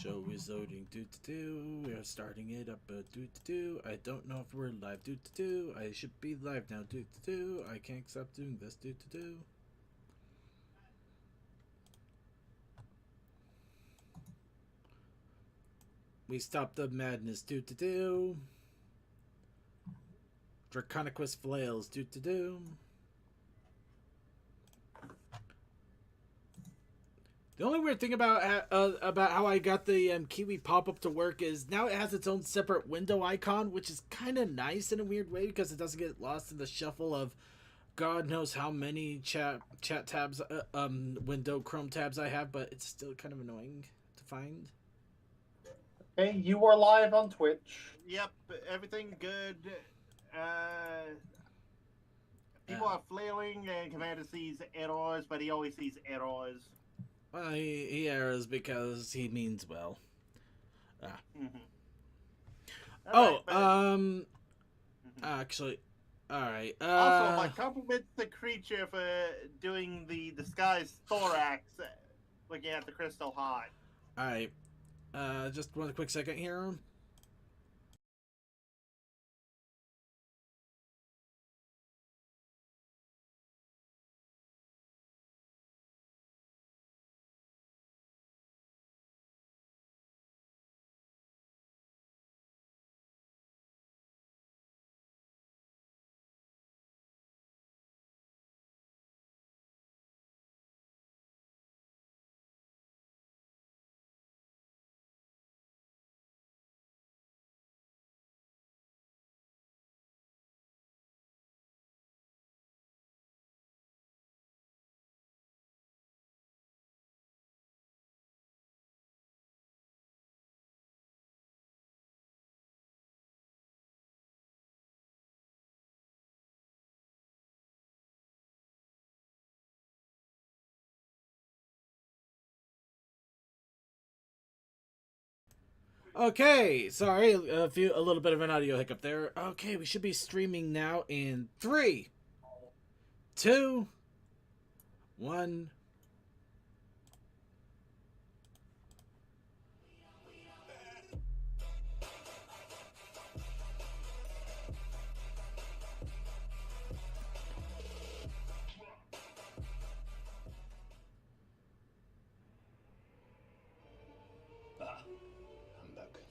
show is loading. We are starting it up. I don't know if we're live. I should be live now. I can't stop doing this. We stopped the madness. Draconicus flails. The only weird thing about how I got the Kiwi pop-up to work is now it has its own separate window icon, which is kind of nice in a weird way because it doesn't get lost in the shuffle of God knows how many chat tabs, window Chrome tabs I have, but it's still kind of annoying to find. Okay, you are live on Twitch. Yep, everything good. People are flailing, and Commander sees errors, but he always sees errors. Well, he errs because he means well. Actually, alright. Also, my compliments the creature for doing the disguised thorax, looking at the crystal heart. Alright. Just one quick second here. Okay, sorry, a little bit of an audio hiccup there. Okay, we should be streaming now in 3, 2, 1.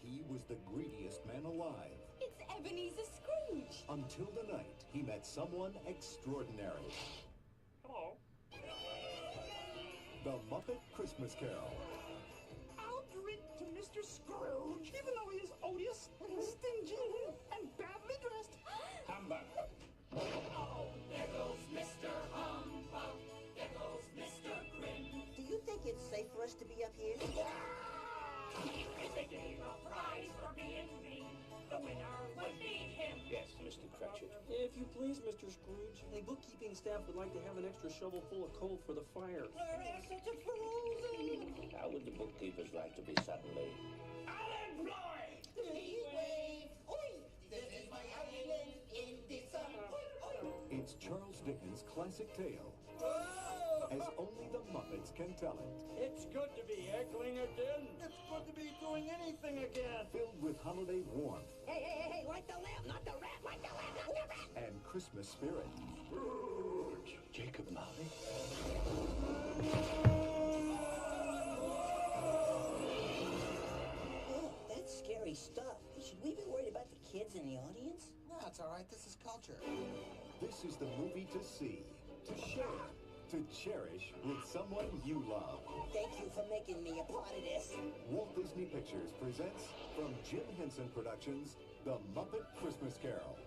He was the greediest man alive. It's Ebenezer Scrooge. Until the night he met someone extraordinary. Hello. The Muppet Christmas Carol. I'll drink to Mr. Scrooge, even though he is odious and stingy and badly dressed. Humbug. Oh, there goes Mr. Humbug. There goes Mr. Grin. Do you think it's safe for us to be up here? If they gave a prize for being mean, the winner would be him. Yes, Mr. Cratchit. If you please, Mr. Scrooge, the bookkeeping staff would like to have an extra shovel full of coal for the fire. Our assets are frozen. How would the bookkeepers like to be suddenly Unemployed! Heat wave. Oi! This is my island in the sun. Oi, oi. It's Charles Dickens' classic tale, as only the Muppets can tell it. It's good to be heckling again. It's good to be doing anything again. Filled with holiday warmth Hey, light the lamp, not the rat, light the lamp, not the rat. and Christmas spirit. Jacob Marley? Oh, that's scary stuff. Should we be worried about the kids in the audience? No, it's all right. This is culture. This is the movie to see, to share, to cherish with someone you love. Thank you for making me a part of this. Walt Disney Pictures presents, from Jim Henson Productions, The Muppet Christmas Carol.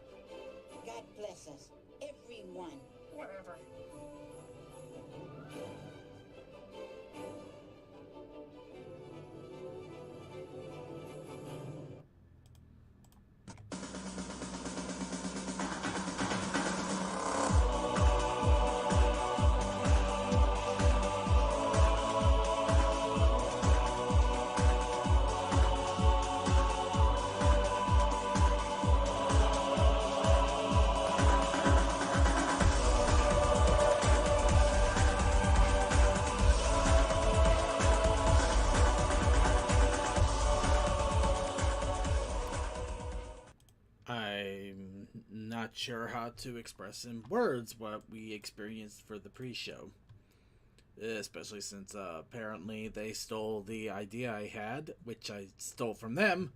God bless us, everyone. Whatever. not sure how to express in words what we experienced for the pre-show. Especially since apparently they stole the idea I had, which I stole from them.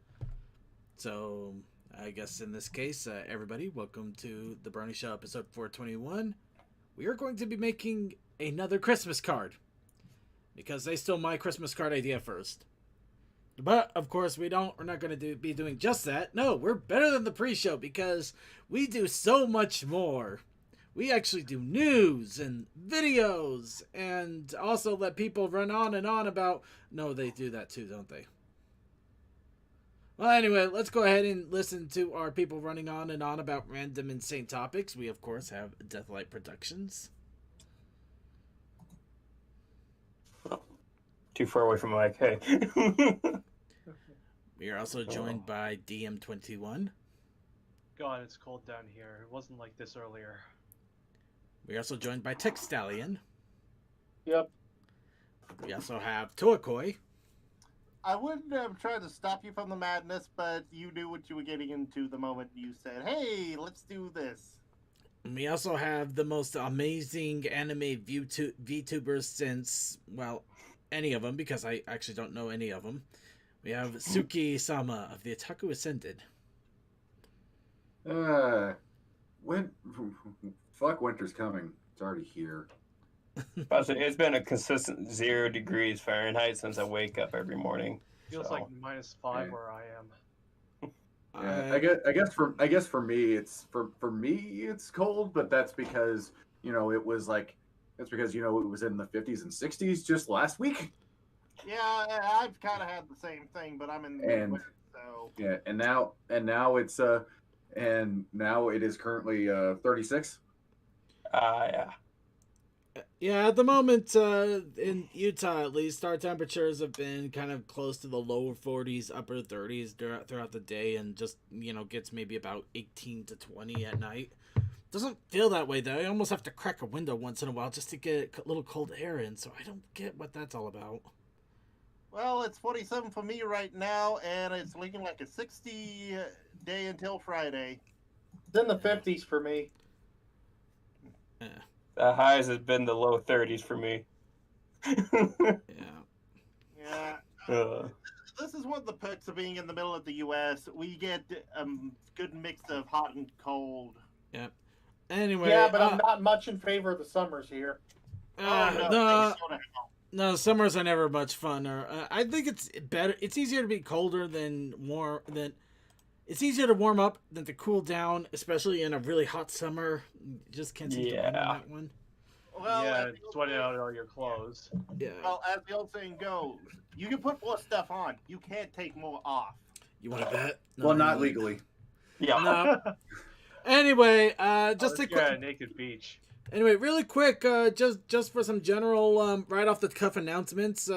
So I guess in this case, everybody, welcome to the Brony Show episode 421. We are going to be making another Christmas card, because they stole my Christmas card idea first. But of course we're not going to be doing just that. No, we're better than the pre-show because we do so much more. We actually do news and videos and also let people run on and on about... No, they do that too, don't they? Well, anyway, let's go ahead and listen to our people running on and on about random insane topics. We, of course, have Deathlight Productions. Too far away from the mic, hey. We are also joined by DM21. God, it's cold down here. It wasn't like this earlier. We're also joined by Tech Stallion. Yep. We also have Toakoi. I wouldn't have tried to stop you from the madness, but you knew what you were getting into the moment you said, hey, let's do this. And we also have the most amazing anime VTubers since, well, any of them, because I actually don't know any of them. We have Suki-sama of the Otaku Ascended. Fuck, winter's coming. It's already here. It's been a consistent 0 degrees Fahrenheit since I wake up every morning. Feels like -5 where I am. Yeah, I guess for me it's cold, but that's because it was it was in the 50s and 60s just last week. Yeah, I've kind of had the same thing, but I'm in the Midwest, so yeah, and now it is currently 36. Yeah. Yeah, at the moment, in Utah at least, our temperatures have been kind of close to the lower 40s, upper 30s throughout the day, and just, gets maybe about 18 to 20 at night. Doesn't feel that way, though. I almost have to crack a window once in a while just to get a little cold air in, so I don't get what that's all about. Well, it's 47 for me right now, and it's looking like a 60 day until Friday. It's in the 50s for me. Yeah. The highs has been the low 30s for me. Yeah. Uh. This is one of the perks of being in the middle of the U.S. We get a good mix of hot and cold. Yeah. Anyway. Yeah, but I'm not much in favor of the summers here. No, summers are never much fun. I think it's better. It's easier to be colder than warm. It's easier to warm up than to cool down, especially in a really hot summer. You just can't seem to win on that one. Well, yeah, sweating out all your clothes. Yeah. Well, as the old saying goes, you can put more stuff on. You can't take more off. You want to bet? No, well, not legally. Yeah. No. Anyway, just a quick naked beach. Anyway, really quick, just for some general right off the cuff announcements.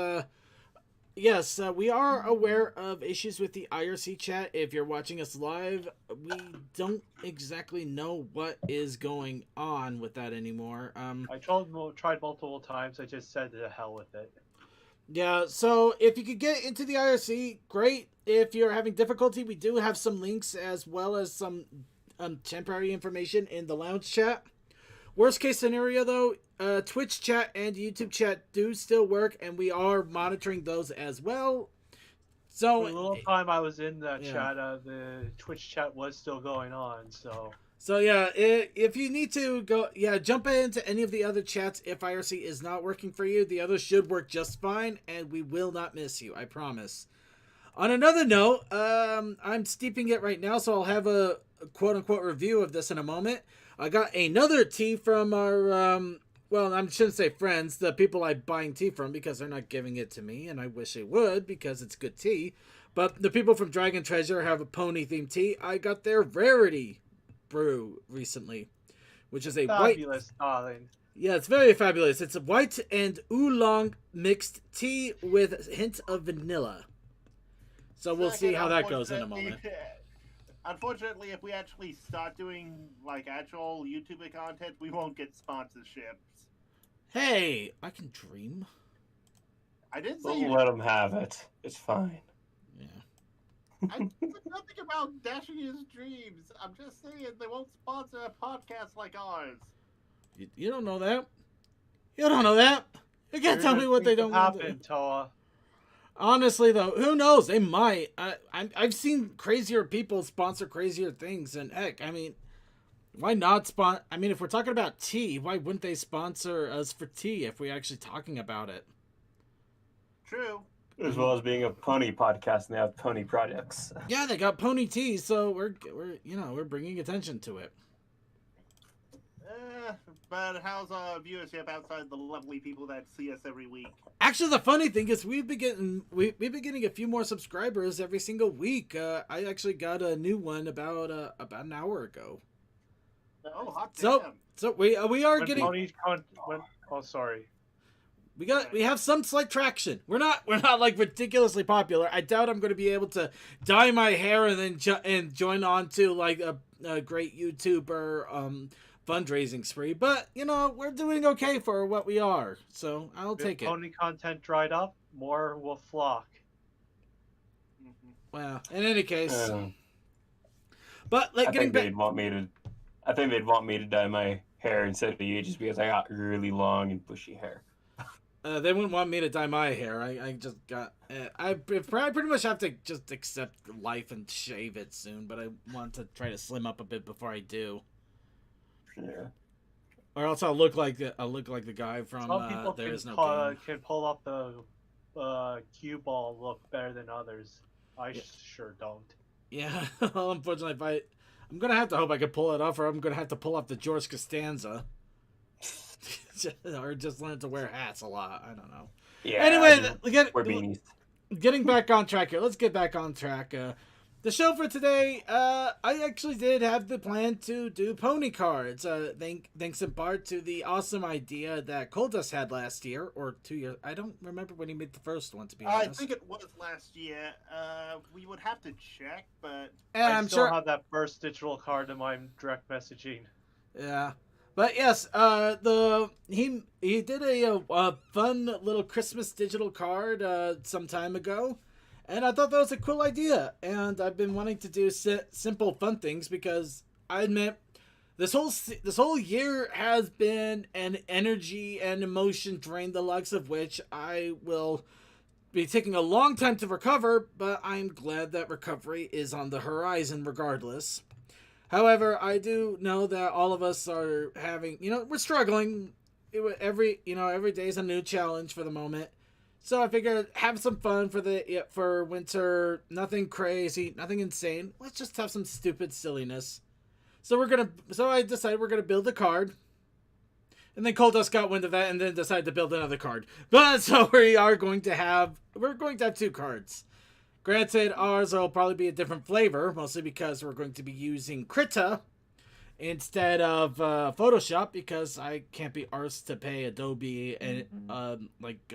Yes, we are aware of issues with the IRC chat. If you're watching us live, we don't exactly know what is going on with that anymore. I tried multiple times. I just said to hell with it. Yeah, so if you could get into the IRC, great. If you're having difficulty, we do have some links as well as some temporary information in the lounge chat. Worst case scenario, though, Twitch chat and YouTube chat do still work, and we are monitoring those as well. So for a little time I was in the chat, the Twitch chat was still going on. So yeah, if you need to go, jump into any of the other chats. If IRC is not working for you, the others should work just fine, and we will not miss you. I promise. On another note, I'm steeping it right now, so I'll have a quote-unquote review of this in a moment. I got another tea from our, well, I shouldn't say friends, the people I'm buying tea from, because they're not giving it to me, and I wish they would, because it's good tea. But the people from Dragon Treasure have a pony-themed tea. I got their Rarity brew recently, which is a fabulous, darling. Yeah, it's very fabulous. It's a white and oolong mixed tea with a hint of vanilla. So we'll see how that goes in a moment. Unfortunately, if we actually start doing like actual YouTuber content, we won't get sponsorships. Hey, I can dream. I did say we'll let them have it. It's fine. Yeah. I said nothing about dashing his dreams. I'm just saying they won't sponsor a podcast like ours. You don't know that. You don't know that. You can't tell me what they don't want to do. happen, Toa. Honestly, though, who knows? They might. I've seen crazier people sponsor crazier things, and heck, I mean, why not sponsor? I mean, if we're talking about tea, why wouldn't they sponsor us for tea if we're actually talking about it? True. As well as being a pony podcast, and they have pony projects. Yeah, they got pony tea, so we're bringing attention to it. But how's our viewership outside the lovely people that see us every week? Actually, the funny thing is we've been getting a few more subscribers every single week. I actually got a new one about an hour ago. Oh, hot damn. So we are getting. Oh, sorry. We have some slight traction. We're not like ridiculously popular. I doubt I'm going to be able to dye my hair and then join on to like a great YouTuber fundraising spree. But we're doing okay for what we are. So I'll take it. Pony content dried up, more will flock. Well, in any case, but like I getting think back. I think they'd want me to dye my hair instead of you, just because I got really long and bushy hair. They wouldn't want me to dye my hair. I just got. I pretty much have to just accept life and shave it soon. But I want to try to slim up a bit before I do. Yeah. Or else I'll look like the guy from Some people There Is No Game. can pull off the cue ball look better than others. I sure don't. Yeah, well, unfortunately, I'm gonna have to hope I can pull it off, or I'm gonna have to pull off the George Costanza, or just learn to wear hats a lot. I don't know. Yeah. Anyway, wear beanies. Getting back on track here. Let's get back on track. The show for today, I actually did have the plan to do pony cards. Thanks in part to the awesome idea that Coldust had last year, or 2 years. I don't remember when he made the first one, to be honest. I think it was last year. We would have to check, but I still have that first digital card in my direct messaging. Yeah. But yes, he did a fun little Christmas digital card some time ago. And I thought that was a cool idea, and I've been wanting to do simple, fun things because I admit this whole year has been an energy and emotion drain, the likes of which I will be taking a long time to recover. But I'm glad that recovery is on the horizon, regardless. However, I do know that all of us are having, we're struggling. Every day is a new challenge for the moment. So I figured have some fun for winter. Nothing crazy, nothing insane. Let's just have some stupid silliness. So I decided we're gonna build a card. And then Coldust got wind of that and then decided to build another card. But so we're going to have 2 cards. Granted, ours will probably be a different flavor, mostly because we're going to be using Krita instead of Photoshop, because I can't be arsed to pay Adobe and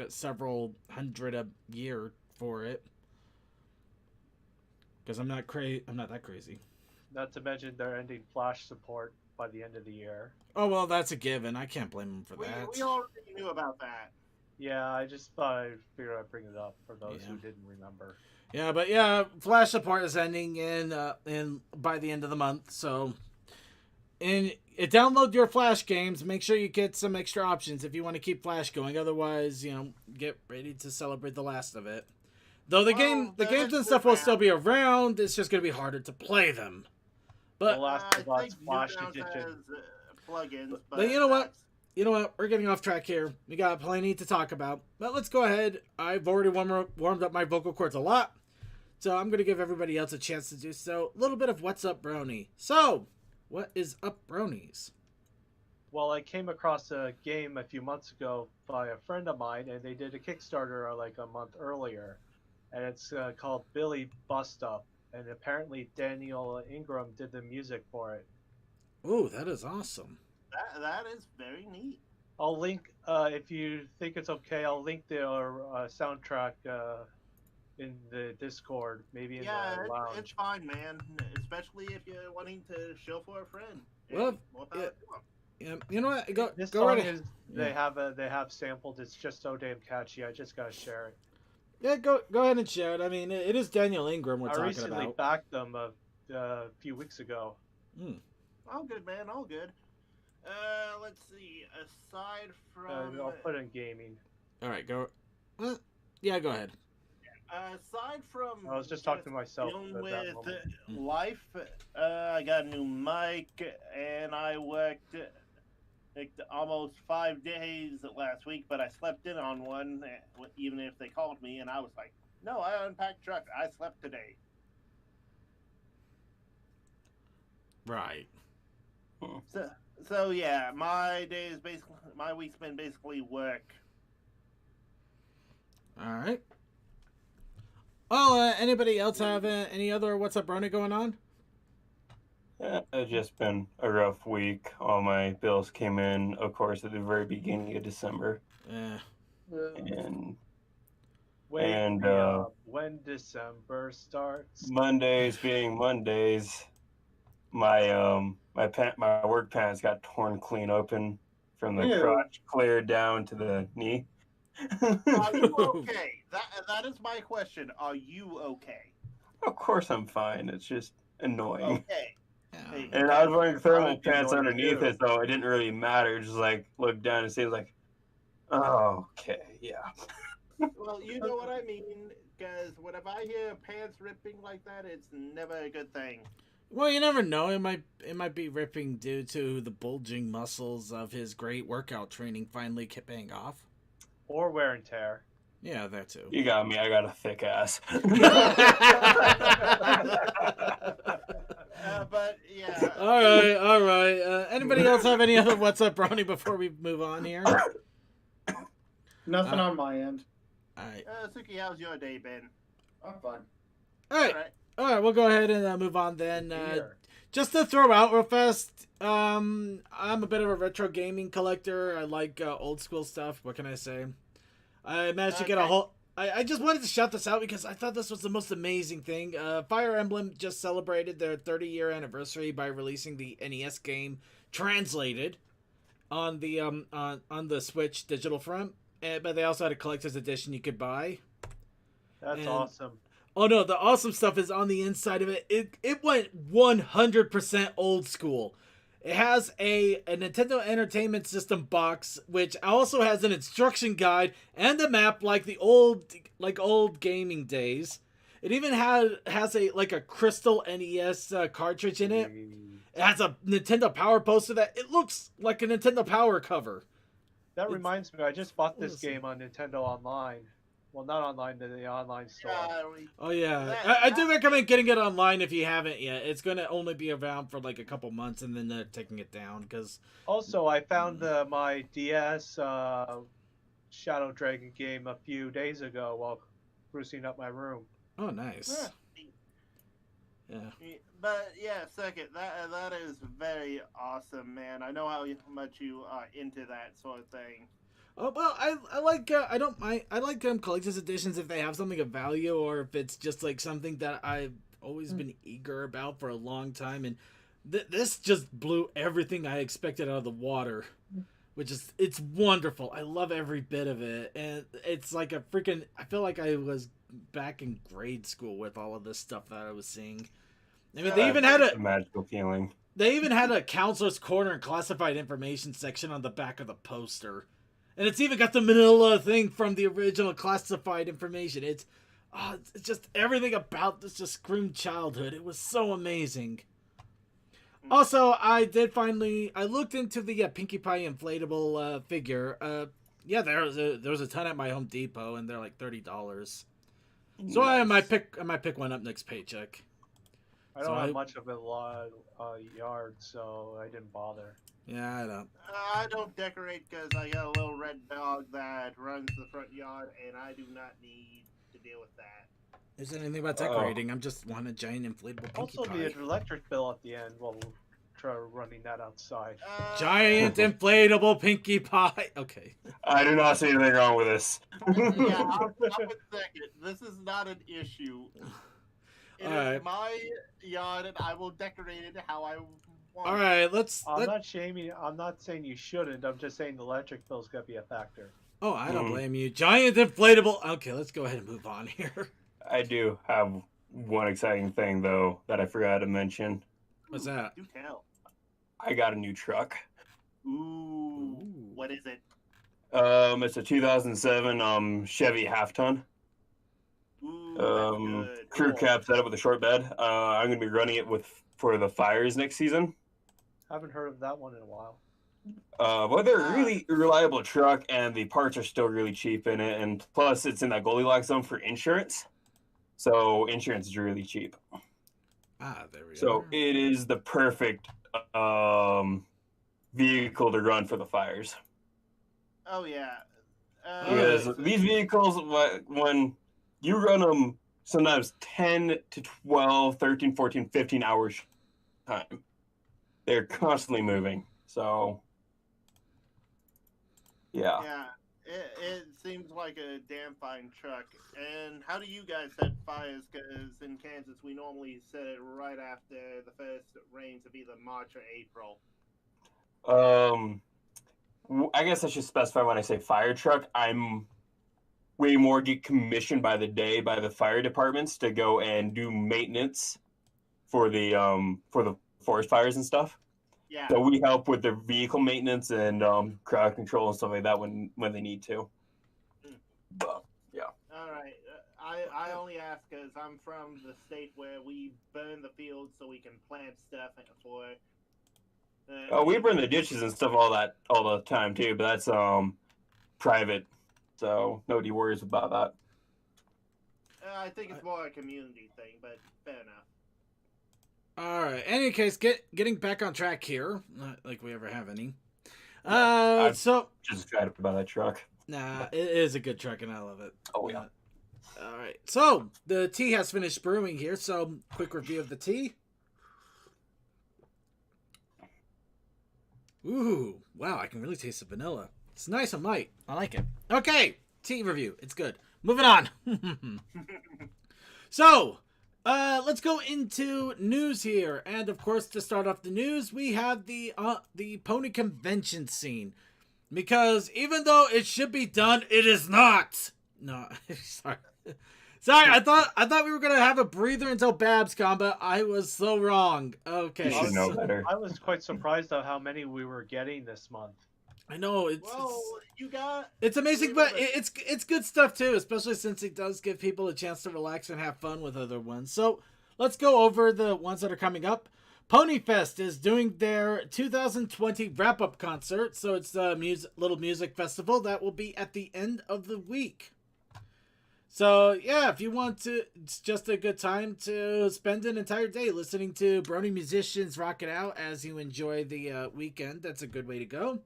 several hundred a year for it. Because I'm not that crazy. Not to mention they're ending Flash support by the end of the year. Oh well, that's a given. I can't blame them for that. We already knew about that. Yeah, I just thought I'd bring it up for those who didn't remember. Yeah, but yeah, Flash support is ending in by the end of the month, so. And download your Flash games. Make sure you get some extra options if you want to keep Flash going. Otherwise, get ready to celebrate the last of it. Though the games and stuff will still be around. It's just going to be harder to play them. But the Last of Us Flash edition. Plugins, but you know what? We're getting off track here. We got plenty to talk about. But let's go ahead. I've already warmed up my vocal cords a lot, so I'm going to give everybody else a chance to do so. A little bit of what's up, Brony. So. What is up, Bronies? Well, I came across a game a few months ago by a friend of mine, and they did a Kickstarter like a month earlier, and it's called Billy Bust Up, and apparently Daniel Ingram did the music for it. Ooh, that is awesome. That is very neat. I'll link, if you think it's okay, I'll link the soundtrack in the Discord, maybe in the lounge. It's fine, man. Especially if you're wanting to show for a friend. Well, yeah, you know what? Go song right is they have sampled. It's just so damn catchy. I just gotta share it. Yeah, go ahead and share it. I mean, it is Daniel Ingram we're I talking recently about. backed them a few weeks ago. All good, man. All good. Let's see. Aside from I'll put in gaming. All right, go. Yeah, go ahead. aside from I was just talking to myself dealing at that with moment. life, I got a new mic, and I worked like almost 5 days last week, but I slept in on one, even if they called me, and I was like, no, I unpacked truck. I slept today. Right. So yeah, my week's been basically work. All right. Well, anybody else have any other What's Up Brony going on? Yeah, it's just been a rough week. All my bills came in, of course, at the very beginning of December. Yeah. And When December starts. Mondays being Mondays, my work pants got torn clean open from the crotch clear down to the knee. Are you okay? That is my question. Are you okay? Of course I'm fine. It's just annoying. Okay. Yeah. And I was wearing thermal Probably pants annoying underneath too. it, so it didn't really matter. Just like look down and see like, oh, okay, yeah. Well, you know what I mean, because whenever I hear pants ripping like that, it's never a good thing. Well, you never know. It might be ripping due to the bulging muscles of his great workout training finally paying off. Or wear and tear. Yeah, that too. You got me. I got a thick ass. But yeah. All right. Anybody else have any other What's Up Brony before we move on here? Nothing on my end. All right. Suki, how's your day been? I'm fine. All right. We'll go ahead and move on then. Just to throw out real fast, I'm a bit of a retro gaming collector. I like old school stuff. What can I say? I managed to get a whole. I just wanted to shout this out because I thought this was the most amazing thing. Fire Emblem just celebrated their 30-year anniversary by releasing the NES game translated on the on the Switch digital front, but they also had a collector's edition you could buy. That's awesome. Oh no, the awesome stuff is on the inside of it. It went 100% old school. It has a Nintendo Entertainment System box, which also has an instruction guide and a map like the old gaming days. It even has a crystal NES cartridge in it. It has a Nintendo Power poster that it looks like a Nintendo Power cover. That reminds me, I just bought this game on Nintendo Online. Well, not online, the online store. Oh yeah, I do recommend getting it online if you haven't yet. It's gonna only be around for like a couple months and then they're taking it down because. Also, I found my DS Shadow Dragon game a few days ago while sprucing up my room. Oh, nice. Yeah. But yeah, second, that is very awesome, man. I know how much you are into that sort of thing. Oh well, I like I don't mind. I like collector's editions if they have something of value or if it's just like something that I've always been eager about for a long time. And this just blew everything I expected out of the water, which is it's wonderful. I love every bit of it, and it's like a freaking. I feel like I was back in grade school with all of this stuff that I was seeing. I mean, they even had a magical feeling. They even had a counselor's corner and classified information section on the back of the poster. And it's even got the manila thing from the original classified information. It's just everything about this just screamed childhood. It was so amazing. Also, I looked into the Pinkie Pie inflatable figure. Yeah, there was a ton at my Home Depot, and they're like $30. So I might pick one up next paycheck. I don't have much of a yard, so I didn't bother. Yeah, I don't. I don't decorate because I got a little red dog that runs the front yard, and I do not need to deal with that. Isn't anything about decorating. I'm just want a giant inflatable Pinkie Also, Pie. the electric bill at the end while we'll try running that outside. Giant inflatable Pinkie Pie. Okay. I do not see anything wrong with this. Yeah, I'll second. This is not an issue. It is my yard, and I will decorate it how I want. All right, I'm not saying you shouldn't. I'm just saying the electric bill's gonna be a factor. Oh, I don't blame you. Giant inflatable. Okay, let's go ahead and move on here. I do have one exciting thing though that I forgot to mention. What's that? Do tell. I got a new truck. Ooh. What is it? It's a 2007 Chevy half ton. Ooh, that's good. Crew cab setup with a short bed. I'm gonna be running it for the fires next season. Haven't heard of that one in a while. Well, they're a really reliable truck, and the parts are still really cheap in it, and plus it's in that Goldilocks zone for insurance. So insurance is really cheap. There we go. So it is the perfect vehicle to run for the fires. Oh yeah. Because these vehicles, when you run them sometimes 10 to 12, 13, 14, 15 hours time, they're constantly moving. So, yeah. Yeah, it seems like a damn fine truck. And how do you guys set fires? Because in Kansas, we normally set it right after the first rains of either March or April. I guess I should specify when I say fire truck, I'm way more get commissioned by the day by the fire departments to go and do maintenance for the forest fires and stuff. Yeah. So we help with their vehicle maintenance and crowd control and stuff like that when they need to. But, yeah. All right. I only ask because I'm from the state where we burn the fields so we can plant stuff for. We burn the ditches and stuff all the time too, but that's private, so nobody worries about that. I think it's more a community thing, but fair enough. All right. In any case, getting back on track here, not like we ever have any. I'm so just excited about that truck. Nah, it is a good truck, and I love it. Oh yeah. All right. So the tea has finished brewing here. So quick review of the tea. Ooh, wow! I can really taste the vanilla. It's nice and light. I like it. Okay, tea review. It's good. Moving on. So, let's go into news here, and of course, to start off the news, we have the pony convention scene, because even though it should be done, it is not. No, sorry. Sorry, I thought we were gonna have a breather until Babscon, but I was so wrong. Okay. You should know better. I was quite surprised at how many we were getting this month. I know it's amazing, but it's good stuff too, especially since it does give people a chance to relax and have fun with other ones. So let's go over the ones that are coming up. Ponyfest is doing their 2020 wrap-up concert, so it's a little music festival that will be at the end of the week. So, yeah, if you want to, it's just a good time to spend an entire day listening to Brony musicians rock it out as you enjoy the weekend. That's a good way to go.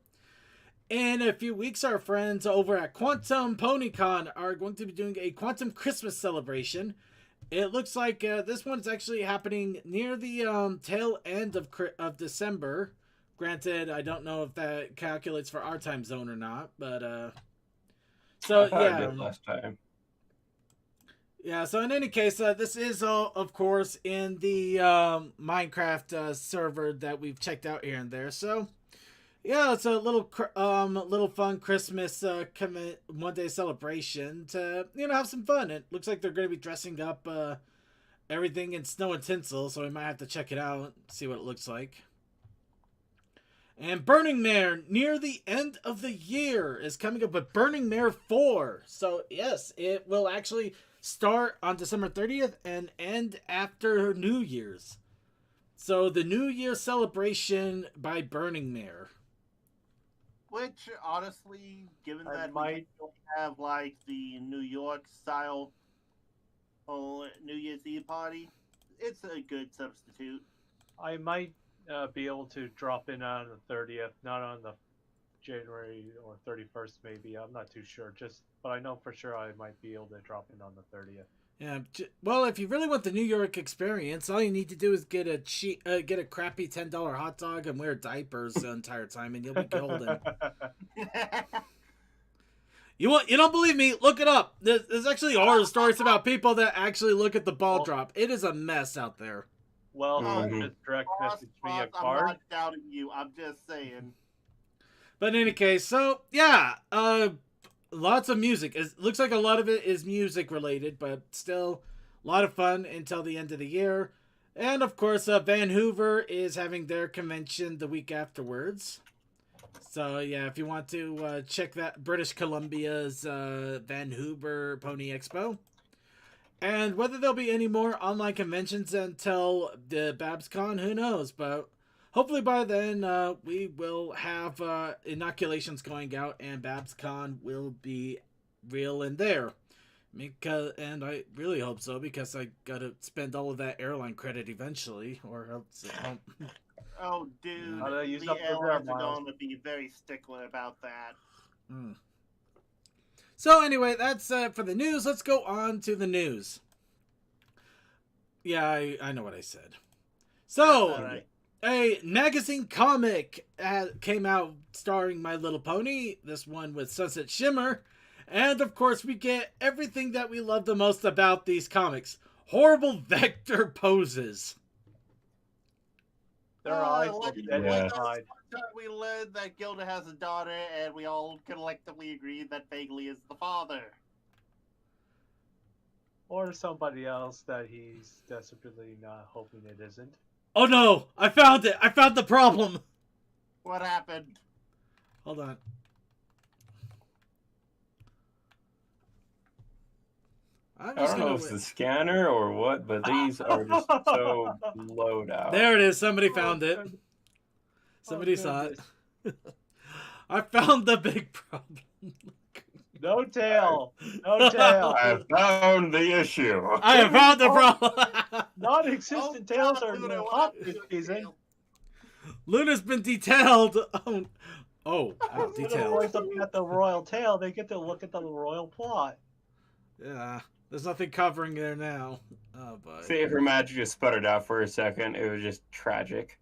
In a few weeks, our friends over at Quantum PonyCon are going to be doing a Quantum Christmas celebration. It looks like this one's actually happening near the tail end of December. Granted, I don't know if that calculates for our time zone or not, but so I did last time. Yeah, so in any case, this is, of course, in the Minecraft server that we've checked out here and there. So, yeah, it's a little fun Christmas one-day celebration to, have some fun. It looks like they're going to be dressing up everything in snow and tinsel, so we might have to check it out, see what it looks like. And Burning Mare, near the end of the year, is coming up with Burning Mare 4. So, yes, it will actually start on December 30th and end after New Year's. So the New Year celebration by Burning Mare. Which, honestly, given that we have like the New York style New Year's Eve party, it's a good substitute. I might be able to drop in on the 30th, not on the January or 31st maybe. I'm not too sure. But I know for sure I might be able to drop in on the 30th. Yeah. Well, if you really want the New York experience, all you need to do is get a crappy $10 hot dog and wear diapers the entire time, and you'll be golden. You don't believe me? Look it up. There's actually horror stories about people that actually look at the ball drop. It is a mess out there. Well, just direct message me a card. I'm not doubting you. I'm just saying. But in any case, so yeah, lots of music. It looks like a lot of it is music related, but still a lot of fun until the end of the year. And of course, Vancouver is having their convention the week afterwards. So yeah, if you want to check that, British Columbia's Vancouver Pony Expo. And whether there'll be any more online conventions until the BabsCon, who knows? But hopefully by then we will have inoculations going out and BabsCon will be real in there. And I really hope so, because I gotta spend all of that airline credit eventually, or else it won't. Oh, dude, use the up the airlines are miles. going to be very stickler about that. So anyway, that's for the news. Let's go on to the news. Yeah, I know what I said. So, a magazine comic came out starring My Little Pony. This one with Sunset Shimmer. And of course, we get everything that we love the most about these comics. Horrible vector poses. Their eyes like, look dead inside. We learned that Gilda has a daughter, and we all collectively agreed that Bagley is the father. Or somebody else that he's desperately not hoping it isn't. Oh no! I found it! I found the problem! What happened? Hold on. I don't know if it's the scanner or what, but these are just so blowed out. There it is. Somebody found it. Somebody saw it. I found the big problem. No tail. No tail. I found the issue. I have found the problem. Non-existent tails are hot this season. Luna's been detailed. Oh, Detailed. detailed. At the royal tail, they get to look at the royal plot. Yeah, there's nothing covering there now. Oh boy. See, if her magic just sputtered out for a second, it was just tragic.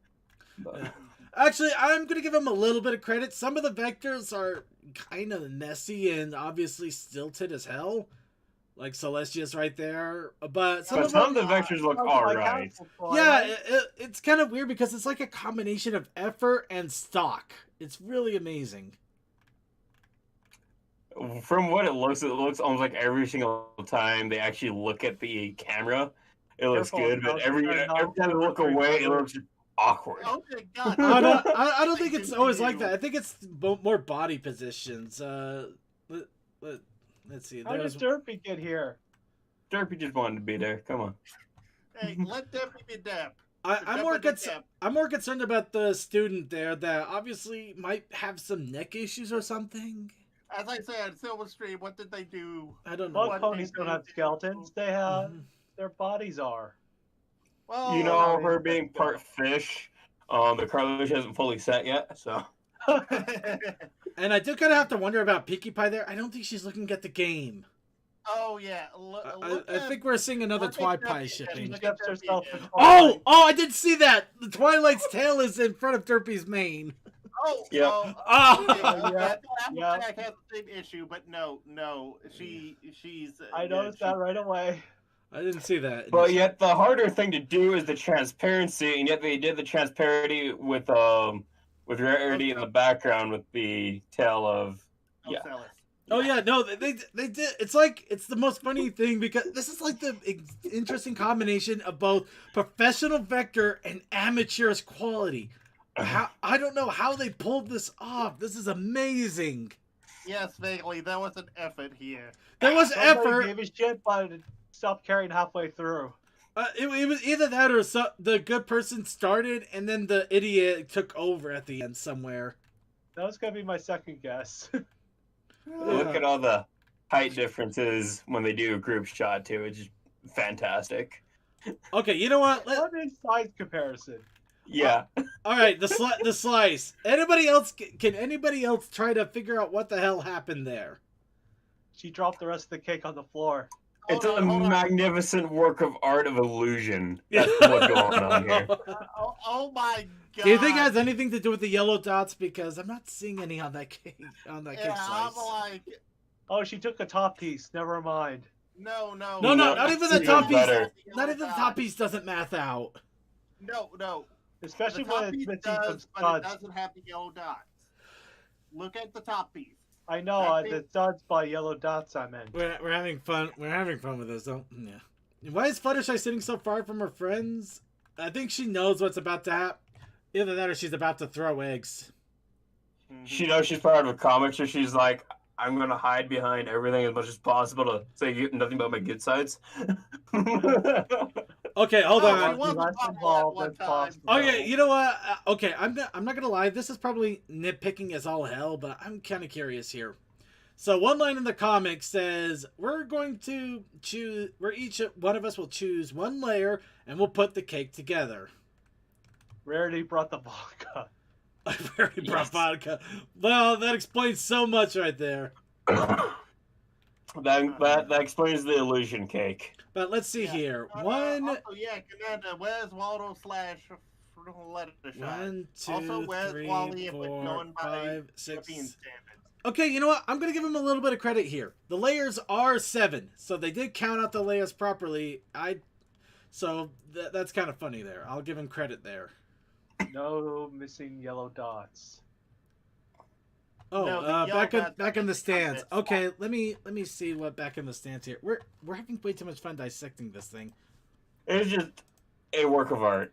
But... Yeah. Actually, I'm going to give him a little bit of credit. Some of the vectors are kind of messy and obviously stilted as hell. Like Celestia's right there. But some of the vectors look alright. Yeah, it's kind of weird because it's like a combination of effort and stock. It's really amazing. From what it looks almost like every single time they actually look at the camera, it looks good. But every time they look away, it looks awkward. Oh my God. I don't think it's always like that. I think it's more body positions. Let's see. How did Derpy get here? Derpy just wanted to be there. Come on. Hey, let Derpy be Derp. I'm more concerned about the student there that obviously might have some neck issues or something. As I said, Silverstream, what did they do? I don't know. Most ponies don't have skeletons. They have their bodies are. Well, you know, her being part fish, the cartilage hasn't fully set yet, so. And I do kind of have to wonder about Pinkie Pie there. I don't think she's looking at the game. Oh yeah, I think we're seeing another Twilight shipping. Oh, I did see that. The Twilight's tail is in front of Derpy's mane. Oh, yeah. I had the same issue, but no, she's. I noticed that right away. I didn't see that. But yet the harder thing to do is the transparency, and yet they did the transparency with rarity in the background with the tail of Oh yeah, no, they did. It's like it's the most funny thing because this is like the interesting combination of both professional vector and amateur's quality. I don't know how they pulled this off. This is amazing. Yes, vaguely, there was an effort here. There was effort. Gave a shit, but it stopped carrying halfway through. It was either that or the good person started and then the idiot took over at the end somewhere. That was gonna be my second guess. Look at all the height differences when they do a group shot too. It's just fantastic. Okay, you know what? What is size comparison? Yeah. All right, the slice. Anybody else? Can anybody else try to figure out what the hell happened there? She dropped the rest of the cake on the floor. It's a magnificent work of art of illusion. That's what's going on here. Oh my God! Do you think it has anything to do with the yellow dots? Because I'm not seeing any on that cake. On that cake slice. I'm like, oh, she took the top piece. Never mind. No. Not even the top piece. Not even the top piece doesn't math out. No. Especially the top when it's piece missing does, some but studs. it doesn't have the yellow dots. Look at the top piece. I know, the dots by yellow dots I meant. We're having fun. We're having fun with this, though. Yeah. Why is Fluttershy sitting so far from her friends? I think she knows what's about to happen. Either that or she's about to throw eggs. She knows she's part of a comic, so she's like, I'm going to hide behind everything as much as possible to say nothing about my good sides. Okay, hold on. Okay, you know what? Okay, I'm not gonna lie. This is probably nitpicking as all hell, but I'm kind of curious here. So one line in the comic says we're going to choose. Where each one of us will choose one layer, and we'll put the cake together. Rarity brought the vodka. Rarity brought vodka. Well, that explains so much right there. That explains the illusion cake. But let's see here. Also, Commander, where's Waldo slash Fluttershy? 1, 2, also, where's 3, Wally if we're 4, going by 5, 6. European standards? Okay, you know what? I'm gonna give him a little bit of credit here. The layers are 7, so they did count out the layers properly. So that's kind of funny there. I'll give him credit there. No missing yellow dots. Oh, No, back in the stands. Okay, let me see what back in the stands here. We're having way too much fun dissecting this thing. It's just a work of art.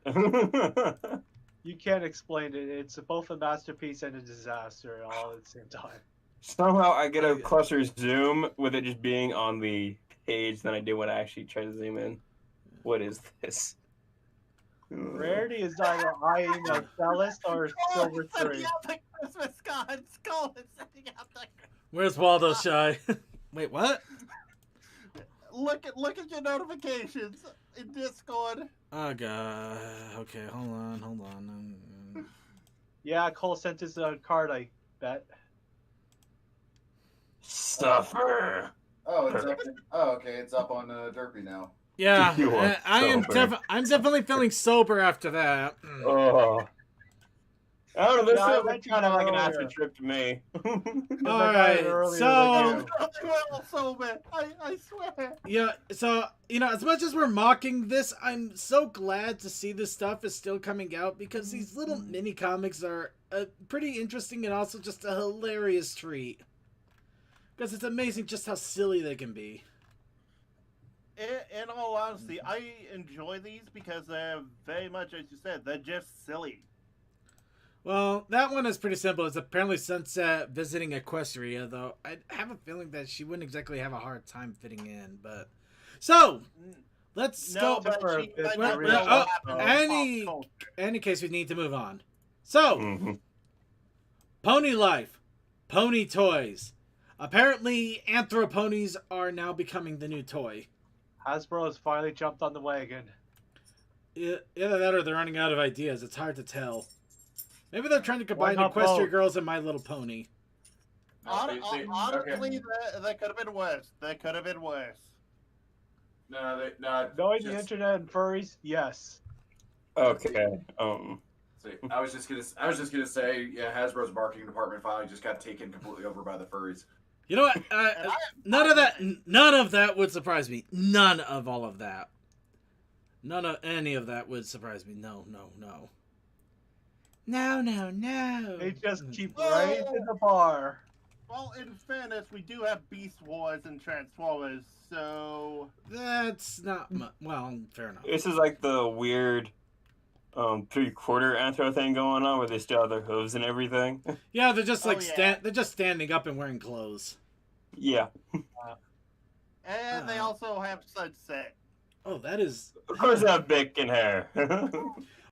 You can't explain it. It's both a masterpiece and a disaster all at the same time. Somehow I get a closer zoom with it just being on the page than I do when I actually try to zoom in. What is this? Rarity is either eyeing a Celeste or Silver Three. Christmas cards. Cole is sending out the... Where's Waldo Shy? Wait, what? Look at your notifications in Discord. Oh god. Okay, hold on. Yeah, Cole sent his card, I bet. Suffer. Oh, it's up. Oh, okay, it's up on Derpy now. Yeah, You are I'm sober. definitely feeling sober after that. Oh. I don't know, this No, I feels went kind of like an earlier. acid trip to me. All right, so I swear. yeah, so as much as we're mocking this, I'm so glad to see this stuff is still coming out because these little mini comics are pretty interesting and also just a hilarious treat. Because it's amazing just how silly they can be. In all honesty, I enjoy these because they're very much, as you said, they're just silly. Well, that one is pretty simple. It's apparently Sunset visiting Equestria, though I have a feeling that she wouldn't exactly have a hard time fitting in. But so let's go. Any case, we need to move on. So, Pony Life, Pony Toys. Apparently, Anthroponies are now becoming the new toy. Hasbro has finally jumped on the wagon. Either that or they're running out of ideas. It's hard to tell. Maybe they're trying to combine not Equestria both? Girls and My Little Pony. Honestly, that could have been worse. No, Knowing the internet and furries, yes. Okay. See, I was just gonna say, yeah, Hasbro's marketing department finally just got taken completely over by the furries. You know what? None of that would surprise me. None of all of that. None of any of that would surprise me. No. They just keep right in the bar. Well, in fairness, we do have Beast Wars and Transformers, so... That's not well, fair enough. This is like the weird 3/4 Anthro thing going on where they still have their hooves and everything. Yeah, they're just they're just standing up and wearing clothes. Yeah. And they also have Sunset. Oh, that is... Of course they have bacon hair.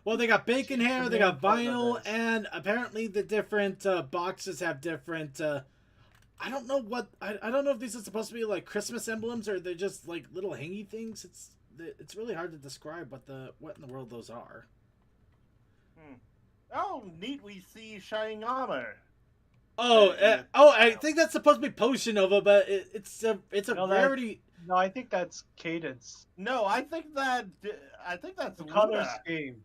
Well, they got bacon hair, they got vinyl, and apparently the different boxes have different... I don't know what... I don't know if these are supposed to be like Christmas emblems or they're just like little hangy things. It's really hard to describe what in the world those are. Oh, neat, we see Shining Armor. Oh, I think that's supposed to be Potion Nova, but it's a rarity. No, I think that's Cadence. No, I think that's the color Luna. scheme.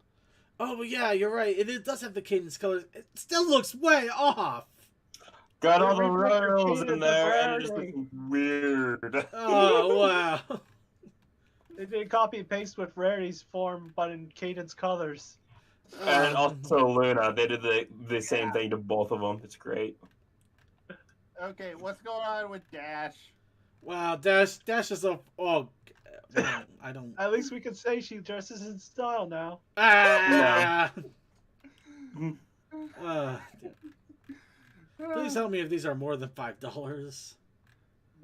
Oh, yeah, you're right. It does have the Cadence colors. It still looks way off. Got all the royals in there and it just looks weird. Oh, wow. They did copy and paste with Rarity's form, but in Cadence colors. And also Luna, they did the same thing to both of them. It's great. Okay, what's going on with Dash? Wow, Dash is a man, I don't. At least we can say she dresses in style now. Ah. Please help me if these are more than $5.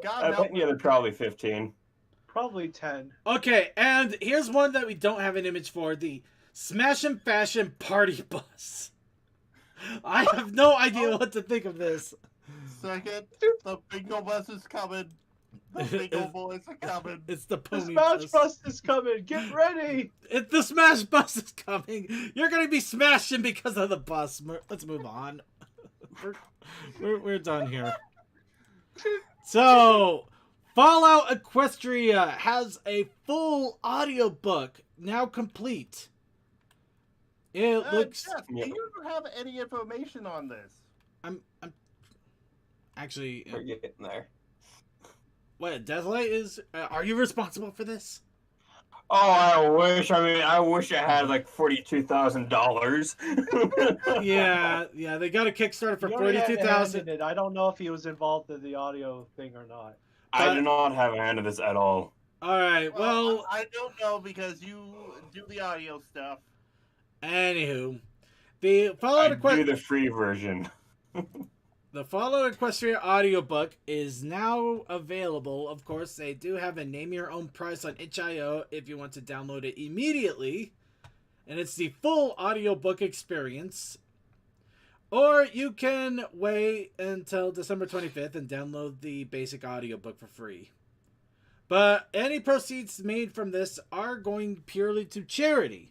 I bet you they're probably 15. Probably 10. Okay, and here's one that we don't have an image for: the Smash and Fashion Party Bus. I have no idea what to think of this. Second, the bingo bus is coming. The bingo boys are coming. It's the The pony Smash bus. Bus is coming. Get ready. The Smash Bus is coming. You're gonna be smashing because of the bus. Let's move on. We're done here. So, Fallout Equestria has a full audiobook now complete. It looks. Jeff, do you have any information on this? I'm actually. We're getting there. What, Deathlight is? Are you responsible for this? Oh, I wish. I mean, I wish I had like $42,000. Yeah, they got a Kickstarter for He already had a hand $42,000. in it. I don't know if he was involved in the audio thing or not. I do not have a hand in this at all. All right, well, I don't know because you do the audio stuff. Anywho, the Fallout I do the free version. The Fallout Equestria audiobook is now available. Of course, they do have a name your own price on itch.io if you want to download it immediately. And it's the full audiobook experience. Or you can wait until December 25th and download the basic audiobook for free. But any proceeds made from this are going purely to charity.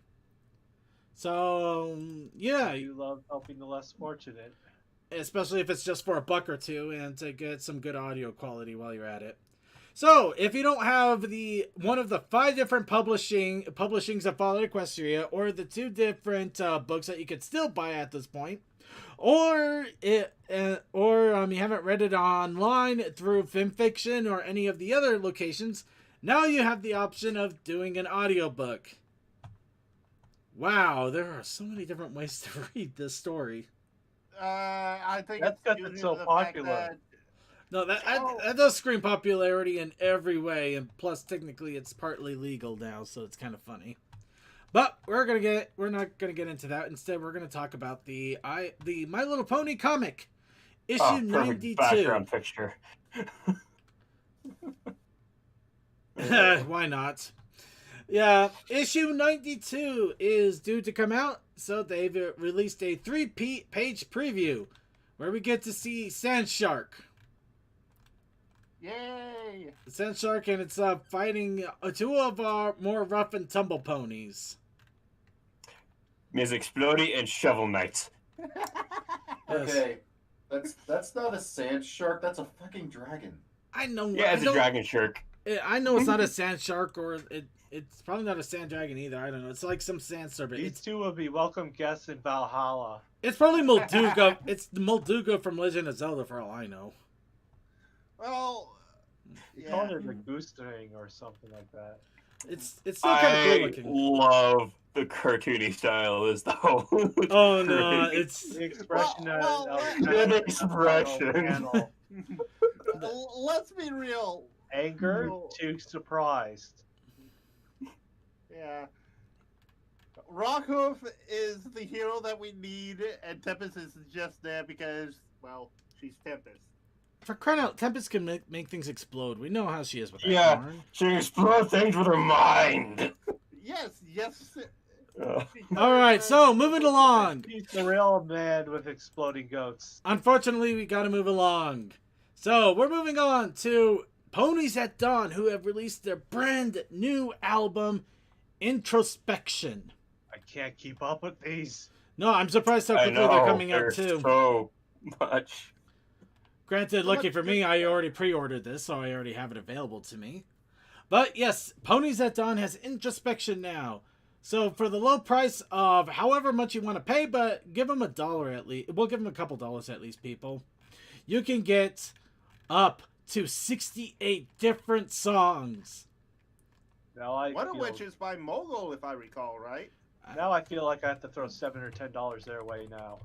So, yeah. You love helping the less fortunate. Especially if it's just for $1 or $2 and to get some good audio quality while you're at it. So, if you don't have one of the 5 different publishings of Fallout Equestria, or the 2 different books that you could still buy at this point, or you haven't read it online through FimFiction or any of the other locations, now you have the option of doing an audiobook. Wow, there are so many different ways to read this story. I think That's it's because due it's to so the fact popular. that- No, that does scream popularity in every way, and plus technically it's partly legal now, so it's kind of funny. But we're not gonna get into that. Instead, we're gonna talk about the My Little Pony comic, issue Perfect 92. background picture. Why not? Yeah, issue 92 is due to come out, so they've released a 3-page preview where we get to see Sandshark. Yay! Sandshark, and it's fighting 2 of our more rough and tumble ponies. Ms. Explodey and Shovel Knight. Okay, that's not a sand shark. That's a fucking dragon. I know. Yeah, it's a dragon shark. I know it's not a sand shark, or it's probably not a sand dragon either. I don't know. It's like some sand serpent. These 2 will be welcome guests in Valhalla. It's probably Molduga. It's the Molduga from Legend of Zelda, for all I know. Well, You called it a goose thing or something like that. It's still kind of cool I looking. love the cartoony style of this, though. Oh no, it's the expression the expression. Let's be real. Anger to surprised. Yeah. Rockhoof is the hero that we need, and Tempest is just there because, well, she's Tempest. For crying out, Tempest can make things explode. We know how she is with that. Yeah, Horn. she can explode things with her mind. Yes. All right, so moving along. He's the real man with exploding goats. Unfortunately, we got to move along. So we're moving on to Ponies at Dawn, who have released their brand new album, Introspection. I can't keep up with these. No, I'm surprised how quickly they're coming out too. So much. Granted, lucky for me, I already pre-ordered this, so I already have it available to me. But yes, Ponies at Dawn has Introspection now. So for the low price of however much you want to pay, but give them $1 at least. We'll give them a couple dollars at least, people. You can get up to 68 different songs. Now One of which is by Mogul, if I recall, right? Now I feel like I have to throw $7 or $10 their way now.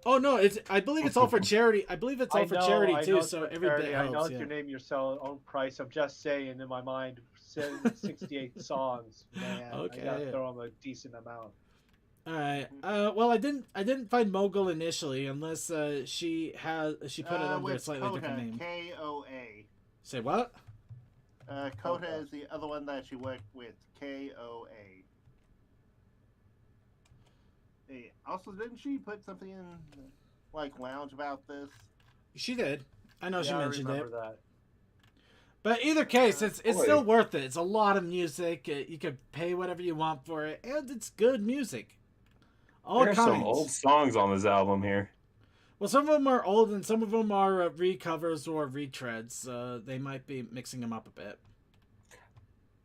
Oh no, I believe it's all for charity. I believe it's all for charity I too. know it's So for every charity. bit I know helps. it's Yeah. your name, your own price. I'm just saying in my mind, 68 songs. Man, Okay. I gotta throw them a decent amount. All right. Well, I didn't find Mogul initially, unless she put it under a with slightly Kota, different name. K-O-A. Say what? Kota is the other one that she worked with. K-O-A. Hey, also, didn't she put something in like Lounge about this? She did. I know she mentioned I it. remember that. But either case, it's still worth it. It's a lot of music. You can pay whatever you want for it, and it's good music. All There's kinds. some old songs on this album here. Well, some of them are old, and some of them are recovers or retreads. They might be mixing them up a bit.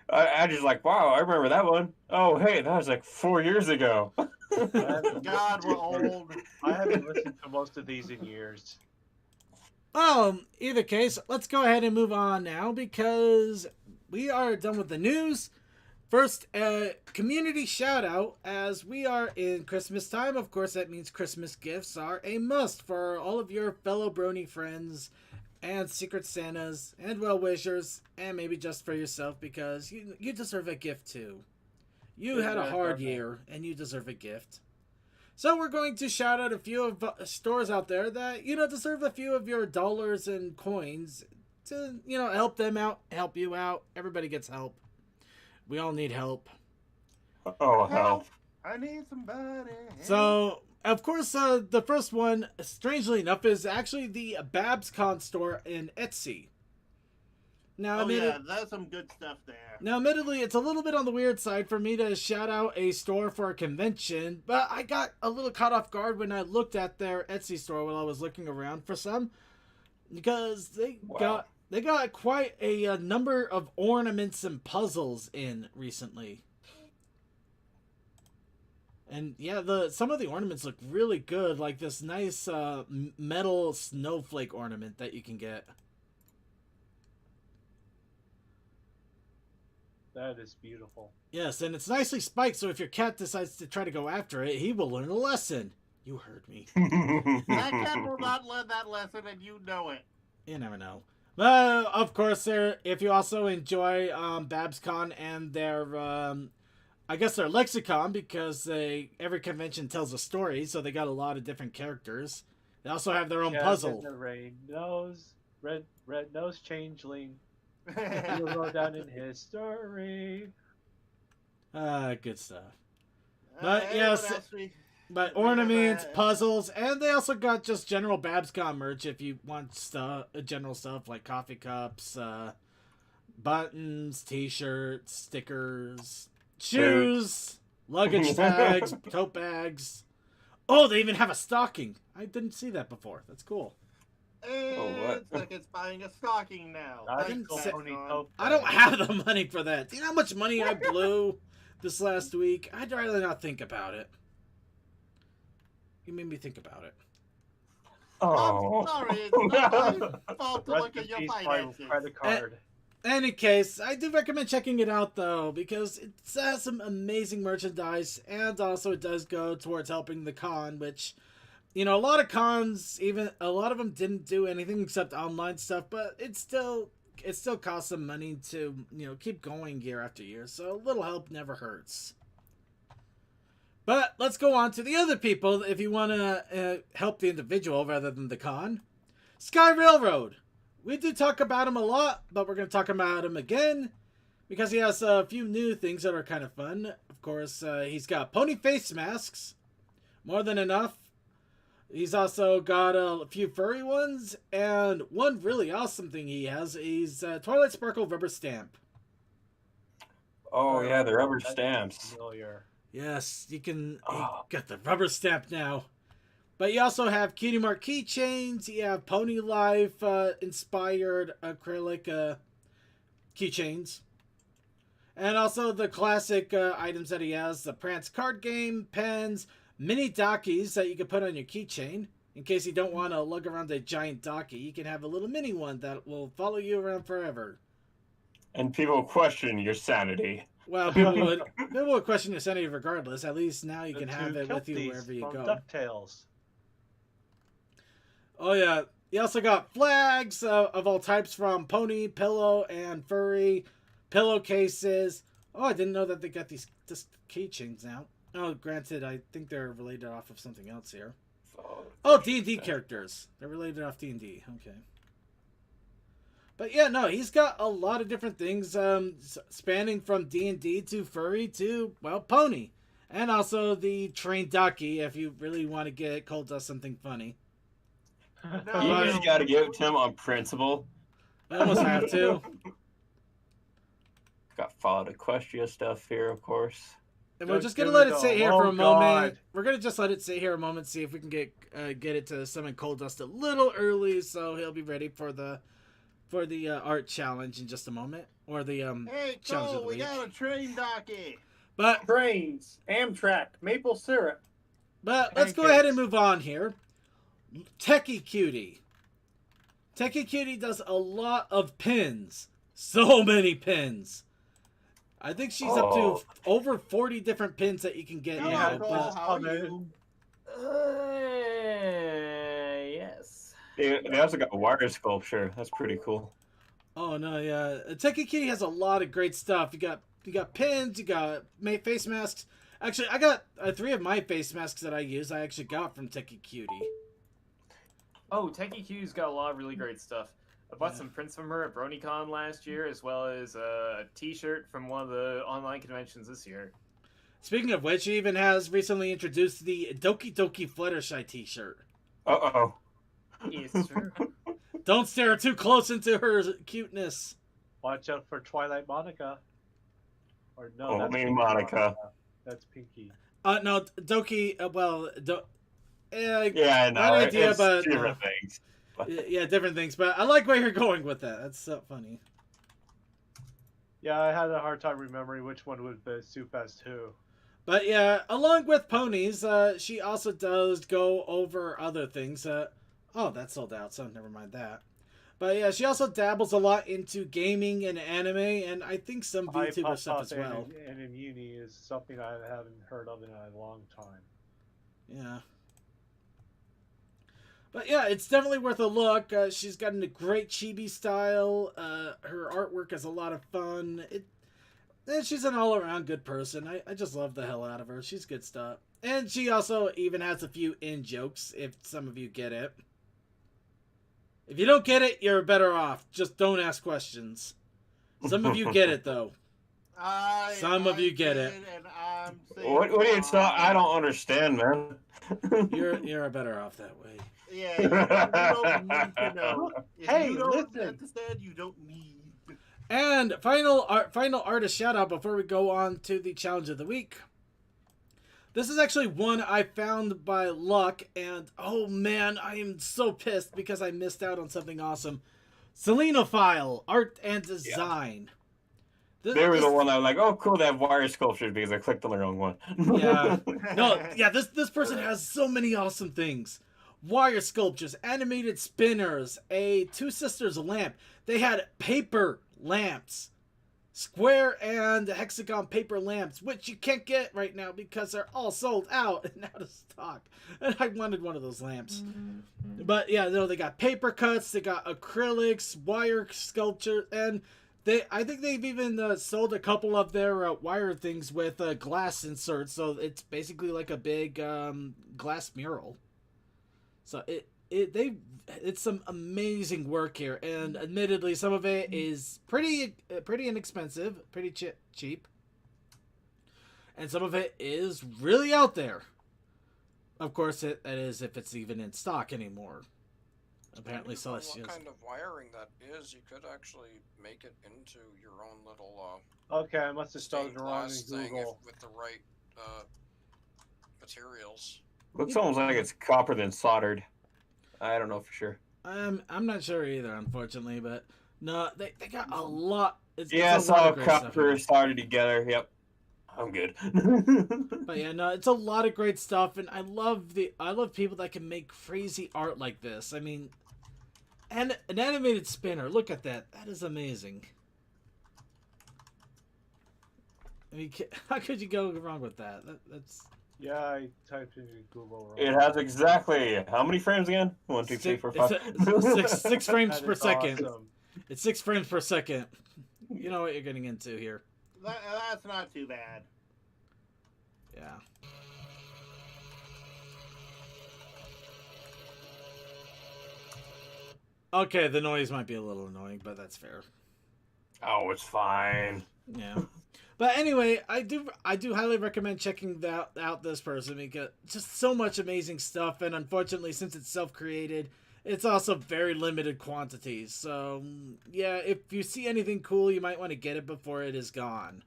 I just like, wow, I remember that one. Oh, hey, that was like 4 years ago. God, we're old. I haven't listened to most of these in years. Either case, let's go ahead and move on now because we are done with the news. First, community shout out. As we are in Christmas time, of course, that means Christmas gifts are a must for all of your fellow Brony friends and Secret Santas and well wishers, and maybe just for yourself because you deserve a gift too. You had a hard year and you deserve a gift. So we're going to shout out a few of stores out there that deserve a few of your dollars and coins to help them out, help you out. Everybody gets help. We all need help. Oh, help. I need somebody. So, of course, the first one, strangely enough, is actually the BabsCon store in Etsy. Now, there's some good stuff there. Now, admittedly, it's a little bit on the weird side for me to shout out a store for a convention, but I got a little caught off guard when I looked at their Etsy store while I was looking around for some, because they got quite a number of ornaments and puzzles in recently. And yeah, some of the ornaments look really good, like this nice metal snowflake ornament that you can get. That is beautiful. Yes, and it's nicely spiked, so if your cat decides to try to go after it, he will learn a lesson. You heard me. That cat will not learn that lesson, and you know it. You never know. Of course, if you also enjoy BabsCon and their, I guess their lexicon, because every convention tells a story, so they got a lot of different characters. They also have their own puzzle. The rain nose, red nose changeling. You'll go down in history. Good stuff. But yes, but ornaments, puzzles, and they also got just general BabsCon merch if you want general stuff like coffee cups, buttons, t-shirts, stickers, shoes, luggage tags, tote bags. Oh, they even have a stocking. I didn't see that before. That's cool. It's like it's buying a stocking now. I don't have the money for that. Do you know how much money I blew this last week? I'd rather not think about it. You made me think about it. Oh, I'm sorry. It's not my fault to look at your finances. Credit card. Any case, I do recommend checking it out though, because it has some amazing merchandise, and also it does go towards helping the con, which, a lot of cons, even a lot of them didn't do anything except online stuff, but it still costs some money to keep going year after year. So a little help never hurts. But let's go on to the other people if you want to help the individual rather than the con. Sky Railroad. We do talk about him a lot, but we're going to talk about him again because he has a few new things that are kind of fun. Of course, he's got pony face masks, more than enough. He's also got a few furry ones, and one really awesome thing he has is Twilight Sparkle rubber stamp. Oh yeah, the rubber stamps. Familiar. Yes, you can get the rubber stamp now. But you also have Cutie Mark keychains. You have Pony Life inspired acrylic keychains. And also the classic items that he has. The Prance card game, pens, mini dockies that you can put on your keychain. In case you don't want to lug around a giant docky, you can have a little mini one that will follow you around forever. And people question your sanity. Well, people would question your sanity regardless. At least now you can have it with you wherever you go. DuckTales. Oh yeah. You also got flags of all types from pony, pillow, and furry, pillowcases. Oh, I didn't know that they got these just keychains now. Oh, granted, I think they're related off of something else here. Oh, D&D characters. They're related off D&D. Okay. But yeah, no, he's got a lot of different things, spanning from D&D to furry to, well, pony. And also the trained ducky, if you really want to get Cold Dust something funny. You just got to give it to him on principle. I almost have to. Got Fallout Equestria stuff here, of course. And we're just gonna let it sit here for a moment. We're gonna just let it sit here a moment, see if we can get it to summon Cold Dust a little early, so he'll be ready for the art challenge in just a moment, or the Hey, challenge of Cole, the we week. got a train donkey. But Trains, Amtrak, maple syrup. But let's go ahead and move on here. Techie Cutie. Techie Cutie does a lot of pins. So many pins. I think she's up to over 40 different pins that you can get now. Cole, how are you? Yes. They also got a wire sculpture. That's pretty cool. Oh no, yeah. Techie Cutie has a lot of great stuff. You got pins, you got face masks. Actually, I got 3 of my face masks that I use. I actually got from Techie Cutie. Oh, Techie Q's got a lot of really great stuff. I bought some prints from her at BronyCon last year, as well as a T-shirt from one of the online conventions this year. Speaking of which, she even has recently introduced the Doki Doki Fluttershy T-shirt. Uh-oh. It's true. Don't stare too close into her cuteness. Watch out for Twilight Monica. Or no, Oh, that's me, Pinky Monica. That's Pinky. No, Doki. Yeah, I know. Bad idea, It's but different things. Yeah, different things. But I like where you're going with that. That's so funny. Yeah, I had a hard time remembering which one would suit best who. But yeah, along with ponies, she also does go over other things. Oh, that sold out, so never mind that. But yeah, she also dabbles a lot into gaming and anime, and I think some VTuber stuff as well. And Immuni is something I haven't heard of in a long time. Yeah. But yeah, it's definitely worth a look. She's got a great chibi style. Her artwork is a lot of fun. And she's an all-around good person. I just love the hell out of her. She's good stuff. And she also even has a few in-jokes, if some of you get it. If you don't get it, you're better off. Just don't ask questions. Some of you get it, though. Some of you get it. What are you talking? I don't understand, man. You're better off that way. Yeah, you don't need to know. If Hey, you don't listen. understand, you don't need. And final artist shout out before we go on to the challenge of the week. This is actually one I found by luck, and oh man, I am so pissed because I missed out on something awesome. Selenophile art and design. They were the one I was like, oh cool, they have wire sculptures, because I clicked on the wrong one. Yeah. No, yeah, this person has so many awesome things. Wire sculptures, animated spinners, a Two Sisters lamp. They had paper lamps. Square and hexagon paper lamps, which you can't get right now because they're all sold out and out of stock. And I wanted one of those lamps. But yeah, no, they got paper cuts, they got acrylics, wire sculpture, and I think they've even sold a couple of their wire things with glass inserts. So it's basically like a big glass mural. So it's some amazing work here, and admittedly, some of it is pretty inexpensive, pretty cheap, and some of it is really out there. Of course, it is if it's even in stock anymore. Apparently, Celestia's. What kind of wiring that is, you could actually make it into your own little Okay, I must have spelled it wrong in glass thing Google. with the right materials. Looks almost like it's copper than soldered. I don't know for sure. I'm not sure either, unfortunately, but no, they got a lot. Yeah, it's a lot so of great stuff copper here. soldered together. Yep, I'm good. But yeah, no, it's a lot of great stuff, and I love people that can make crazy art like this. I mean, and an animated spinner. Look at that. That is amazing. I mean, how could you go wrong with that? That's Yeah, I typed in Google. It has exactly how many frames again? 1, 2, 3, 4, 5. Six frames That per is second. awesome. It's 6 frames per second. You know what you're getting into here. That's not too bad. Yeah. Okay, the noise might be a little annoying, but that's fair. Oh, it's fine. Yeah. But anyway, I do highly recommend checking out this person because just so much amazing stuff, and unfortunately, since it's self-created, it's also very limited quantities. So yeah, if you see anything cool, you might want to get it before it is gone,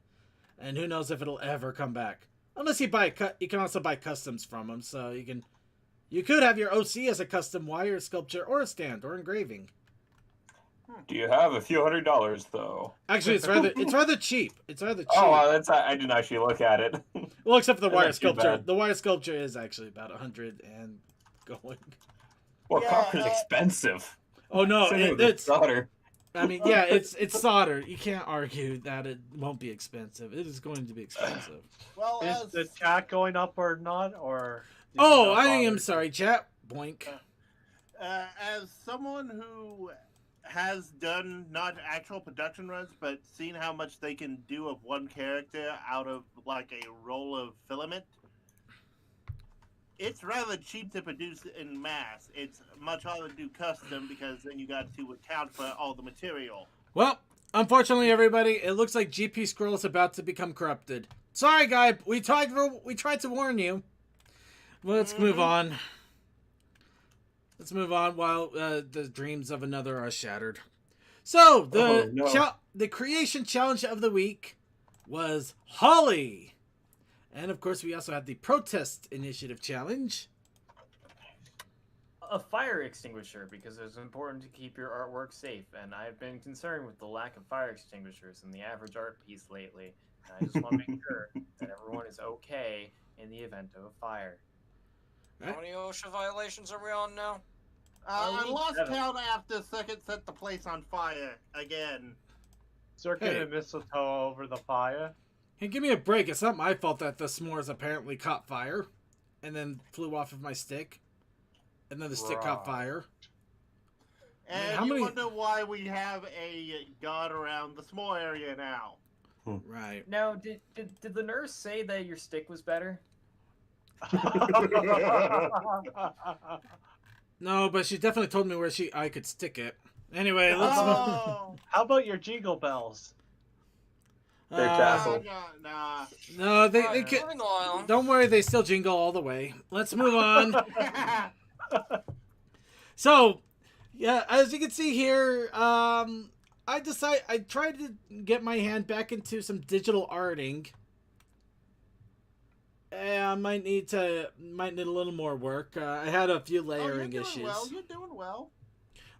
and who knows if it'll ever come back. Unless you buy you can also buy customs from them, so you could have your OC as a custom wire sculpture or a stand or engraving. Do you have a few $100 though? Actually, it's rather cheap. It's rather cheap. Oh, I didn't actually look at it. Well, except for the wire Not too sculpture. bad. The wire sculpture is actually about 100 and going. Well, copper's expensive. Oh no, Same with it's solder. I mean, yeah, it's solder. You can't argue that it won't be expensive. It is going to be expensive. Well, Is the chat going up or not? Or Oh, I am sorry, chat. Boink. as someone who has done not actual production runs, but seen how much they can do of one character out of like a roll of filament, it's rather cheap to produce in mass. It's much harder to do custom because then you got to account for all the material. Well, unfortunately, everybody, it looks like GP Scroll is about to become corrupted. Sorry, guy. We tried to warn you. Well, let's move on. Let's move on while the dreams of another are shattered. So, the creation challenge of the week was Holly. And, of course, we also had the protest initiative challenge. A fire extinguisher, because it's important to keep your artwork safe, and I've been concerned with the lack of fire extinguishers in the average art piece lately. And I just want to make sure that everyone is okay in the event of a fire. How many OSHA violations are we on now? I lost count after Circuit set the place on fire again. Circuit and mistletoe over the fire. Hey, give me a break. It's not my fault that the s'mores apparently caught fire and then flew off of my stick. And then the stick caught fire. And you wonder why we have a guard around the small area now. Right. Now, did the nurse say that your stick was better? No, but she definitely told me where I could stick it. Anyway, let's How about your jingle bells? They're tassel. No, they can. Don't worry, they still jingle all the way. Let's move on. So, yeah, as you can see here, I tried to get my hand back into some digital arting. I might need a little more work. I had a few layering issues. You're doing well.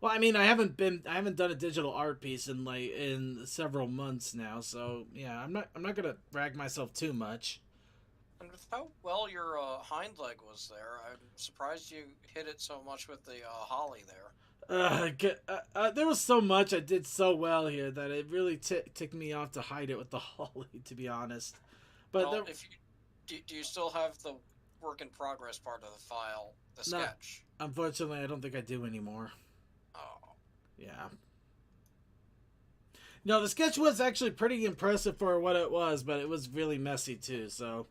Well, I mean, I haven't done a digital art piece in several months now, so yeah, I'm not gonna brag myself too much. And with how well your hind leg was there, I'm surprised you hit it so much with the holly there. There was so much I did so well here that it really ticked me off to hide it with the holly, to be honest. But well, do you still have the work in progress part of the file, the sketch? Unfortunately, I don't think I do anymore. Oh. Yeah. No, the sketch was actually pretty impressive for what it was, but it was really messy too. So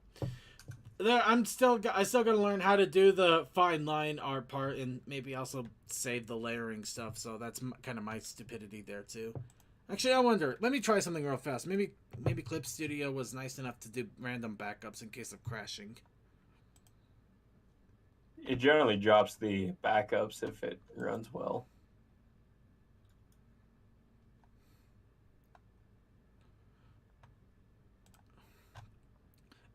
I still got to learn how to do the fine line art part and maybe also save the layering stuff. So that's kind of my stupidity there too. Actually, I wonder. Let me try something real fast. Maybe Clip Studio was nice enough to do random backups in case of crashing. It generally drops the backups if it runs well.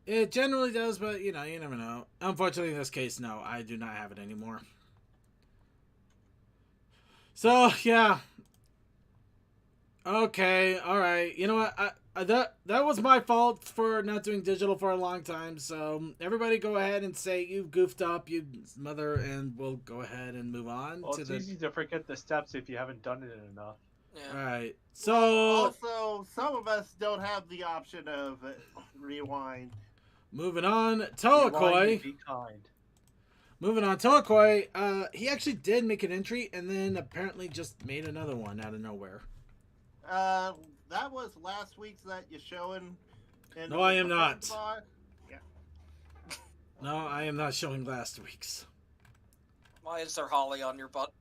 It generally does, but you never know. Unfortunately, in this case, no, I do not have it anymore. So yeah. Okay, all right. You know what? That was my fault for not doing digital for a long time. So everybody, go ahead and say you goofed up, you mother, and we'll go ahead and move on. Well, it's easy to forget the steps if you haven't done it enough. Yeah. All right. So also, some of us don't have the option of rewind. Moving on, Be Toakoi. kind. Moving on, Toakoi. He actually did make an entry, and then apparently just made another one out of nowhere. That was last week's that you're showing. No, I am not. Yeah. No, I am not showing last week's. Why is there holly on your butt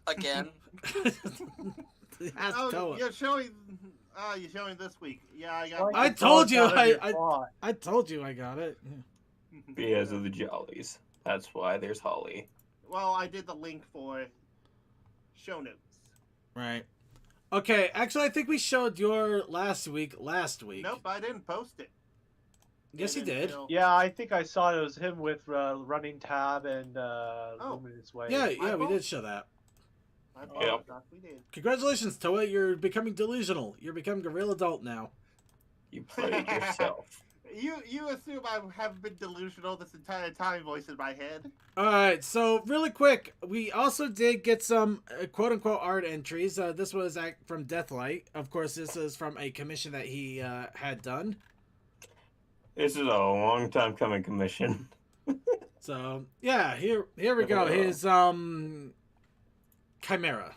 again? Oh, you're showing. You're showing this week. Yeah, I got. I told you. I told you I got it. Because of the jollies. That's why there's holly. Well, I did the link for show notes. Right. Okay. Actually, I think we showed your last week. Nope, I didn't post it. Yes, he did. Yeah, I think I saw it was him with running tab and luminous way. Yeah, we did show that. I apologize. We did. Congratulations, Toa. You're becoming delusional. You're becoming a real adult now. You played yourself. You assume I have been delusional this entire time, voice in my head. Alright, so really quick, we also did get some quote-unquote art entries. This was from Deathlight. Of course, this is from a commission that he had done. This is a long time coming commission. So, yeah, here we go. His, Chimera.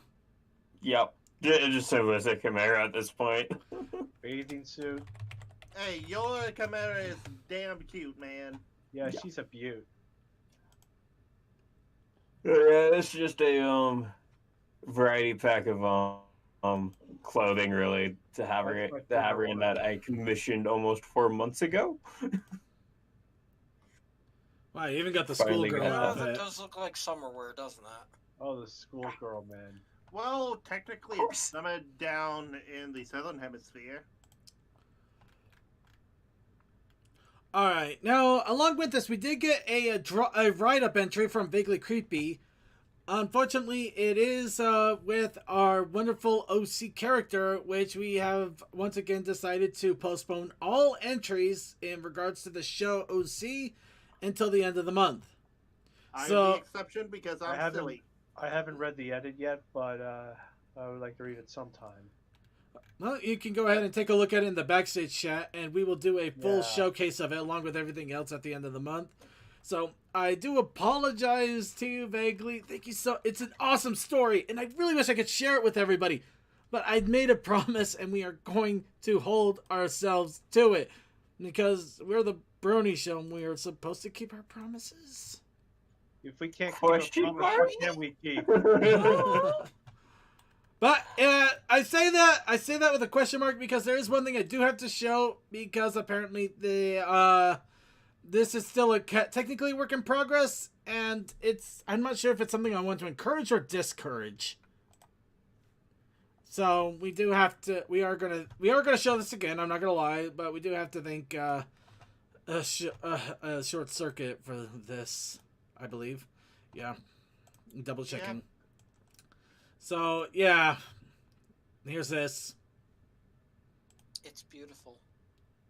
Yep. Just so it was a Chimera at this point. Bathing suit. Hey, your Chimera is damn cute, man. Yeah, she's a beaut. Yeah, it's just a variety pack of clothing really to have her in that I commissioned almost 4 months ago. Wow, you even got the schoolgirl outfit. That does look like summer wear, doesn't that? Oh, the schoolgirl, man. Well, technically it's summer down in the southern hemisphere. Alright, now, along with this, we did get a write-up entry from Vaguely Creepy. Unfortunately, it is with our wonderful OC character, which we have once again decided to postpone all entries in regards to the show OC until the end of the month. I'm the exception because I'm silly. I haven't read the edit yet, but I would like to read it sometime. Well, you can go ahead and take a look at it in the backstage chat, and we will do a full showcase of it along with everything else at the end of the month. So I do apologize to you vaguely. Thank you so. It's an awesome story, and I really wish I could share it with everybody. But I made a promise, and we are going to hold ourselves to it because we're the Brony show, and we are supposed to keep our promises. If we can't keep a promise, what can we keep? But I say that with a question mark because there is one thing I do have to show because apparently this is still technically a work in progress, and I'm not sure if it's something I want to encourage or discourage. So we are gonna show this again. I'm not gonna lie, but we do have to think a short circuit for this, I believe. Yeah, double checking. Yeah. So, yeah. Here's this. It's beautiful.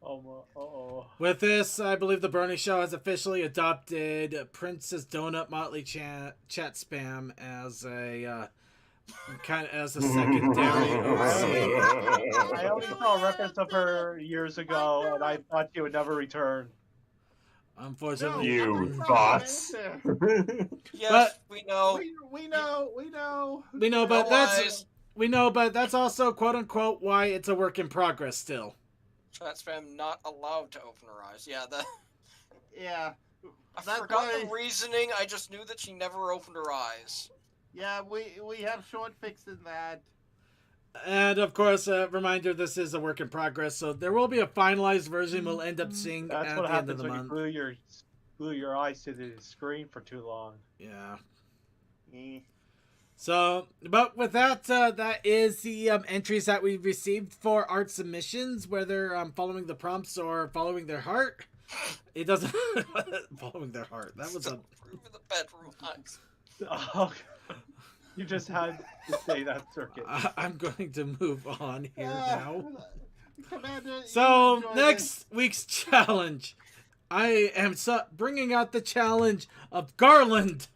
Oh. With this, I believe the Brony Show has officially adopted Princess Donut Motley chat spam as a secondary OC. I only saw a reference of her years ago, and I thought she would never return. Unfortunately, you boss. Yes, but we know. We know. We know, but that's also quote unquote why it's a work in progress still. Chat spam not allowed to open her eyes. Yeah, Yeah. I forgot the reasoning. I just knew that she never opened her eyes. Yeah, we have short fix in that. And of course, a reminder: this is a work in progress, so there will be a finalized version we'll end up seeing at the end of the month. That's what happens when you glue your eyes to the screen for too long. Yeah. So, but with that, that is the entries that we received for art submissions, whether following the prompts or following their heart. It doesn't following their heart. That was the bedroom eyes. Oh. You just had to say that circuit. I'm going to move on here now. Commander, so, next week's challenge. I am bringing out the challenge of Garland.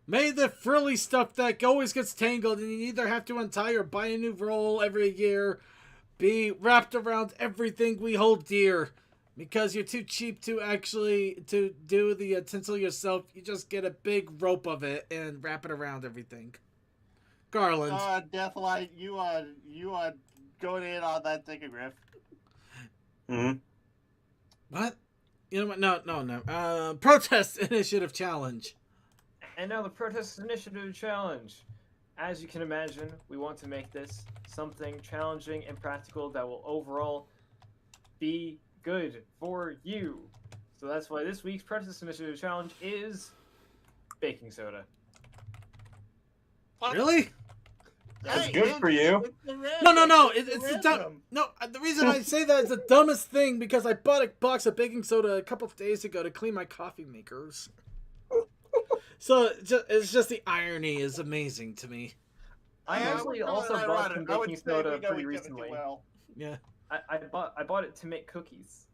May the frilly stuff that always gets tangled and you either have to untie or buy a new roll every year be wrapped around everything we hold dear. Because you're too cheap to actually to do the tinsel yourself. You just get a big rope of it and wrap it around everything. Garland. Deathlight, you are going in on that thing, Griff. Mm-hmm. What? You know what? No. Protest initiative challenge. And now the protest initiative challenge. As you can imagine, we want to make this something challenging and practical that will overall be good for you. So that's why this week's protest initiative challenge is baking soda. Really? That's good for you. No. It's the dumb. No, the reason I say that is the dumbest thing because I bought a box of baking soda a couple of days ago to clean my coffee makers. So it's just the irony is amazing to me. I actually also bought some baking soda pretty recently. Yeah. I bought it to make cookies.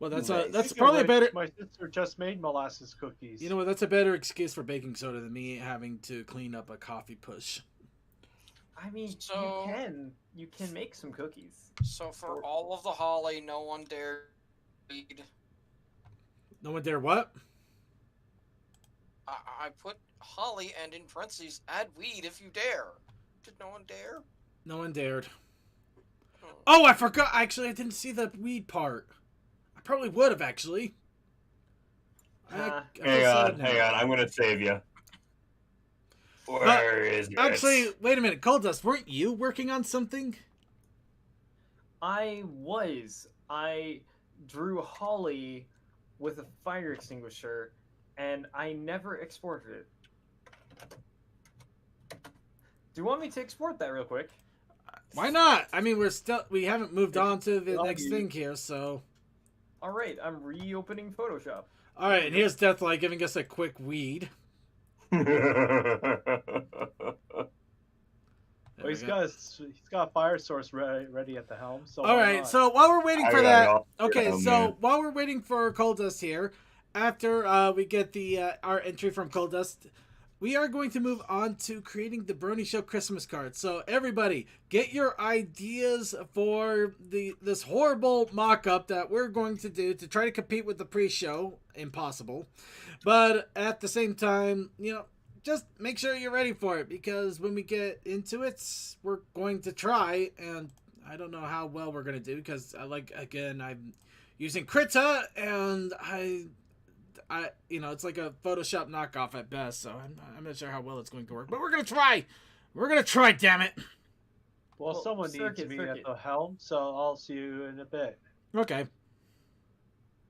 Well, that's probably better. My sister just made molasses cookies. You know what? That's a better excuse for baking soda than me having to clean up a coffee push. I mean, you can make some cookies. So for all of the holly, no one dare read. No one dare what? I put holly and in parentheses, add weed if you dare. Did no one dare? No one dared. Oh, I forgot. Actually, I didn't see the weed part. I probably would have, actually. Hang on. I'm going to save you. Where is it? Actually, wait a minute. Goldust, weren't you working on something? I was. I drew holly with a fire extinguisher, and I never exported it. Do you want me to export that real quick? Why not? I mean, we haven't moved on to the next thing here, so. All right, I'm reopening Photoshop. All right, and here's Deathlight giving us a quick weed. Well, he's got a fire source ready at the helm. So all right, so while we're waiting for that, while we're waiting for Coldust here, after we get our entry from Coldust, we are going to move on to creating the Brony Show Christmas card. So everybody, get your ideas for this horrible mock-up that we're going to do to try to compete with the pre-show. Impossible. But at the same time, just make sure you're ready for it, because when we get into it, we're going to try, and I don't know how well we're going to do, because I'm using Krita, and I it's like a Photoshop knockoff at best, so I'm not sure how well it's going to work, but we're going to try. We're going to try, damn it. Well, someone needs me at the helm, so I'll see you in a bit. Okay.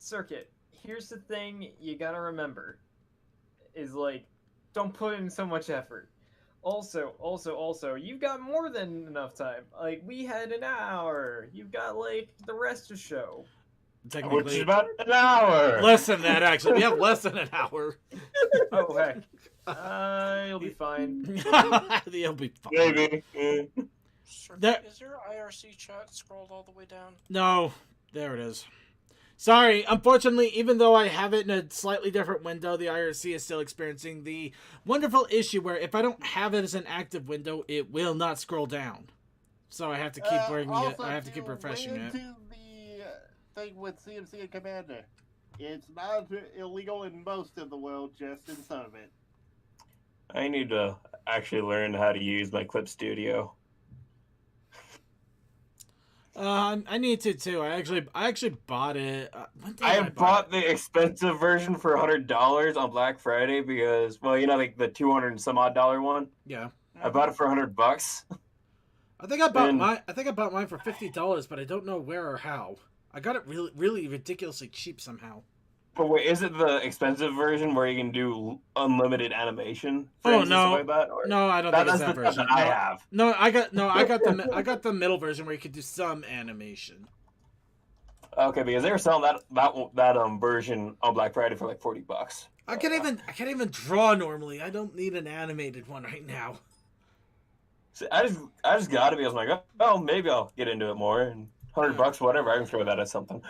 Circuit, here's the thing you got to remember, is don't put in so much effort. Also, you've got more than enough time. We had an hour. You've got, the rest of the show. Which is about an hour. Less than that, actually. We have less than an hour. Oh, heck. You'll be fine. You'll be fine. Maybe. Is your IRC chat scrolled all the way down? No. There it is. Sorry. Unfortunately, even though I have it in a slightly different window, the IRC is still experiencing the wonderful issue where if I don't have it as an active window, it will not scroll down. So I have to keep bringing it. I have to keep refreshing it. Thing with CMC and Commander, it's not illegal in most of the world, just in some of it. I need to actually learn how to use my Clip Studio. I need to too. I actually bought it. I bought the expensive version for $100 on Black Friday because, the 200 and some odd dollar one. Yeah. I bought it for $100. I think I bought mine for $50, but I don't know where or how. I got it really, really ridiculously cheap somehow. But wait, is it the expensive version where you can do unlimited animation? Oh no, no, I don't think it's that version. I have. No, I got the middle version where you could do some animation. Okay, because they were selling that version on Black Friday for like $40. I can't even draw normally. I don't need an animated one right now. See, I just got to be. I was like, oh, maybe I'll get into it more. And $100, whatever. I can throw that at something.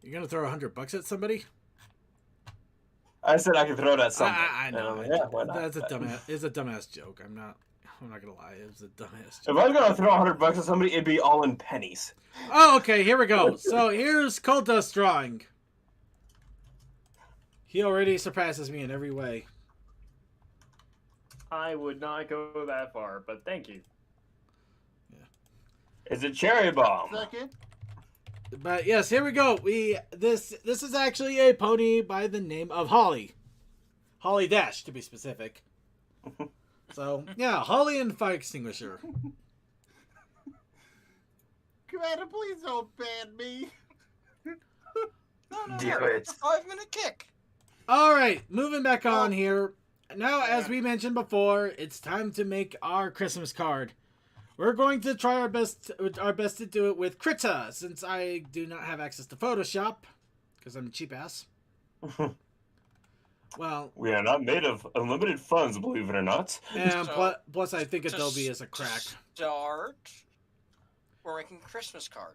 You're gonna throw $100 at somebody? I said I could throw it at something. I know. Yeah, why not? That's a dumbass. It's a dumbass joke. I'm not. I'm not gonna lie, it was the dumbest. If I was gonna throw $100 at somebody, it'd be all in pennies. Oh, okay, here we go. So here's Coldust drawing. He already surpasses me in every way. I would not go that far, but thank you. It's a cherry bomb. Second. But yes, here we go. This is actually a pony by the name of Holly. Holly Dash, to be specific. So, yeah, Holly and fire extinguisher. Commander, please don't ban me. No, Do no, it. it's a 5-minute kick. All right, moving back on here. Now, as we mentioned before, it's time to make our Christmas card. We're going to try our best to do it with Krita, since I do not have access to Photoshop, because I'm a cheap ass. Well, we are not made of unlimited funds, believe it or not. And So, plus, I think Adobe is a crack. Start. We're making Christmas card.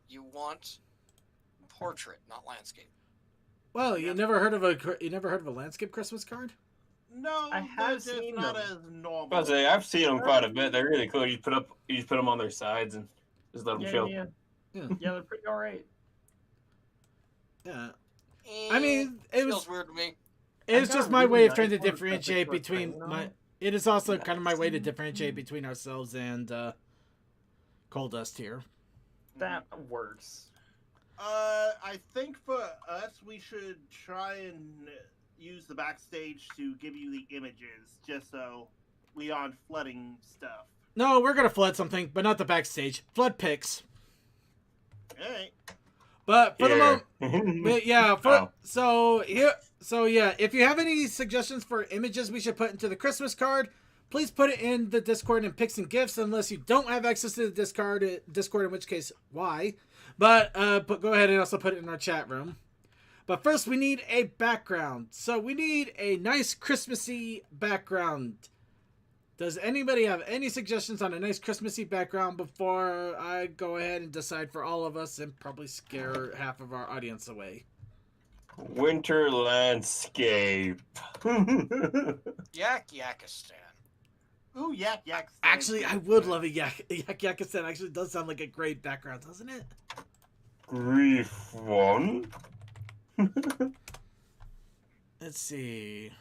You want portrait, not landscape. Well, you never heard of a landscape Christmas card? No, I have they're seen just not them. as normal. I was say, I've seen them quite a bit. They're really cool. You just put them on their sides and just let them chill. Yeah, they're pretty alright. Yeah. I mean, it feels weird to me. It's I got just a my really way of nice trying to one with differentiate the between train on my. it. It is also kind of my way to differentiate between ourselves and Coldust here. That works. I think for us, we should try and use the backstage to give you the images, just so we aren't flooding stuff. No, we're gonna flood something, but not the backstage. Flood pics. Alright. But for the Yeah. but yeah, Oh. so yeah, if you have any suggestions for images we should put into the Christmas card, please put it in the Discord in Picks and Gifts, unless you don't have access to the Discord, in which case, why? But go ahead and also put it in our chat room. But first, we need a background. So we need a nice Christmassy background. Does anybody have any suggestions on a nice Christmassy background before I go ahead and decide for all of us and probably scare half of our audience away? Winter landscape. Yakistan. Ooh, Yakistan. Actually, I would love a Yakistan. Actually, does sound like a great background, doesn't it? Grief one. Let's see.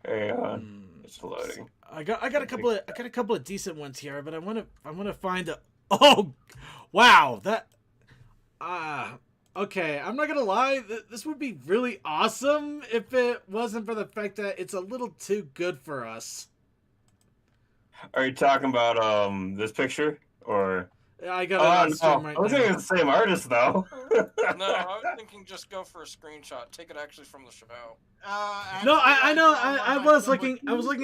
Hang on, it's loading. I got a couple of decent ones here, but I want to find a. Oh, wow, that. Okay, I'm not gonna lie. This would be really awesome if it wasn't for the fact that it's a little too good for us. Are you talking about this picture or? I got it on no. stream right I was now. thinking the same artist though. No, I was thinking just go for a screenshot. Take it actually from the show. No, I know. I was looking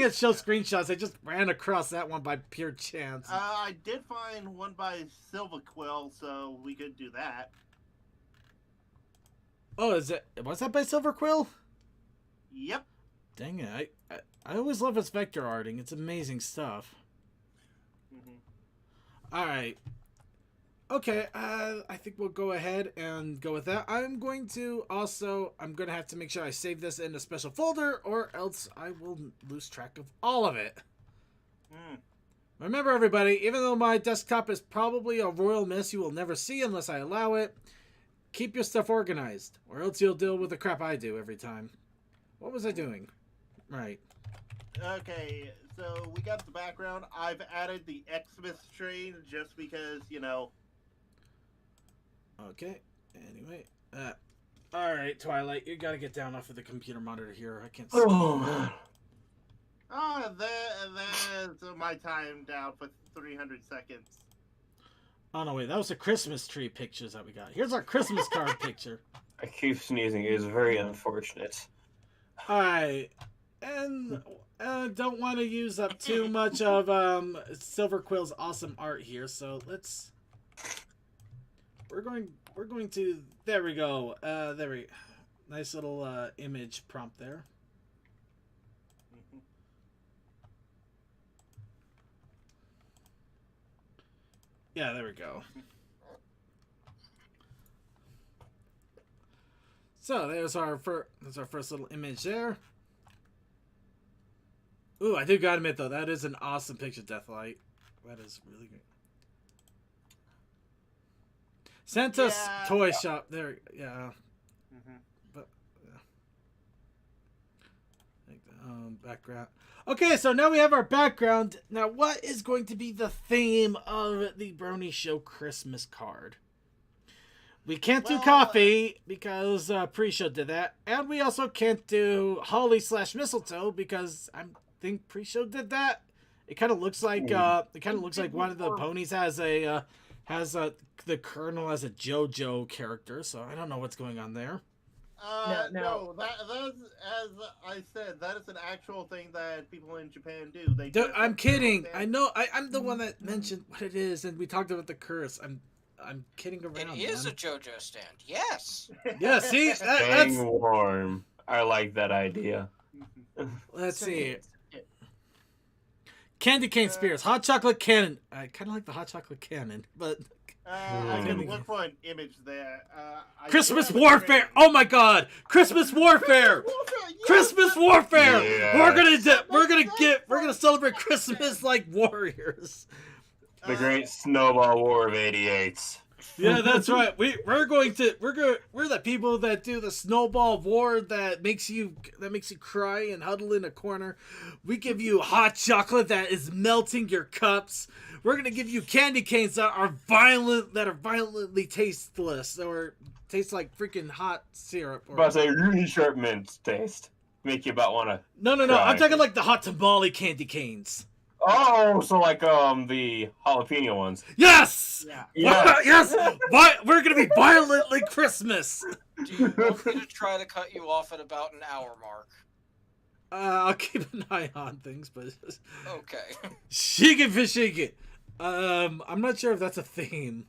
at show screenshots. I just ran across that one by pure chance. I did find one by Silver Quill, so we could do that. Oh, was that by Silver Quill? Yep. Dang it! I always love his vector arting. It's amazing stuff. All right. Okay, I think we'll go ahead and go with that. I'm going to have to make sure I save this in a special folder, or else I will lose track of all of it. Remember, everybody, even though my desktop is probably a royal mess you will never see unless I allow it, keep your stuff organized, or else you'll deal with the crap I do every time. What was I doing? Right. Okay, so we got the background. I've added the Xmas train just because, you know. Okay. Anyway. Alright, Twilight, you gotta get down off of the computer monitor here. I can't see. Oh, There's my time down for 300 seconds. Oh, no, wait. That was the Christmas tree pictures that we got. Here's our Christmas card picture. I keep sneezing. It is very unfortunate. Alright. And don't want to use up too much of Silver Quill's awesome art here, so let's... We're going to... There we go. Nice little image prompt there. Yeah, there we go. So there's our first little image there. Ooh, I do gotta admit though, that is an awesome picture, Deathlight. That is really great. Santa's toy shop there, yeah. But background. Okay, so now we have our background. Now, what is going to be the theme of the Brony Show Christmas card? We can't do coffee because pre-show did that, and we also can't do holly / mistletoe because I think pre-show did that. It kind of looks like one of the ponies has the Colonel as a JoJo character, so I don't know what's going on there. No, that's, as I said, that is an actual thing that people in Japan do. I'm kidding. I know. I'm the one that mentioned what it is, and we talked about the curse. I'm kidding around. It is a JoJo stand. Yes. Yeah. See, that's warm. I like that idea. Let's see. Candy cane spears, hot chocolate cannon. I kind of like the hot chocolate cannon, but I can look for an image there. Christmas warfare. Oh my God, Christmas warfare. Christmas warfare. Yes. We're gonna celebrate Christmas like warriors. The great snowball war of '88. Yeah, that's right. We're the people that do the snowball war that makes you cry and huddle in a corner. We give you hot chocolate that is melting your cups. We're gonna give you candy canes that are violently tasteless or taste like freaking hot syrup. Or... But a really sharp mint taste. Make you about wanna. No. I'm talking like the hot tamale candy canes. Oh, so like the jalapeno ones. Yes. Yeah. Yes. We're gonna be violently Christmas. Do you want me to try to cut you off at about an hour mark? I'll keep an eye on things, but okay. Shake it, fish, shake it. I'm not sure if that's a theme.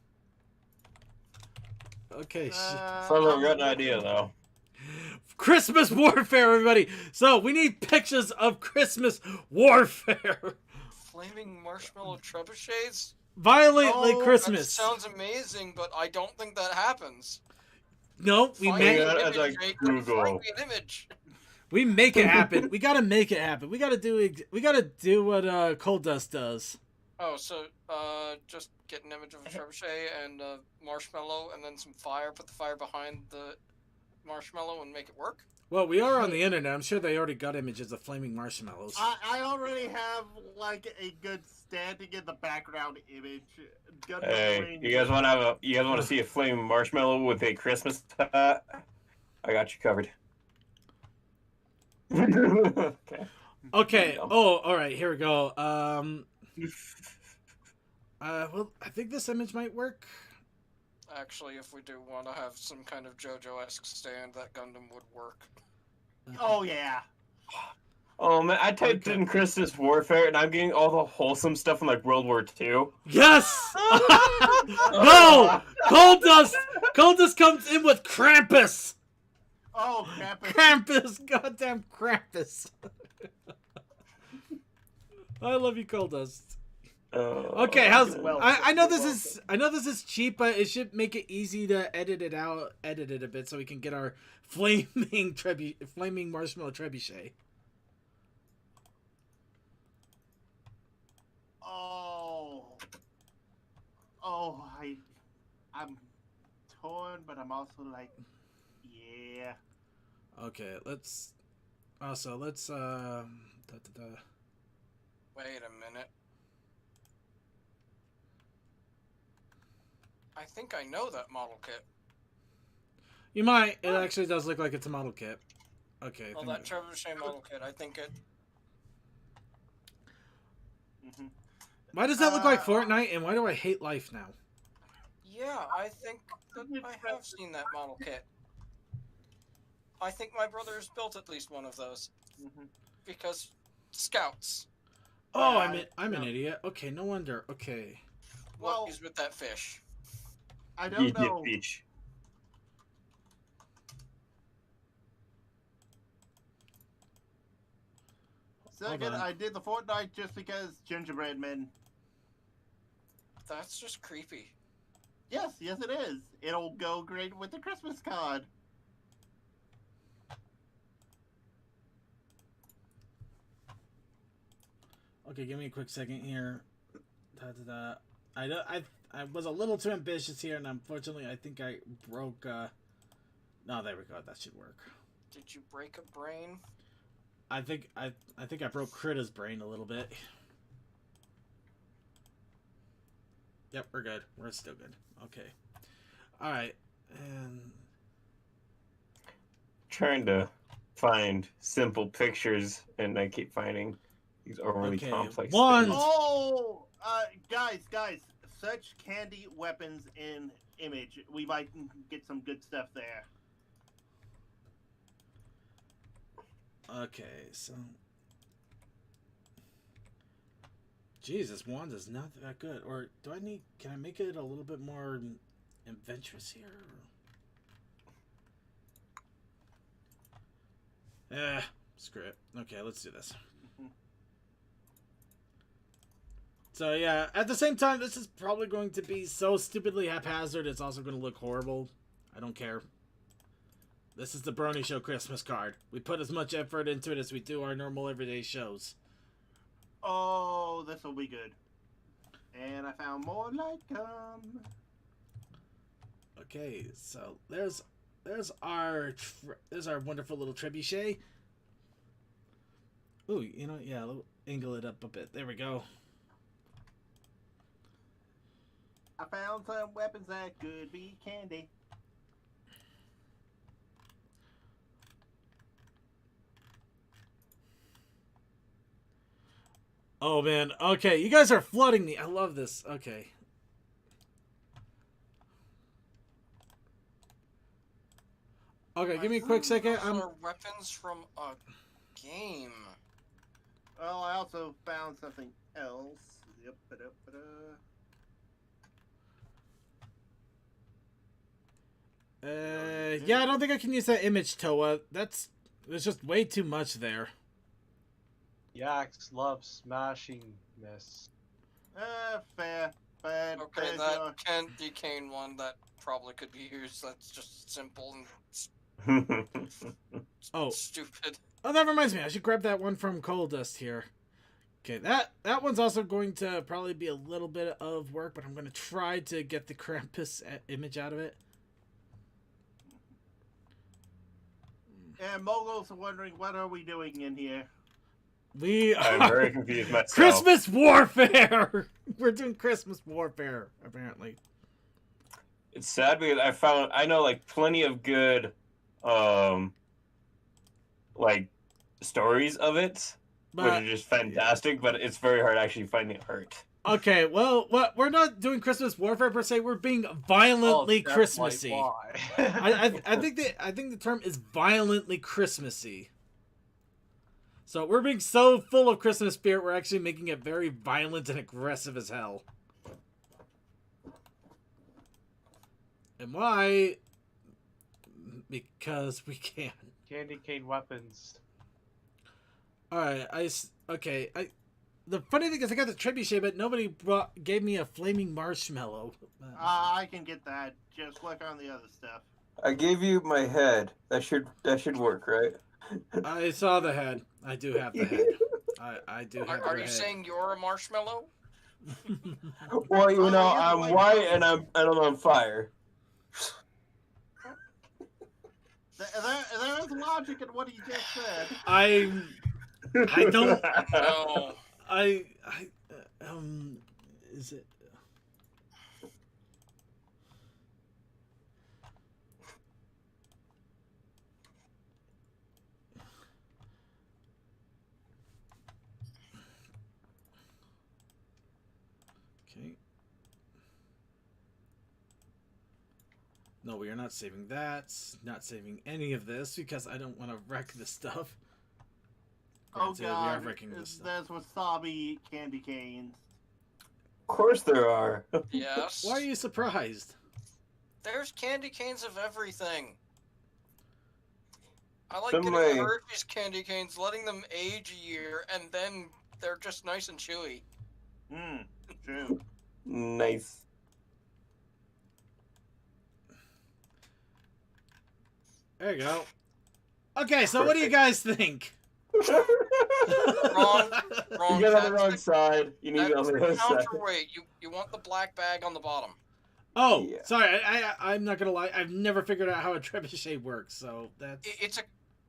Okay. Sounds like we got an idea though. Christmas warfare, everybody. So we need pictures of Christmas warfare. Flaming marshmallow trebuchets? Violently Christmas. That sounds amazing, but I don't think that happens. No, we make image. We make it happen. We gotta make it happen. We gotta do what Coal Dust does. Oh, so just get an image of a trebuchet and a marshmallow, and then some fire. Put the fire behind the marshmallow and make it work. Well, we are on the internet. I'm sure they already got images of flaming marshmallows. I already have like a good standing in the background image. Hey, you guys want to see a flaming marshmallow with a Christmas hat? I got you covered. Okay. Oh, all right. Here we go. Well, I think this image might work. Actually, if we do want to have some kind of JoJo-esque stand, that Gundam would work. Oh, yeah. Oh, man, I typed in Christmas warfare, and I'm getting all the wholesome stuff from, like, World War II. Yes! No! Coal Dust comes in with Krampus! Oh, Krampus. Krampus! Goddamn Krampus. I love you, Coal Dust. Okay, I know this is cheap, but it should make it easy to edit it a bit so we can get our flaming marshmallow trebuchet. I'm torn, but I'm also like, yeah. Okay, let's. Wait a minute. I think I know that model kit. You might. It actually does look like it's a model kit. Okay. Well, that trebuchet model kit, I think it. Why does that look like Fortnite, and why do I hate life now? Yeah, I think that I have seen that model kit. I think my brother has built at least one of those. Because scouts. Oh, I'm an idiot. Okay, no wonder. Okay. Well, he's with that fish. I don't know. Beach. Second, I did the Fortnite just because gingerbread men. That's just creepy. Yes, it is. It'll go great with the Christmas card. Okay, give me a quick second here. I was a little too ambitious here, and unfortunately, I think I broke. No, there we go. That should work. Did you break a brain? I think I broke Critta's brain a little bit. Yep, we're good. We're still good. Okay. All right, and Trying to find simple pictures, and I keep finding these overly complex Wands. things. Oh, guys, search candy weapons in Image. We might get some good stuff there. Okay, so Jesus, wand is not that good. Or do I need? Can I make it a little bit more adventurous here? Screw it. Okay, let's do this. So yeah, at the same time, this is probably going to be so stupidly haphazard. It's also going to look horrible. I don't care. This is the Brony Show Christmas card. We put as much effort into it as we do our normal everyday shows. Oh, this will be good. And I found more like them. Okay, so there's our wonderful little trebuchet. Ooh, you know, yeah, angle it up a bit. There we go. I found some weapons that could be candy. Oh man, okay, you guys are flooding me. I love this. Okay. Okay, give me a quick second. Those are weapons from a game. Well, I also found something else. Yep, yeah, I don't think I can use that image, Toa. There's just way too much there. Yaks love smashing miss. Fair. But okay, that candy cane one that probably could be used. That's just simple and stupid. Oh, that reminds me. I should grab that one from Coal Dust here. Okay, that one's also going to probably be a little bit of work, but I'm going to try to get the Krampus image out of it. And Moguls are wondering, what are we doing in here? I'm very confused myself. Christmas warfare! We're doing Christmas warfare, apparently. It's sad because I know like plenty of good like stories of it, which are just fantastic, but it's very hard actually finding art. Okay, well, we're not doing Christmas warfare per se. We're being violently Christmassy. I think the term is violently Christmassy. So we're being so full of Christmas spirit, we're actually making it very violent and aggressive as hell. And why? Because we can. Candy cane weapons. Alright, the funny thing is I got the trebuchet, but nobody gave me a flaming marshmallow. I can get that. Just look on the other stuff. I gave you my head. That should work, right? I saw the head. I do have the head. I do have Are the you head. saying you're a marshmallow? Well, you know, I'm white and I'm on fire. There's logic in what he just said. I don't. No. Is it? Okay. No, we are not saving that. Not saving any of this because I don't want to wreck this stuff. Granted, Oh god, we are wrecking this stuff. there's wasabi candy canes. Of course there are. Yes. Why are you surprised? There's candy canes of everything. I like Some getting way- the Hershey's candy canes, letting them age a year, and then they're just nice and chewy. True. Nice. There you go. Okay, so what do you guys think? Wrong. You got on the wrong side. You need it on the other side. Counterweight. You want the black bag on the bottom. Oh, Yeah. sorry. I'm not gonna lie. I've never figured out how a trebuchet works, so that's.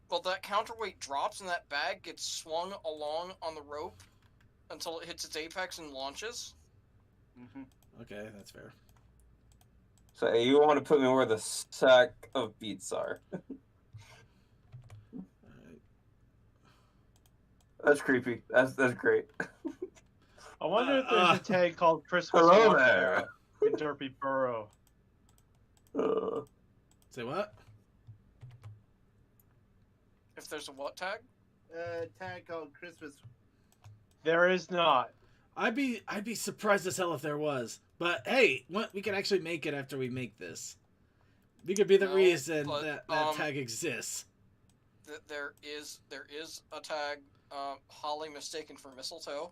Well, that counterweight drops and that bag gets swung along on the rope until it hits its apex and launches. Okay, that's fair. So you want to put me where the sack of beets are. That's creepy. That's great. I wonder if there's a tag called Christmas Hello Warfare there. in Derpy Burrow. Say what? If there's a what tag? Tag called Christmas. There is not. I'd be surprised as hell if there was. But hey, we can actually make it after we make this. We could be the reason that tag exists. There is a tag. Holly mistaken for mistletoe.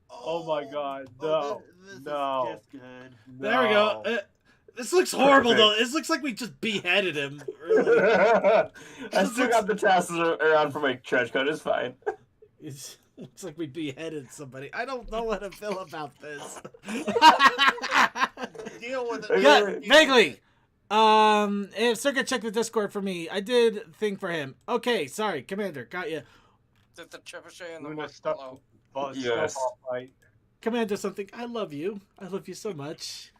Oh my God! No, no. Just good. There we go. This looks horrible though. This looks like we just beheaded him. Really. I still got the tassels around for my trench coat. It's fine. It looks like we beheaded somebody. I don't know how to feel about this. Deal with it. Yeah, vaguely. If Circuit checked the Discord for me, I did think for him. Okay, sorry, Commander, got you. The trebuchet and the Luna marshmallow. Yes. Fight. Commander, something. I love you. I love you so much.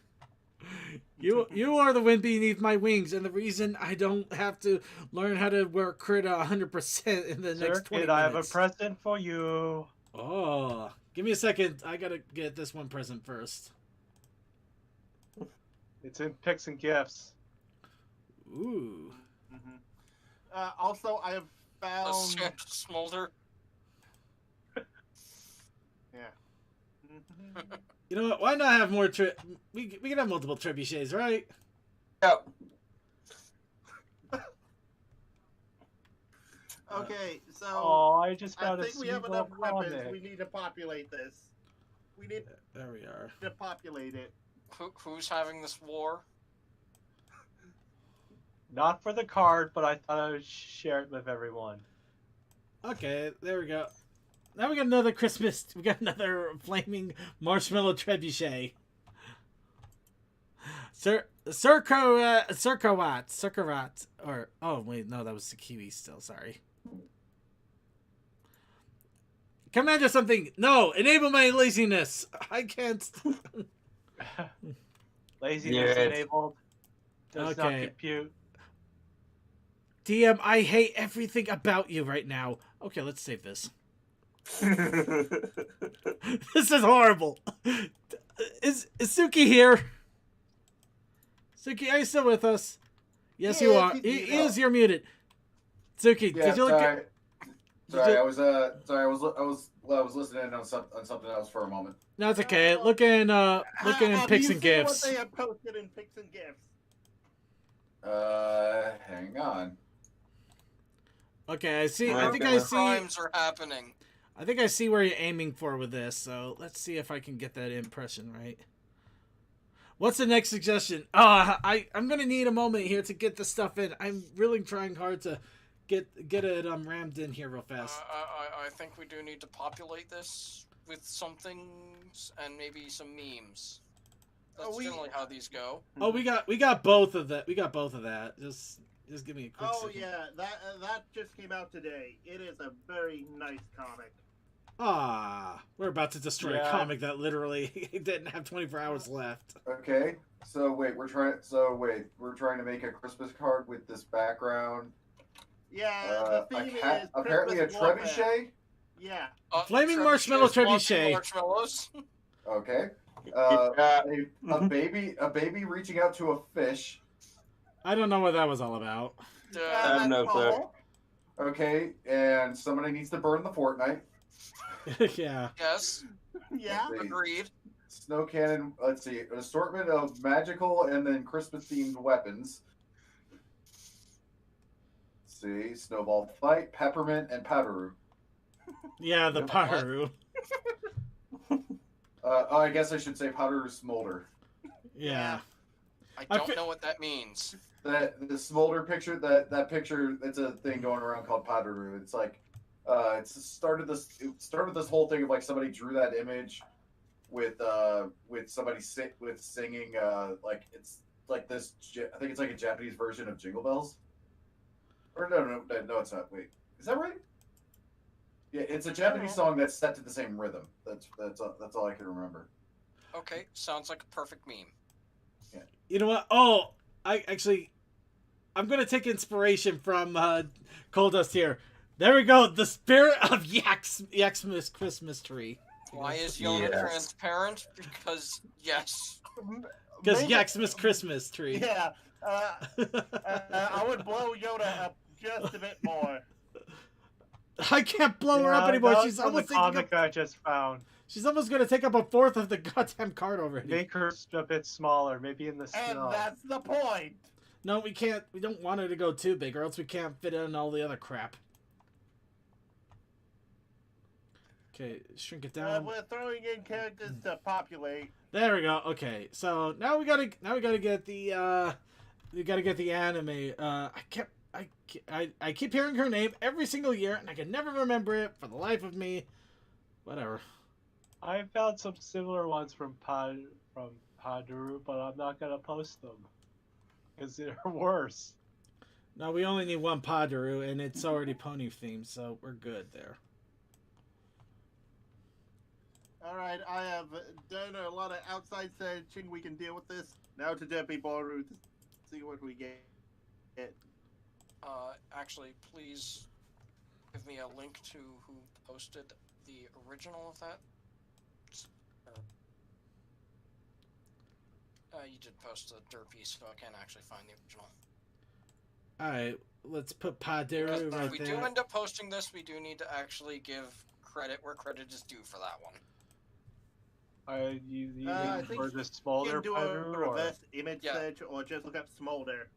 You are the wind beneath my wings, and the reason I don't have to learn how to work crit 100% in the next 20 minutes. I have a present for you. Oh, give me a second. I gotta get this one present first. It's in Picks and Gifts. Ooh. Also, I have found. Smolder. Yeah. You know what? Why not have more we can have multiple trebuchets, right? Yep. Okay, so. Oh, I just found I think we have single enough weapons. comic. We need to populate this. We need There we are. to populate it. Who's having this war? Not for the card, but I thought I would share it with everyone. Okay, there we go. Now we got another Christmas. We got another flaming marshmallow trebuchet. Circowat, or oh wait, no, that was the kiwi still. Sorry. Commander, something. No, enable my laziness. I can't. Laziness enabled. Does not compute. DM, I hate everything about you right now. Okay, let's save this. This is horrible. Is Suki here? Suki, are you still with us? Yes, you are. He is. You're muted. Suki, Yeah, did you look sorry. at? Sorry, I was listening on something else for a moment. No, it's okay. Look in Picks and Gifts. What they have posted in Picks and Gifts. Hang on. Okay, I see. I think I see. Crimes are happening. I think I see where you're aiming for with this. So let's see if I can get that impression right. What's the next suggestion? I'm gonna need a moment here to get the stuff in. I'm really trying hard to get it rammed in here real fast. I think we do need to populate this with some things and maybe some memes. That's generally how these go. Oh, we got both of that. We got both of that. Just give me a quick second. Yeah, that just came out today. It is a very nice comic. We're about to destroy a comic that literally didn't have 24 hours left. Okay, so we're trying to make a Christmas card with this background. Yeah, the theme is apparently a Christmas trebuchet. Yeah. Flaming marshmallow trebuchet. Marshmallows. Okay. A baby reaching out to a fish. I don't know what that was all about. I have no clue. Okay, and somebody needs to burn the Fortnite. Yeah. Yes. Yeah. Agreed. Snow cannon. Let's see, an assortment of magical and then Christmas themed weapons. Let's see, snowball fight, peppermint, and powderoo. Yeah, the powderoo. I guess I should say powderoo smolder. Yeah. I don't know what that means. the smolder picture, that picture, it's a thing going around called Padaru. It's like it started this whole thing of like somebody drew that image with somebody singing like it's like this, I think it's like a Japanese version of Jingle Bells. Or no, it's not. Wait, is that right? Yeah, it's a Japanese song that's set to the same rhythm. That's all I can remember. Okay, sounds like a perfect meme. Yeah. You know what? Oh, I'm gonna take inspiration from Cold Dust here. There we go. The spirit of Yaxmas Christmas tree. Why is yellow transparent? Because yes. Because Yaxmas Christmas tree. Yeah. I would blow Yoda up just a bit more. I can't blow her up anymore. She's almost the comic I just found. She's almost going to take up a fourth of the goddamn card already. Make her a bit smaller, maybe in the snow. And that's the point. No, we can't. We don't want her to go too big, or else we can't fit in all the other crap. Okay, shrink it down. We're throwing in characters to populate. There we go. Okay, so now we gotta get the anime. I keep hearing her name every single year, and I can never remember it for the life of me. Whatever. I found some similar ones from Padaru, but I'm not gonna post them because they're worse. No, we only need one Padaru, and it's already pony themed, so we're good there. Alright, I have done a lot of outside searching. We can deal with this. Now to Debbie Ballroom to see what we get. Actually, please give me a link to who posted the original of that. You did post the dirt piece, so I can't actually find the original. Alright, let's put Padaru right if we there. do end up posting this, we do need to actually give credit where credit is due for that one. You I think for the Smolder you can do Padaru, a or... reverse image search or just look up Smolder.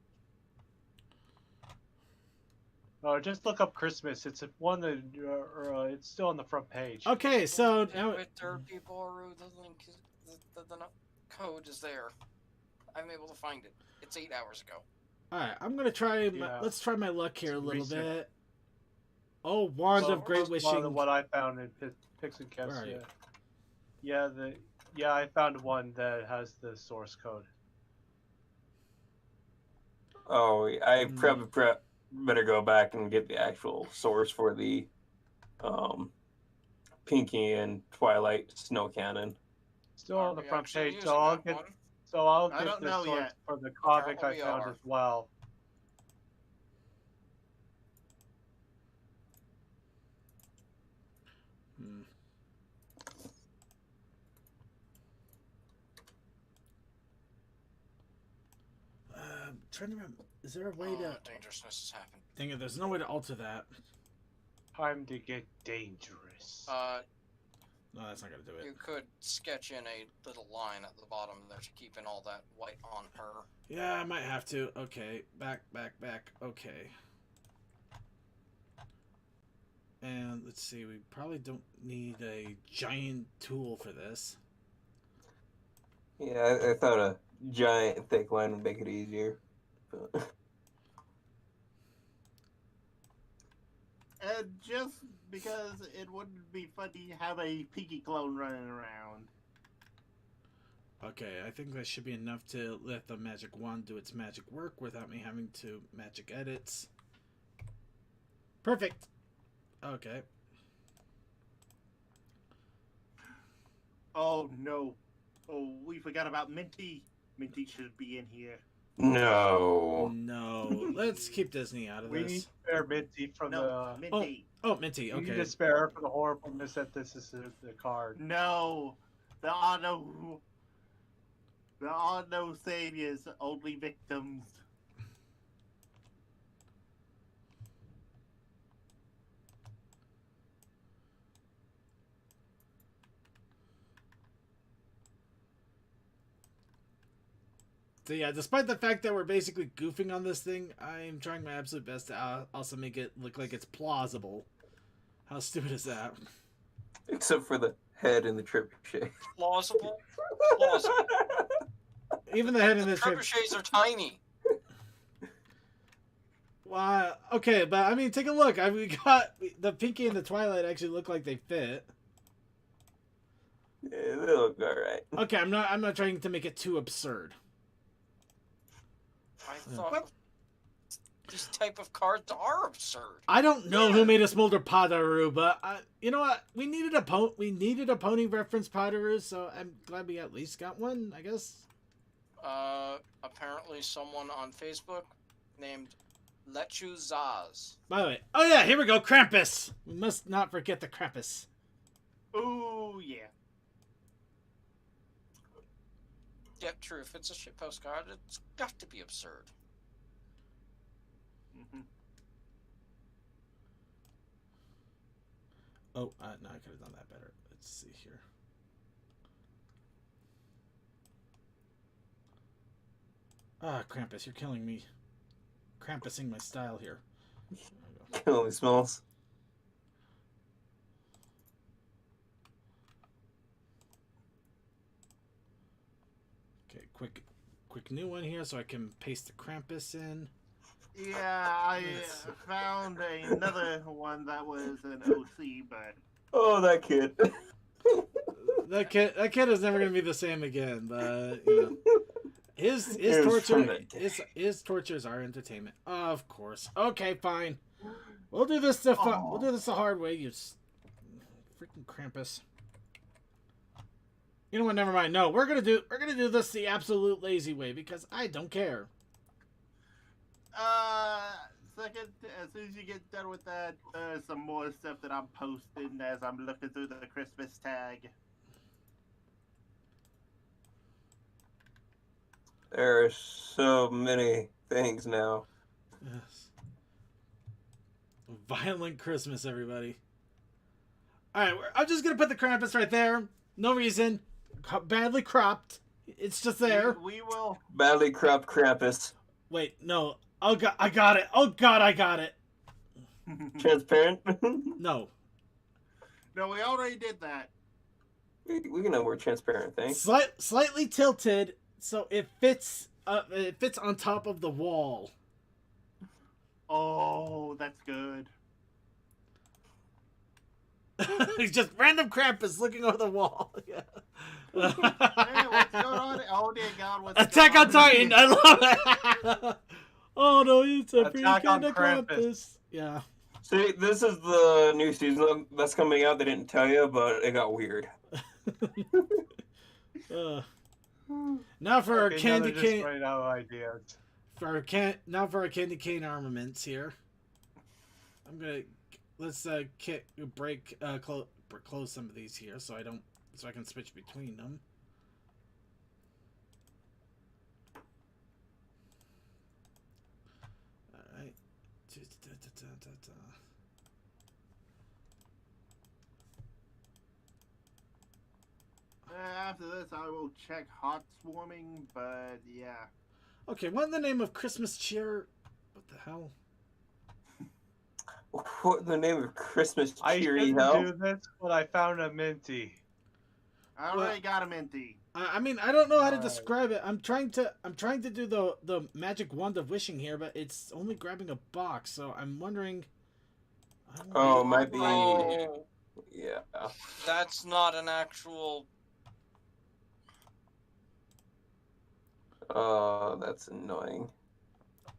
No, just look up Christmas. It's one that it's still on the front page. Okay, so now With Derpy Boru, the link is the code is there. I'm able to find it. It's 8 hours ago. Alright, I'm gonna try. Let's try my luck here a little bit. Oh, Wand of Great Wishing. What I found in Pix and Kes. Where are you? Yeah, I found one that has the source code. Oh, I probably better go back and get the actual source for the Pinky and Twilight Snow Cannon. Still on the front page, so I'll get the source yet. for the comic I found as well. Trying to remember. Is there a way to? Dangerousness has happened. Dang it! There's no way to alter that. Time to get dangerous. No, that's not gonna do it. You could sketch in a little line at the bottom there to keep in all that white on her. Yeah, I might have to. Okay, back. Okay. And let's see. We probably don't need a giant tool for this. Yeah, I thought a giant thick line would make it easier. And just because it wouldn't be funny to have a Pinky clone running around. Okay, I think that should be enough to let the magic wand do its magic work without me having to magic edits. Perfect. Okay. Oh no. Oh, we forgot about Minty. Minty should be in here. No. No. Let's keep Disney out of We this. need to spare Minty from the... Minty. Oh, Minty, We need okay. to spare her for the horribleness that this is the card. No. There are no saviors, only victims. So yeah, despite the fact that we're basically goofing on this thing, I'm trying my absolute best to also make it look like it's plausible. How stupid is that? Except for the head and the trebuchet. Plausible? Plausible. Even the head in this Trebuchets are tiny. Wow. Okay, but I mean, take a look. We got the Pinky and the Twilight actually look like they fit. Yeah, they look alright. Okay, I'm not trying to make it too absurd. I thought these type of cards are absurd. I don't know who made a Smolder Padaru, but you know what? We needed a pony reference Padaru, so I'm glad we at least got one. I guess. Apparently someone on Facebook named Lechu Zaz. By the way, oh yeah, here we go, Krampus. We must not forget the Krampus. Ooh, yeah. Yeah, true. If it's a shit postcard, it's got to be absurd. Mm-hmm. Oh, no, I could have done that better. Let's see here. Ah, Krampus, you're killing me. Krampusing my style here. Killing me, Smells. Okay, quick new one here so I can paste the Krampus in. Yeah, I found another one that was an OC, but Oh, that kid. That kid is never gonna be the same again. But you know, his tortures are entertainment, of course. Okay, fine. We'll do this the hard way. You freaking Krampus. You know what? Never mind. No, we're gonna do this the absolute lazy way because I don't care. Second, as soon as you get done with that, there's some more stuff that I'm posting as I'm looking through the Christmas tag. There are so many things now. Yes. Violent Christmas, everybody. All right, I'm just gonna put the Krampus right there. No reason. Badly cropped. It's just there. We will. Badly cropped Krampus. Wait, no. Oh god, I got it. Oh god, I got it. Transparent? No. No, we already did that. We can have more transparent things. Slightly tilted, so it fits. It fits on top of the wall. Oh, that's good. It's just random Krampus looking over the wall. Yeah. Hey, what's going on? Oh dear God! What's Attack going on Titan. I love it. Oh no, it's a Attack on Krampus. Yeah. See, this is the new season that's coming out. They didn't tell you, but it got weird. Now for our Okay, candy just cane. running out of ideas. Now for our candy cane armaments here. I'm gonna let's close some of these here so I can switch between them. All right. After this, I will check hot swarming, but yeah. Okay, what in the name of Christmas cheer? What the hell? What in the name of Christmas I cheery shouldn't hell? do this, but I found a minty. I already got a minty. I mean, I don't know how to describe it. I'm trying to do the magic wand of wishing here, but it's only grabbing a box. So I'm wondering. Oh, it might be. Oh, Yeah. that's not an actual. Oh, that's annoying.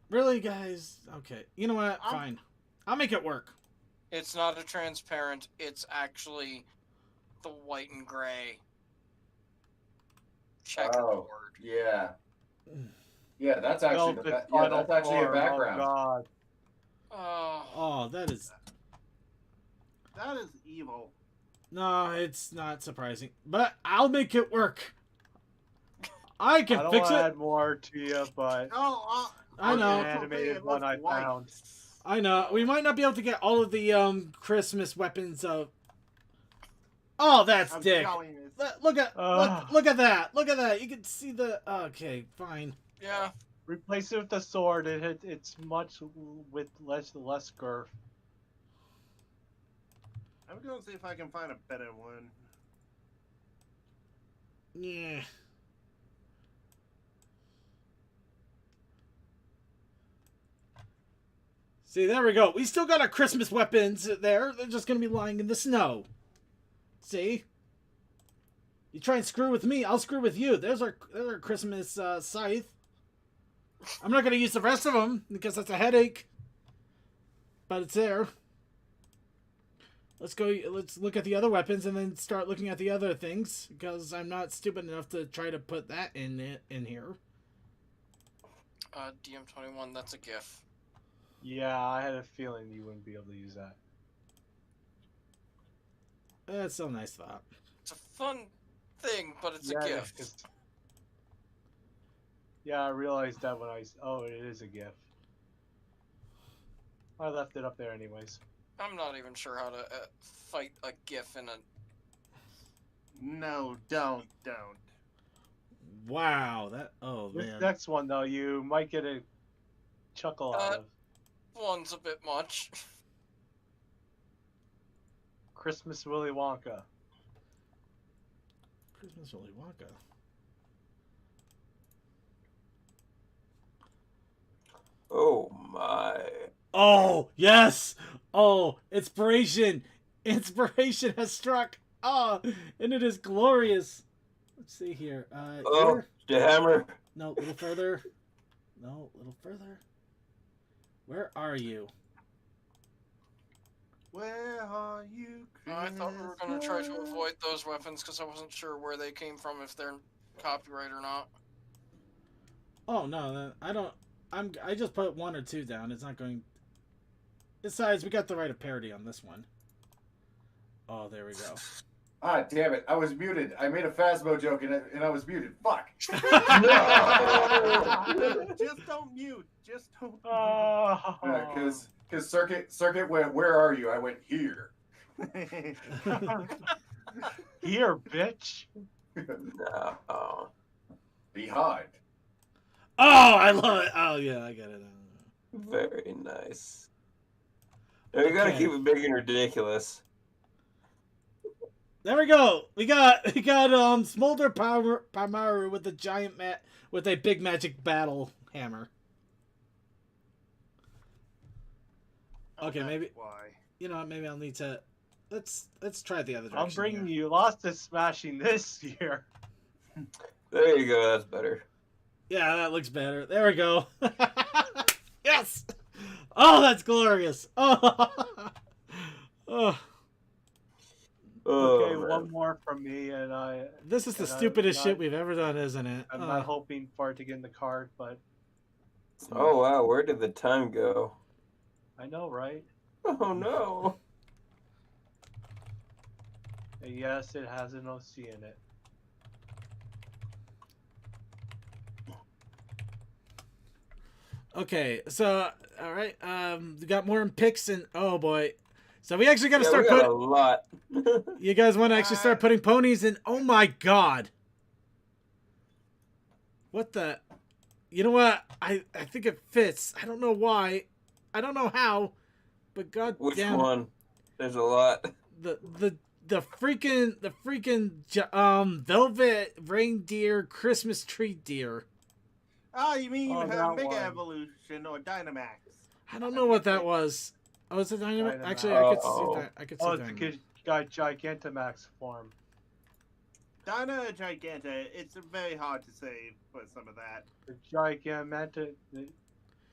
Really, guys? Okay. You know what? Fine. I'll make it work. It's not a transparent. It's actually the white and gray checkerboard. Yeah. Yeah, that's actually that's actually a background. Oh, God. Oh, that is evil. No, it's not surprising, but I'll make it work. I can I don't fix want it. to add more to you, but I know. The animated one I found. I know. We might not be able to get all of the Christmas weapons of. Oh, that's dick. Look at that. Look at that. You can see the. Okay, fine. Yeah. Replace it with the sword. It's much with less girth. I'm going to see if I can find a better one. Yeah. See, there we go. We still got our Christmas weapons there. They're just gonna be lying in the snow. See? You try and screw with me, I'll screw with you. There's our Christmas scythe. I'm not gonna use the rest of them because that's a headache. But it's there. Let's go. Let's look at the other weapons and then start looking at the other things because I'm not stupid enough to try to put that in here. DM21, that's a GIF. Yeah, I had a feeling you wouldn't be able to use that. That's so nice thought. It's a fun thing, but it's a GIF. Yeah, I realized that when oh, it is a GIF. I left it up there anyways. I'm not even sure how to fight a GIF in a... No, don't. Wow, This man. next one though, you might get a chuckle out of. One's a bit much. Christmas Willy Wonka. Christmas Willy Wonka. Oh my. Oh, yes! Oh, inspiration! Inspiration has struck! Oh, and it is glorious! Let's see here. Oh, here? the hammer. No, a little further. No, a little further. Where are you? Where are you, I thought we were going to try to avoid those weapons because I wasn't sure where they came from, if they're copyright or not. Oh, no, I don't... I just put 1 or 2 down. It's not going... Besides, we got the right of parody on this one. Oh, there we go. Ah, damn it. I was muted. I made a Phasmo joke and I was muted. Fuck. Just don't mute. Just don't. Because Circuit went, where are you? I went, here. Here, bitch. No. Behind. Oh, I love it. Oh, yeah, I got it. Very nice. You gotta keep it big and ridiculous. There we go. We got Smolder Pamaru with a giant with a big magic battle hammer. Okay, maybe. Why? You know what? Maybe I'll need to. Let's try the other direction. I'm bringing here. you lots of smashing this year. There you go. That's better. Yeah, that looks better. There we go. Yes. Oh, that's glorious. Oh. Oh. Okay, man. one more from me, and I. This is the stupidest shit we've ever done, isn't it? I'm not hoping for it to get in the card, but. Oh wow, where did the time go? I know, right? Oh no. And yes, it has an OC in it. Okay, so all right, we got more in picks, and oh boy, so we actually got to Yeah, start we got putting. a lot. You guys want to actually start putting ponies in? Oh my god! What the? You know what? I think it fits. I don't know why. I don't know how, but god Which damn. one? There's a lot. The freaking velvet reindeer Christmas tree deer. Oh, you mean Oh, Mega that one. Evolution or Dynamax? I don't know what that was. Oh, is it Dynamax? Dynamax. Actually, I could see that. I could see Oh, it's a Dynamax. good guy, Gigantamax form. Dyna Giganta, it's very hard to say for some of that. The Giganta, the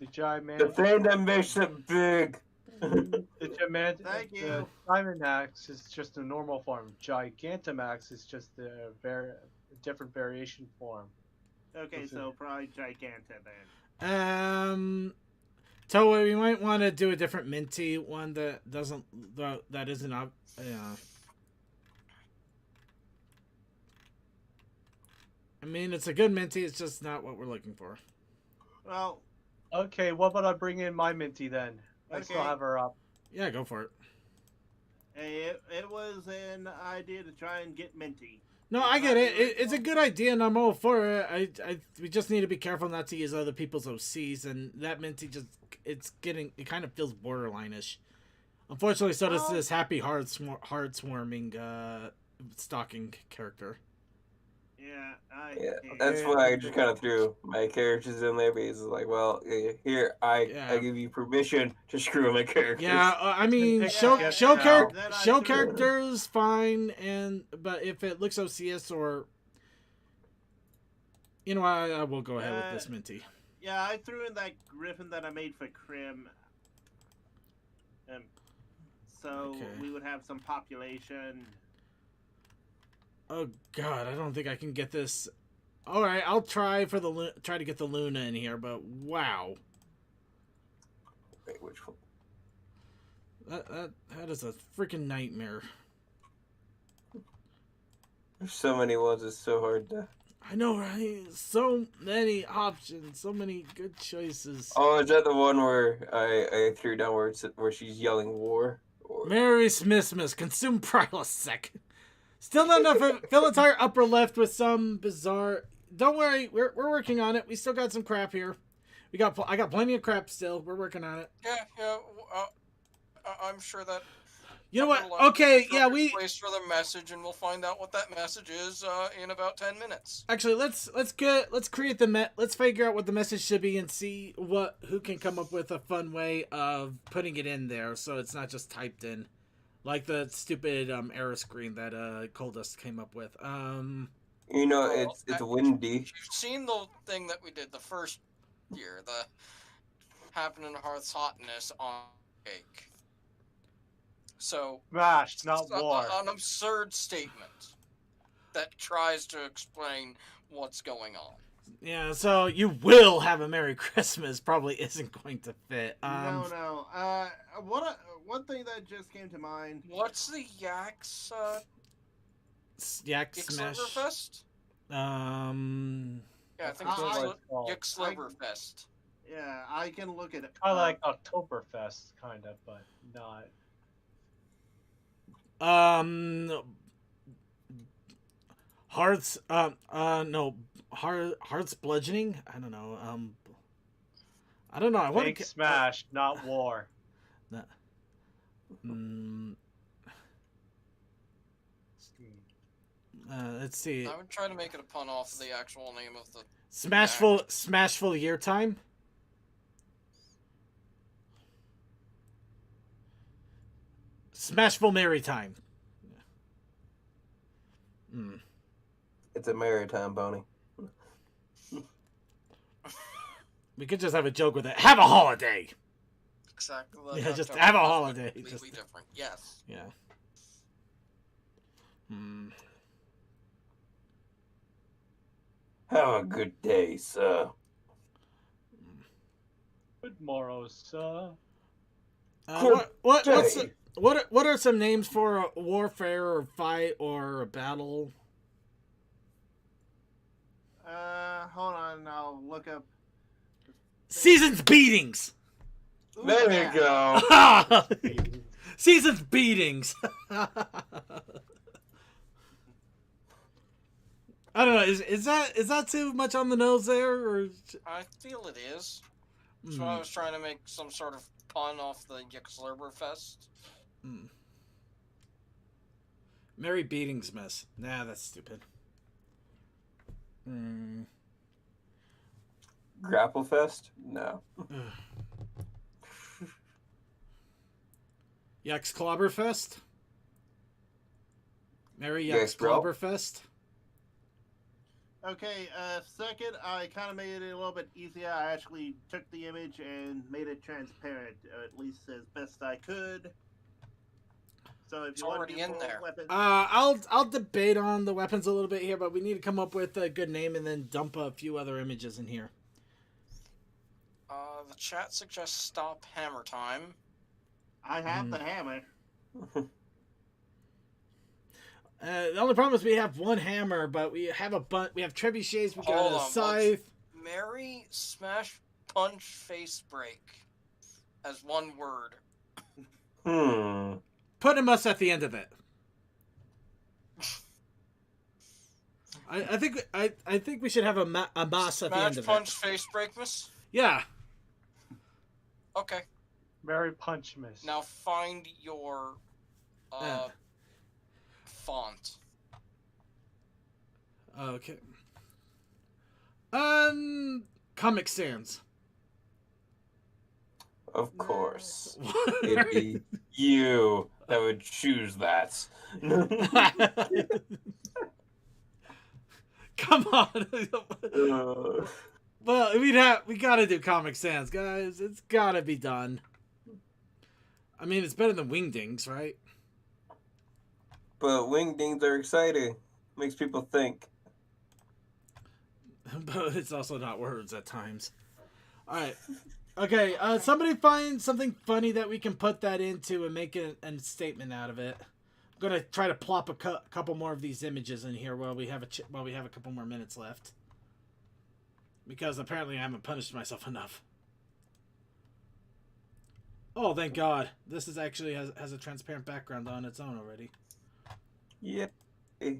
Gigant. The thing that makes it big. The Gigant. Thank you. The Diamondmax is just a normal form. Gigantamax is just a different variation form. Okay, so probably Giganta then. So we might want to do a different minty one that isn't up. Yeah. I mean, it's a good minty. It's just not what we're looking for. Well. Okay, what about I bring in my Minty then? I still Okay. have her up. Yeah, go for it. Hey, it was an idea to try and get Minty. No, I get it. It's a good idea, and I'm all for it. We just need to be careful not to use other people's OCs, and that minty it kind of feels borderline-ish. Unfortunately, so does this happy heart swarming stalking character. Yeah, Yeah, that's why I just kind of threw my characters in there because it's like, well, here I give you permission to screw my characters. Yeah, I mean, show characters fine, but if it looks OCS or you know, I will go ahead with this Minty. Yeah, I threw in that griffin that I made for Krim. So we would have some population. Oh God, I don't think I can get this. All right, I'll try to get the Luna in here, but wow. Wait, which one? That is a freaking nightmare. There's so many ones. It's so hard to. I know, right? So many options, so many good choices. Oh, is that the one where I threw down where she's yelling war? Or... Mary Smithmas, consume Prilosec. Still not enough. Fill entire upper left with some bizarre. Don't worry, we're working on it. We still got some crap here. I got plenty of crap still. We're working on it. Yeah. I'm sure that. You know what? Okay, yeah, place for the message, and we'll find out what that message is in about 10 minutes. Actually, let's create let's figure out what the message should be and see who can come up with a fun way of putting it in there so it's not just typed in, like the stupid error screen that Coldust came up with. You know, it's windy. You've seen the thing that we did the first year, the happening Hearth's hotness on cake. So, smash, not war. An absurd statement that tries to explain what's going on. Yeah, so you will have a Merry Christmas probably isn't going to fit. No. One thing that just came to mind. What's the Yaks? Yak Smash. Sliverfest? Yeah, I think it's Yak Sliverfest. Yeah, I can look at it. I like Oktoberfest, kind of, but not. Hearts bludgeoning. I don't know. I don't know. I want to smash, not war. Let's see. I would try to make it a pun off the actual name of the Smashful year time. Smashful Maritime. It's a maritime, Boney. We could just have a joke with it. Have a holiday. Exactly. Yeah, just have a holiday. Completely different. Yes. Yeah. Have a good day, sir. Good morrow, sir. What are some names for a warfare or fight or a battle? Hold on, I'll look up. Season's beatings. There you go. Season's beatings. I don't know. Is that too much on the nose there, or? I feel it is. So I was trying to make some sort of pun off the Yxlerberfest. Merry Beatings Mess. Nah, that's stupid. Grapplefest? No. Yaks Clobberfest? Merry Yaks Clobberfest? Okay, second, I kind of made it a little bit easier. I actually took the image and made it transparent, at least as best I could. So if it's you want already in there. Weapons, I'll debate on the weapons a little bit here, but we need to come up with a good name and then dump a few other images in here. The chat suggests stop hammer time. I have the hammer. The only problem is we have one hammer, but we have we have trebuchets, we got a scythe. Merry Smash Punch Face Break as one word. Put a muss at the end of it. I think we should have a muss at the end of it. Smash Punch Face Break Miss? Yeah. Okay. Merry Punch Miss. Now find your font. Oh Okay. Comic Sans. Of course. It'd be you that would choose that. Come on. Well, we gotta do Comic Sans, guys. It's gotta be done. I mean, it's better than Wingdings, right? But wingdings are exciting. Makes people think. But it's also not words at times. Alright. Okay, somebody find something funny that we can put that into and make a statement out of it. I'm gonna try to plop a couple more of these images in here while we have a couple more minutes left. Because apparently I haven't punished myself enough. Oh, thank God. This is actually has a transparent background on its own already. Yep. Okay.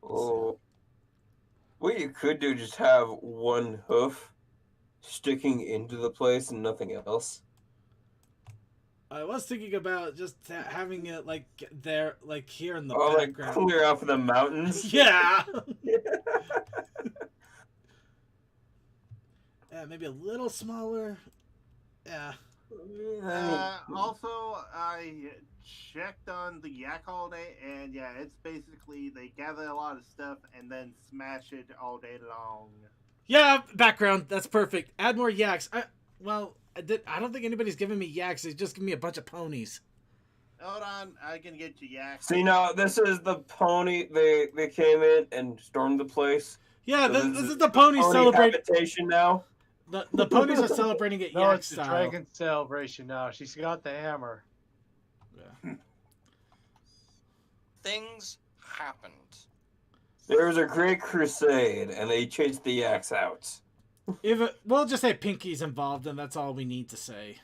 Oh. What you could do, just have one hoof sticking into the place and nothing else. I was thinking about just having it like there, like here in the like background. clear out for the mountains. Yeah. Yeah, maybe a little smaller. Yeah. Also, I checked on the yak all day, and yeah, it's basically they gather a lot of stuff and then smash it all day long. Yeah, background. That's perfect. Add more yaks. I don't think anybody's giving me yaks. They just give me a bunch of ponies. Hold on, I can get you yaks. See, now this is the pony. They came in and stormed the place. Yeah, So this is the pony celebrating. Habitation now. The ponies are celebrating it No, yak it's the style. dragon celebration now. She's got the hammer. Yeah. Things happened. There was a great crusade, and they chased the yaks out. We'll just say Pinky's involved, and that's all we need to say.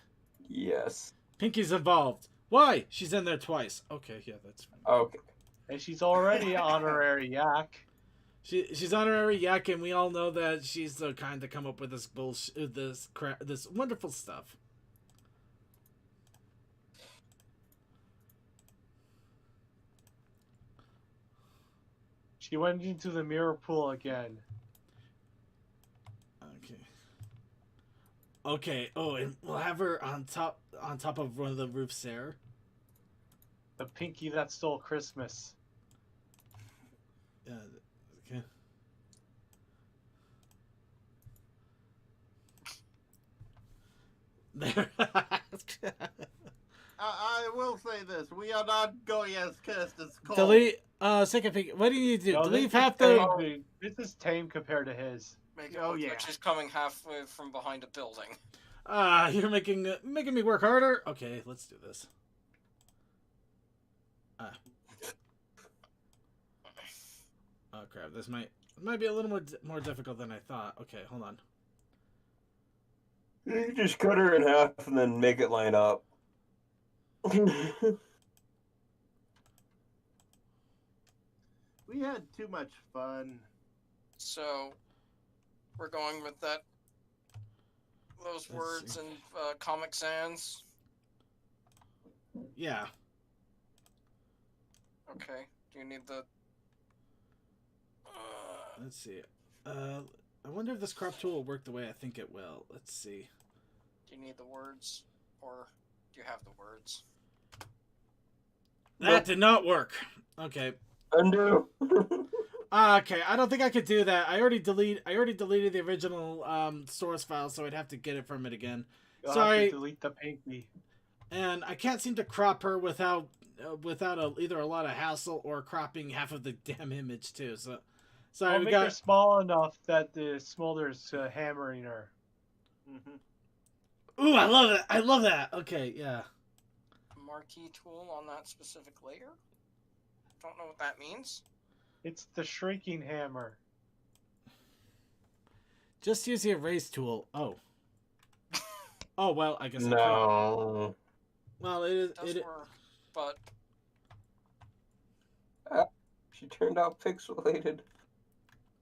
Yes. Pinky's involved. Why? She's in there twice. Okay, yeah, that's fine. Okay. And she's already honorary yak. She's honorary yak, and we all know that she's the kind to come up with this bullshit, this wonderful stuff. She went into the mirror pool again. Okay. Okay. Oh, and we'll have her on top of one of the roofs there. The Pinky that stole Christmas. Okay. There. I will say this: we are not going as cursed as Cole. Delete. Second Pinky. What do you need to do? No, Delete half the. This is tame compared to his. She's coming halfway from behind a building. You're making me work harder. Okay, let's do this. Oh crap! This might be a little more difficult than I thought. Okay, hold on. You just cut her in half and then make it line up. We had too much fun. So, we're going with those words in Comic Sans. Yeah. Okay. Do you need the? Let's see. I wonder if this crop tool will work the way I think it will. Let's see. Do you need the words, or do you have the words? That did not work. Okay. Undo. Okay, I don't think I could do that. I already deleted the original source file, so I'd have to get it from it again. You'll Sorry. have to delete the Pinky. And I can't seem to crop her without either a lot of hassle or cropping half of the damn image too. So sorry, I'll make her small enough that the smolder's hammering her. Mm-hmm. Ooh, I love it. I love that. Okay, yeah. Marquee tool on that specific layer? Don't know what that means. It's the shrinking hammer. Just use the erase tool. Oh. Oh well, I guess. No. Well, it does work, but She turned out pixelated.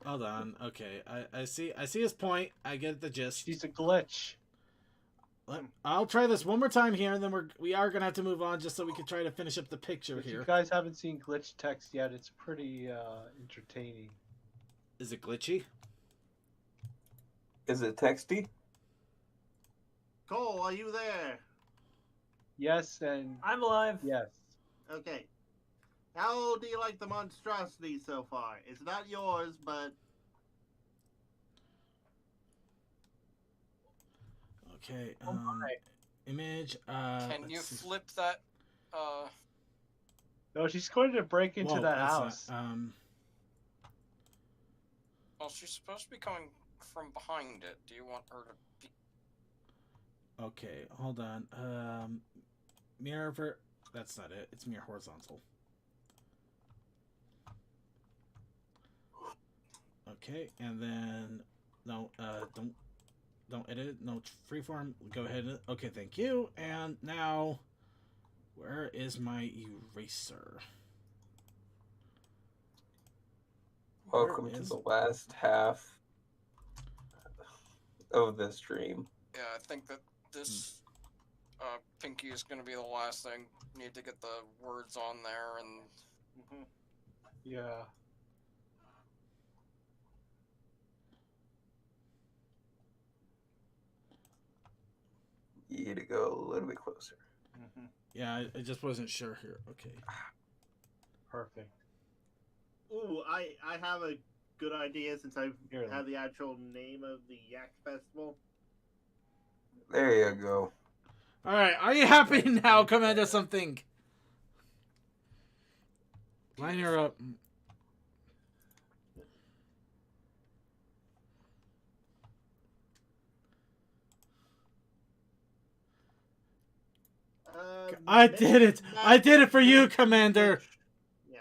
Hold on. Okay, I see his point. I get the gist. She's a glitch. I'll try this one more time here, and then we are gonna have to move on just so we can try to finish up the picture If here. you guys haven't seen glitch text yet, it's pretty entertaining. Is it glitchy? Is it texty? Cole, are you there? Yes, and I'm alive. Yes. Okay. How do you like the monstrosity so far? It's not yours, but Okay. Image. Can you flip that? No, she's going to break into Whoa, that that's house. not, Well, she's supposed to be coming from behind it. Do you want her to be? Okay, hold on. Mirror for. That's not it. It's mirror horizontal. Okay, and then no, don't edit it. No freeform. Go ahead. Okay, thank you. And now, where is my eraser? Welcome to the last half of the stream. Yeah, I think that this Pinky is going to be the last thing. Need to get the words on there and. Yeah. You need to go a little bit closer. Yeah, I just wasn't sure here. Okay. Perfect. ooh, I have a good idea since I Here, have the actual name of the Yak Festival. There you go. All right, are you happy now, Commander something? Line her up. I did it! I did it for you, Commander! Yeah.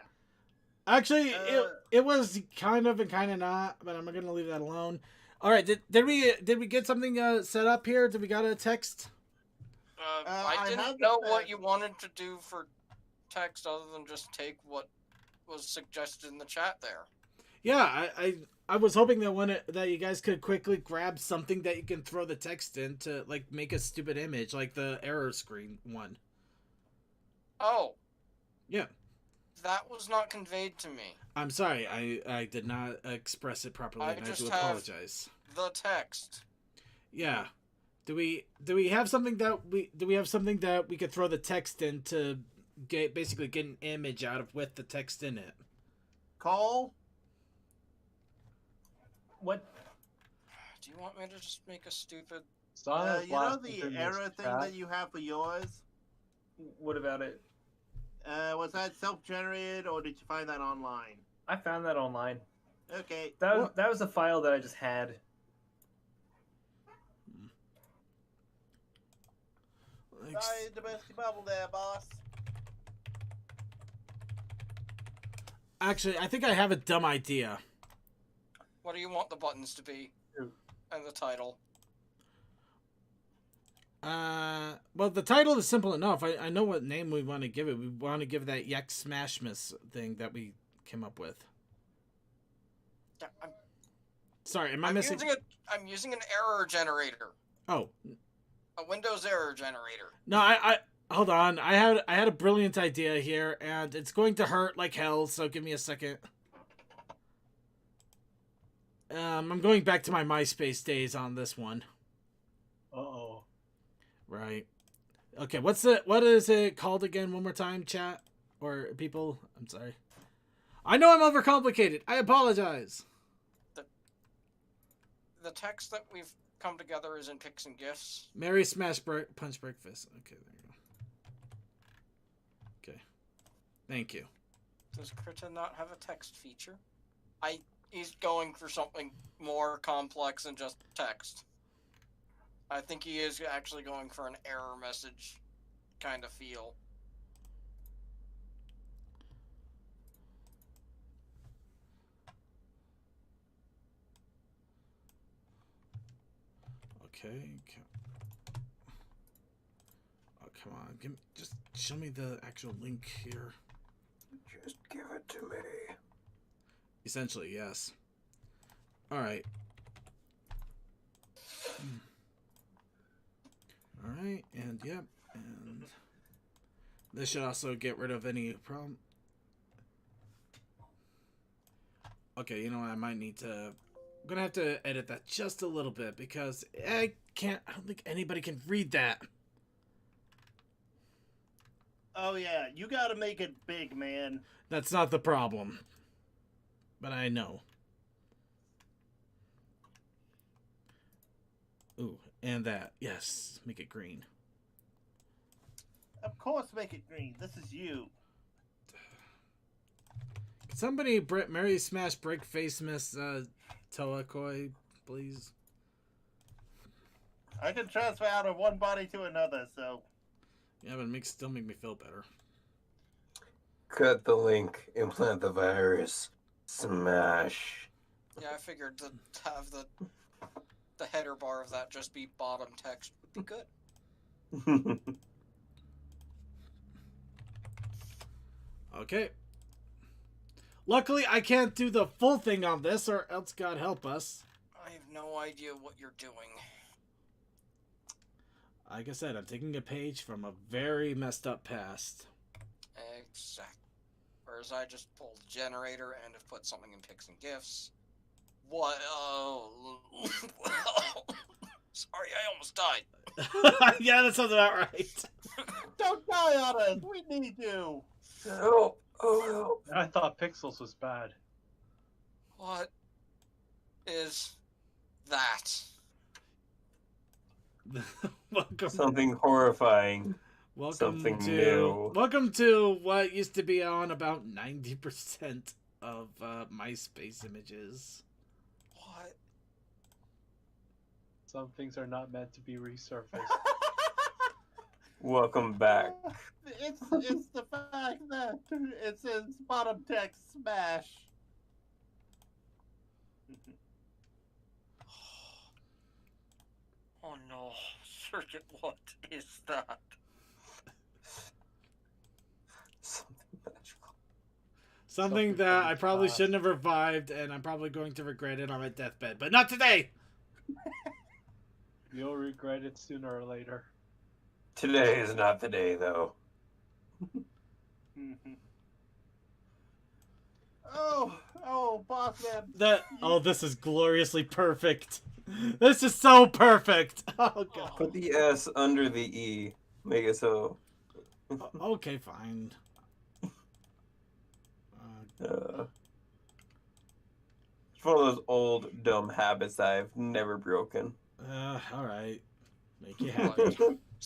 Actually, it was kind of and kind of not, but I'm gonna leave that alone. All right, did we get something set up here? Did we got a text? I didn't know what you wanted to do for text other than just take what was suggested in the chat there. Yeah, I was hoping that that you guys could quickly grab something that you can throw the text in to like make a stupid image, like the error screen one. Oh. Yeah. That was not conveyed to me. I'm sorry, I did not express it properly, and I do apologize. The text. Yeah. Do we have something that we could throw the text in to basically get an image out of with the text in it? Cole? What? Do you want me to just make a stupid? You know the error thing that you have for yours? What about it? Was that self-generated or did you find that online? I found that online. Okay. That was a file that I just had. Sorry to burst your bubble there, boss. Actually, I think I have a dumb idea. What do you want the buttons to be? And the title. Well, the title is simple enough. I know what name we want to give it. We want to give that Yak Smashmas thing that we came up with. Yeah, Sorry, am I missing? I'm using an error generator. Oh. A Windows error generator. No, I hold on. I had a brilliant idea here, and it's going to hurt like hell. So give me a second. I'm going back to my MySpace days on this one. Uh-oh. Right. Okay, what is it called again? One more time, chat or people. I'm sorry. I know I'm overcomplicated. I apologize. The text that we've come together is in pics and gifs. Mary Smash Punch Breakfast. Okay, there you go. Okay. Thank you. Does Krita not have a text feature? He's going for something more complex than just text. I think he is actually going for an error message kind of feel. Okay. Oh, come on. Just show me the actual link here. Just give it to me. Essentially, yes. All right. All right, and yep, and this should also get rid of any problem. Okay, you know what? I might need to. I'm gonna have to edit that just a little bit because I can't. I don't think anybody can read that. Oh yeah, you gotta make it big, man. That's not the problem. But I know. Ooh, and that. Yes, make it green. Of course, make it green. This is you. Can somebody Mary Smash Break Face Miss Toa Koi, please? I can transfer out of one body to another, so. Yeah, but it still make me feel better. Cut the link. Implant the virus. Smash. Yeah, I figured to have the header bar of that just be bottom text would be good. Okay. Luckily, I can't do the full thing on this, or else God help us. I have no idea what you're doing. Like I said, I'm taking a page from a very messed up past. Exactly. Whereas I just pulled the generator and have put something in pics and gifs. What? Oh. Sorry, I almost died. Yeah, that sounds about right. Don't die on us. We need you. Oh. I thought Pixels was bad. What is that? Welcome. Something horrifying. Welcome Something to new. welcome to what used to be on about 90% of MySpace images. What? Some things are not meant to be resurfaced. Welcome back. It's the fact that it says bottom text smash. Oh no, Circuit, what is that? Something magical. Something that I probably shouldn't have revived, and I'm probably going to regret it on my deathbed, but not today. You'll regret it sooner or later. Today is not the day, though. Oh, boss man. This is gloriously perfect. This is so perfect. Oh god. Put the S under the E. Make it so. Okay, fine. It's one of those old dumb habits that I've never broken. All right. Make you happy.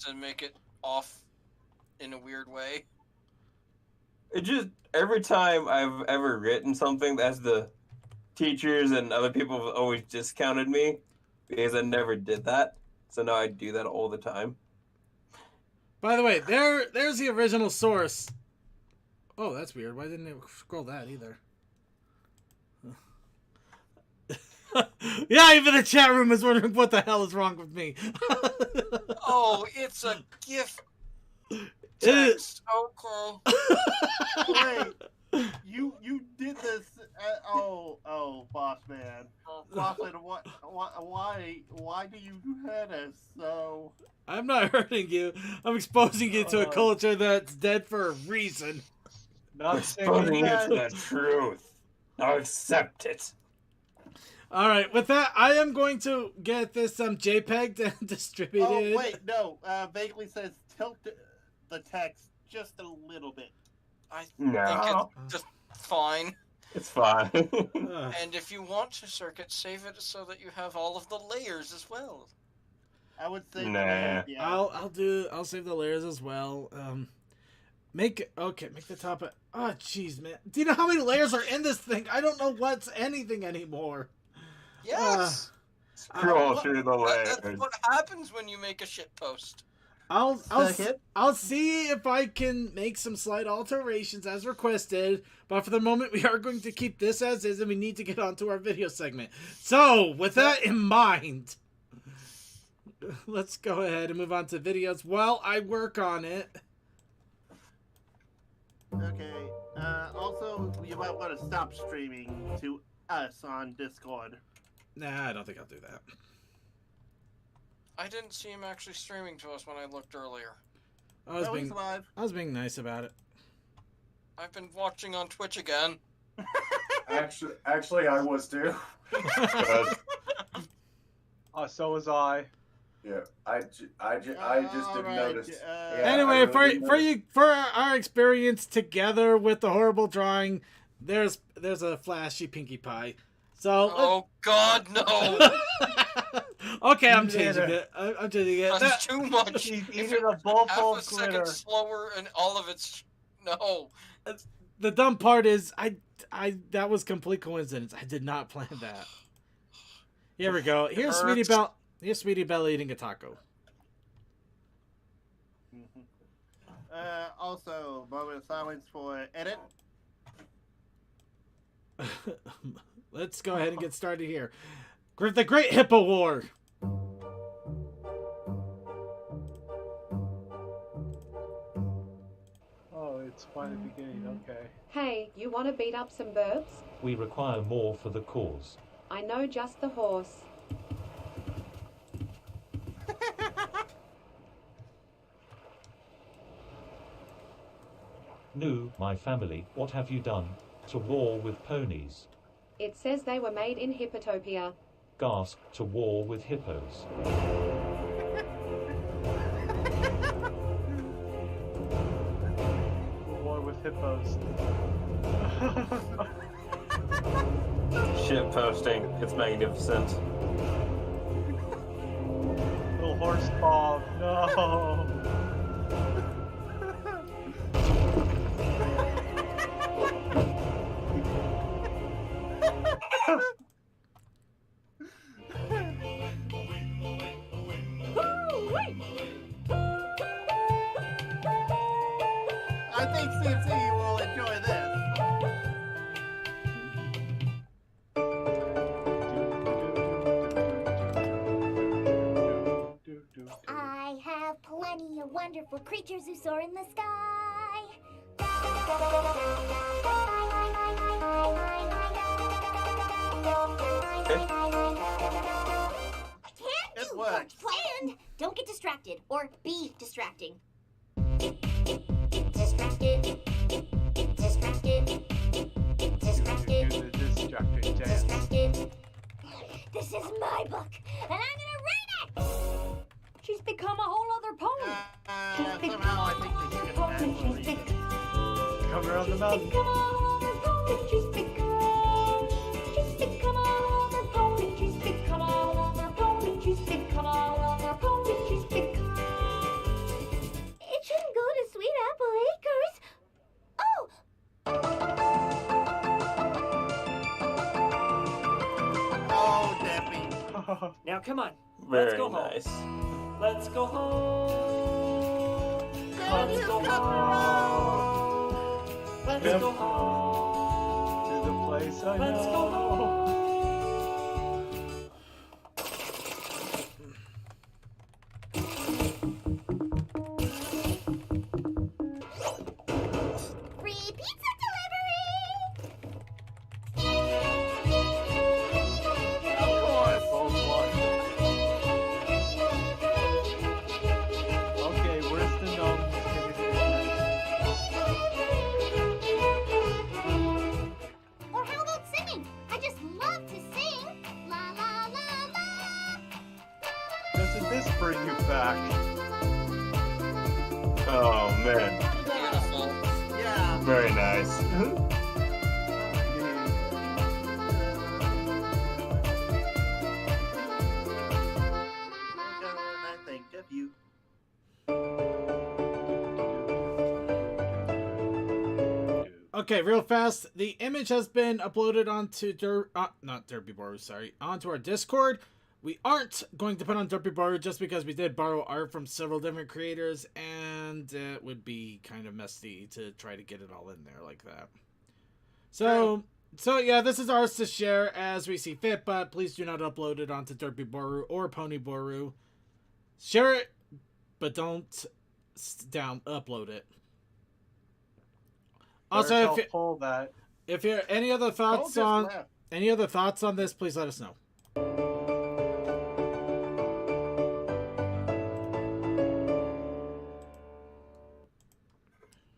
To make it off in a weird way. It just every time I've ever written something, that's the teachers and other people have always discounted me because I never did that. So now I do that all the time. By the way, there's the original source. Oh, that's weird. Why didn't it scroll that either? Yeah, even the chat room is wondering what the hell is wrong with me. Oh, it's a GIF text. Okay. Wait, you did this? Boss man. Boss man, why do you hurt us so? I'm not hurting you. I'm exposing you to a culture that's dead for a reason. Not Exposing you to the truth. Now accept it. All right, with that, I am going to get this JPEG and distributed. Oh wait, no. Vaguely says tilt the text just a little bit. I No. think it's just fine. It's fine. And if you want to, Circuit, save it so that you have all of the layers as well. I would say Nah. yeah. I'll save the layers as well. Make the top. Oh, jeez, man. Do you know how many layers are in this thing? I don't know what's anything anymore. Yes. Scroll through the layers. That's what happens when you make a shit post. I'll see if I can make some slight alterations as requested, but for the moment we are going to keep this as is, and we need to get on to our video segment. So, with that in mind, let's go ahead and move on to videos while I work on it. Okay. Also, you might want to stop streaming to us on Discord. Nah, I don't think I'll do that. I didn't see him actually streaming to us when I looked earlier. I was, No, he's being, live. I was being nice about it. I've been watching on Twitch again. Actually, I was too. So was I. Yeah, I just didn't notice. Anyway, for our experience together with the horrible drawing, there's a flashy Pinkie Pie. So. Oh God, no! Okay, I'm changing it. I'm changing it. That's too much. He's If eating it a was bowl half full a of second glitter. slower and all of its no. The dumb part is, I that was complete coincidence. I did not plan that. Here we go. Here's Sweetie Belle. Here's Sweetie Belle eating a taco. Also, moment of silence for Edit. Let's go ahead and get started here. The Great Hippo War. Oh, it's finally beginning. Okay. Hey, you want to beat up some birds? We require more for the cause. I know just the horse. Nu, my family, what have you done? To war with ponies. It says they were made in Hippotopia. Gasp, to war with hippos. War with hippos. Shit posting. It's magnificent. Little horse bomb. No. I think CMC will enjoy this. I have plenty of wonderful creatures who soar in the sky. I can't do what's planned. Don't get distracted or be distracting. Distracted. Distracted. Distracted. Distracting dance. Distracted. This is my book, and I'm gonna read it. She's become a whole other pony. She's become a whole other pony. She's become. Come around the mountain. Become a whole other pony. She's become. She's become a whole other pony. She's become a whole other pony. She's become a whole other pony. She's become. It shouldn't go to Sweet Apple Acres. Oh. Oh, Debbie. Now come on. Very Let's go nice. home. Let's go home. Let's go home. Let's Yep. go home. To the place I Let's know. go home. Free pizza delivery. Of course. Okay, where's the gnomes? Or how about singing? I just love to sing. La la la la. Doesn't this bring you back? Oh man, Beautiful. Yeah. very nice. I think of you. Okay, real fast. The image has been uploaded onto onto our Discord. We aren't going to put on Derpy Borrow just because we did borrow art from several different creators, and it would be kind of messy to try to get it all in there like that. So yeah, this is ours to share as we see fit, but please do not upload it onto Derpy Boru or Pony Boru. Share it, but don't upload it. Also, Better if it, pull that. If you any other thoughts just on left. any other thoughts on this, please let us know.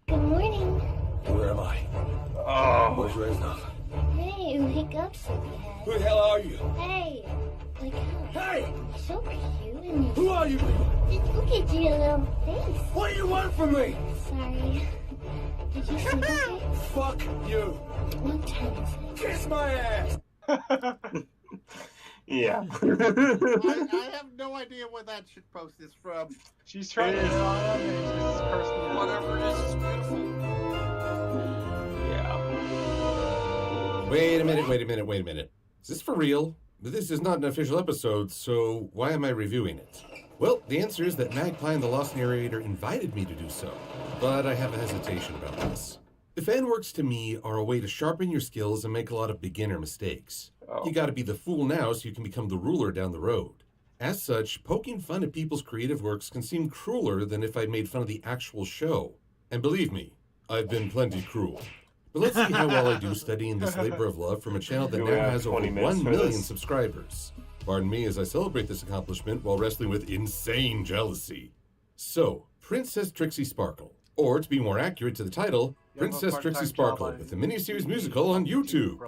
Good morning. Where am I? Oh. Where's Reznov? Hey, wake up, sleepyhead. Who the hell are you? Hey, wake up. Hey! So cute and Who are you? look at your little face. What do you want from me? Sorry. Did you sleep okay? Fuck you. What time is it? Kiss my ass. Yeah. I have no idea where that shit post is from. She's trying to get on him, and he's just cursing him. Whatever it is, it's beautiful. Yeah. Wait a minute. Is this for real? This is not an official episode, so why am I reviewing it? Well, the answer is that Magpie and the Lost Narrator invited me to do so, but I have a hesitation about this. The fan works to me are a way to sharpen your skills and make a lot of beginner mistakes. Oh. You gotta be the fool now so you can become the ruler down the road. As such, poking fun at people's creative works can seem crueler than if I'd made fun of the actual show. And believe me, I've been plenty cruel. But let's see how well I do studying this labor of love from a channel that You now have has over 20 1 minutes for million this. subscribers. Pardon me as I celebrate this accomplishment while wrestling with insane jealousy. So, Princess Trixie Sparkle, or to be more accurate to the title, Princess Trixie Sparkle, with the miniseries musical on YouTube.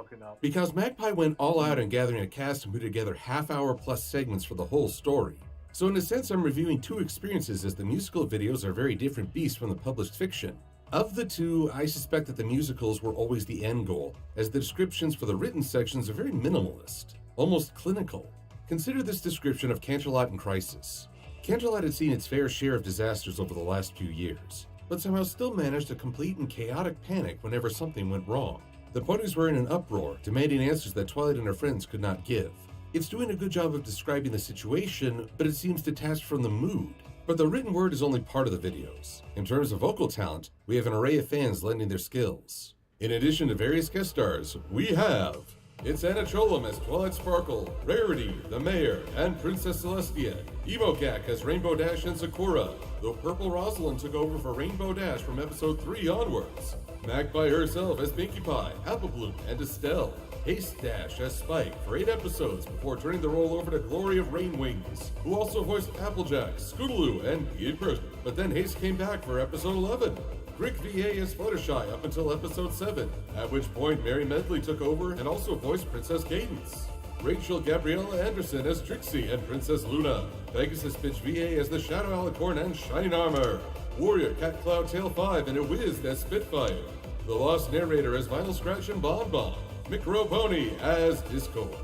Because Magpie went all out in gathering a cast and put together half-hour plus segments for the whole story. So in a sense, I'm reviewing two experiences as the musical videos are very different beasts from the published fiction. Of the two, I suspect that the musicals were always the end goal, as the descriptions for the written sections are very minimalist, almost clinical. Consider this description of Canterlot in Crisis. Canterlot had seen its fair share of disasters over the last few years, but somehow still managed a complete and chaotic panic whenever something went wrong. The ponies were in an uproar, demanding answers that Twilight and her friends could not give. It's doing a good job of describing the situation, but it seems detached from the mood. But the written word is only part of the videos. In terms of vocal talent, we have an array of fans lending their skills. In addition to various guest stars, we have... It's Anna Cholam as Twilight Sparkle, Rarity, the Mayor, and Princess Celestia, Emokak as Rainbow Dash and Sakura, though Purple Rosalind took over for Rainbow Dash from episode 3 onwards, Magpie herself as Pinkie Pie, Apple Bloom, and Estelle, Haste Dash as Spike for 8 episodes before turning the role over to Glory of Rainwings, who also voiced Applejack, Scootaloo, and Ian Person. But then Haste came back for episode 11. Rick VA as Fluttershy up until episode 7, at which point Mary Medley took over and also voiced Princess Cadence. Rachel Gabriella Anderson as Trixie and Princess Luna. Pegasus Pitch VA as the Shadow Alicorn and Shining Armor. Warrior Cat Cloud Tail 5 and a Wiz as Spitfire. The Lost Narrator as Vinyl Scratch and Bon Bon. Micro Pony as Discord.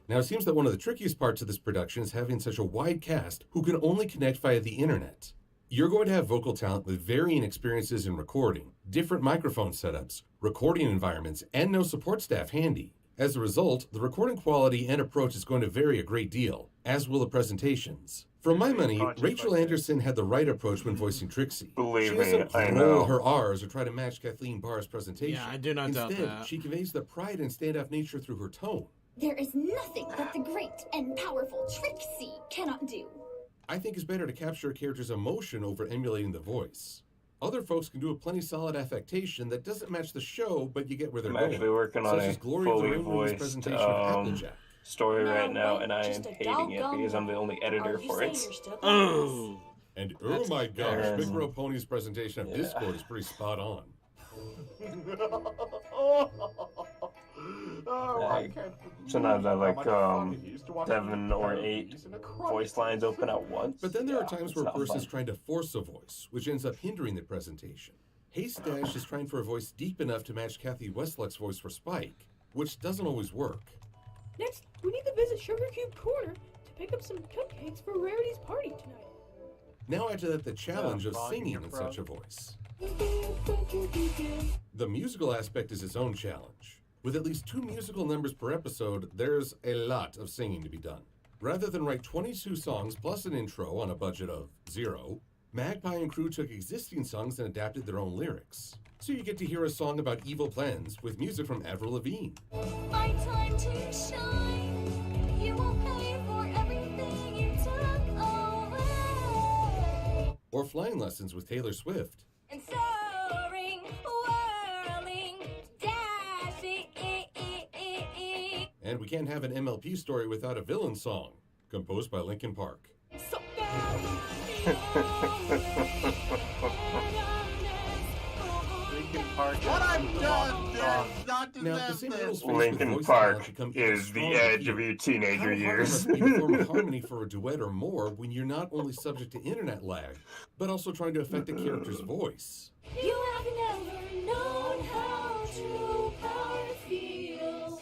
Now it seems that one of the trickiest parts of this production is having such a wide cast who can only connect via the internet. You're going to have vocal talent with varying experiences in recording, different microphone setups, recording environments, and no support staff handy. As a result, the recording quality and approach is going to vary a great deal, as will the presentations. For my money, Rachel Anderson had the right approach when voicing Trixie. Believe she me, doesn't I roll know. her R's or try to match Kathleen Barr's presentation. Yeah, I do not doubt Instead, that. she conveys the pride and standoff nature through her tone. There is nothing that the great and powerful Trixie cannot do. I think it's better to capture a character's emotion over emulating the voice. Other folks can do a plenty solid affectation that doesn't match the show, but you get where they're I'm going. actually working on Such a as Glory of the fully Rainwing's voiced presentation of Applejack. story No, right now, wait, and I am just a hating it doggone because I'm the only editor Are you for saying it. you're still Oh. And oh That's my gosh, embarrassing. Micro Pony's presentation of Discord is pretty spot on. Like, sometimes I like 7 or 8 voice lines open at once. But then there are Yeah, times it's where a not person is fun. trying to force a voice, which ends up hindering the presentation. Haste Dash is trying for a voice deep enough to match Kathy Westluck's voice for Spike, which doesn't always work. Next, we need to visit Sugar Cube Corner to pick up some cupcakes for Rarity's party tonight. Now add to that the challenge of Frog in singing your in throat. such a voice. The musical aspect is its own challenge. With at least 2 musical numbers per episode, there's a lot of singing to be done. Rather than write 22 songs plus an intro on a budget of 0, Magpie and crew took existing songs and adapted their own lyrics. So you get to hear a song about evil plans with music from Avril Lavigne. My time to shine. You will pay for everything you took away. Or Flying Lessons with Taylor Swift. And soaring, whirling, And we can't have an MLP story without a villain song, composed by Linkin Park. Linkin Park. What I've done is not Now, the deserve same this. rules faced with Linkin voice Park talent become even is the stronger edge here. of your teenager How hard years. it must be to form a harmony for a duet or more when you're not only subject to internet lag, but also trying to affect a character's voice. You have never known how true power feels.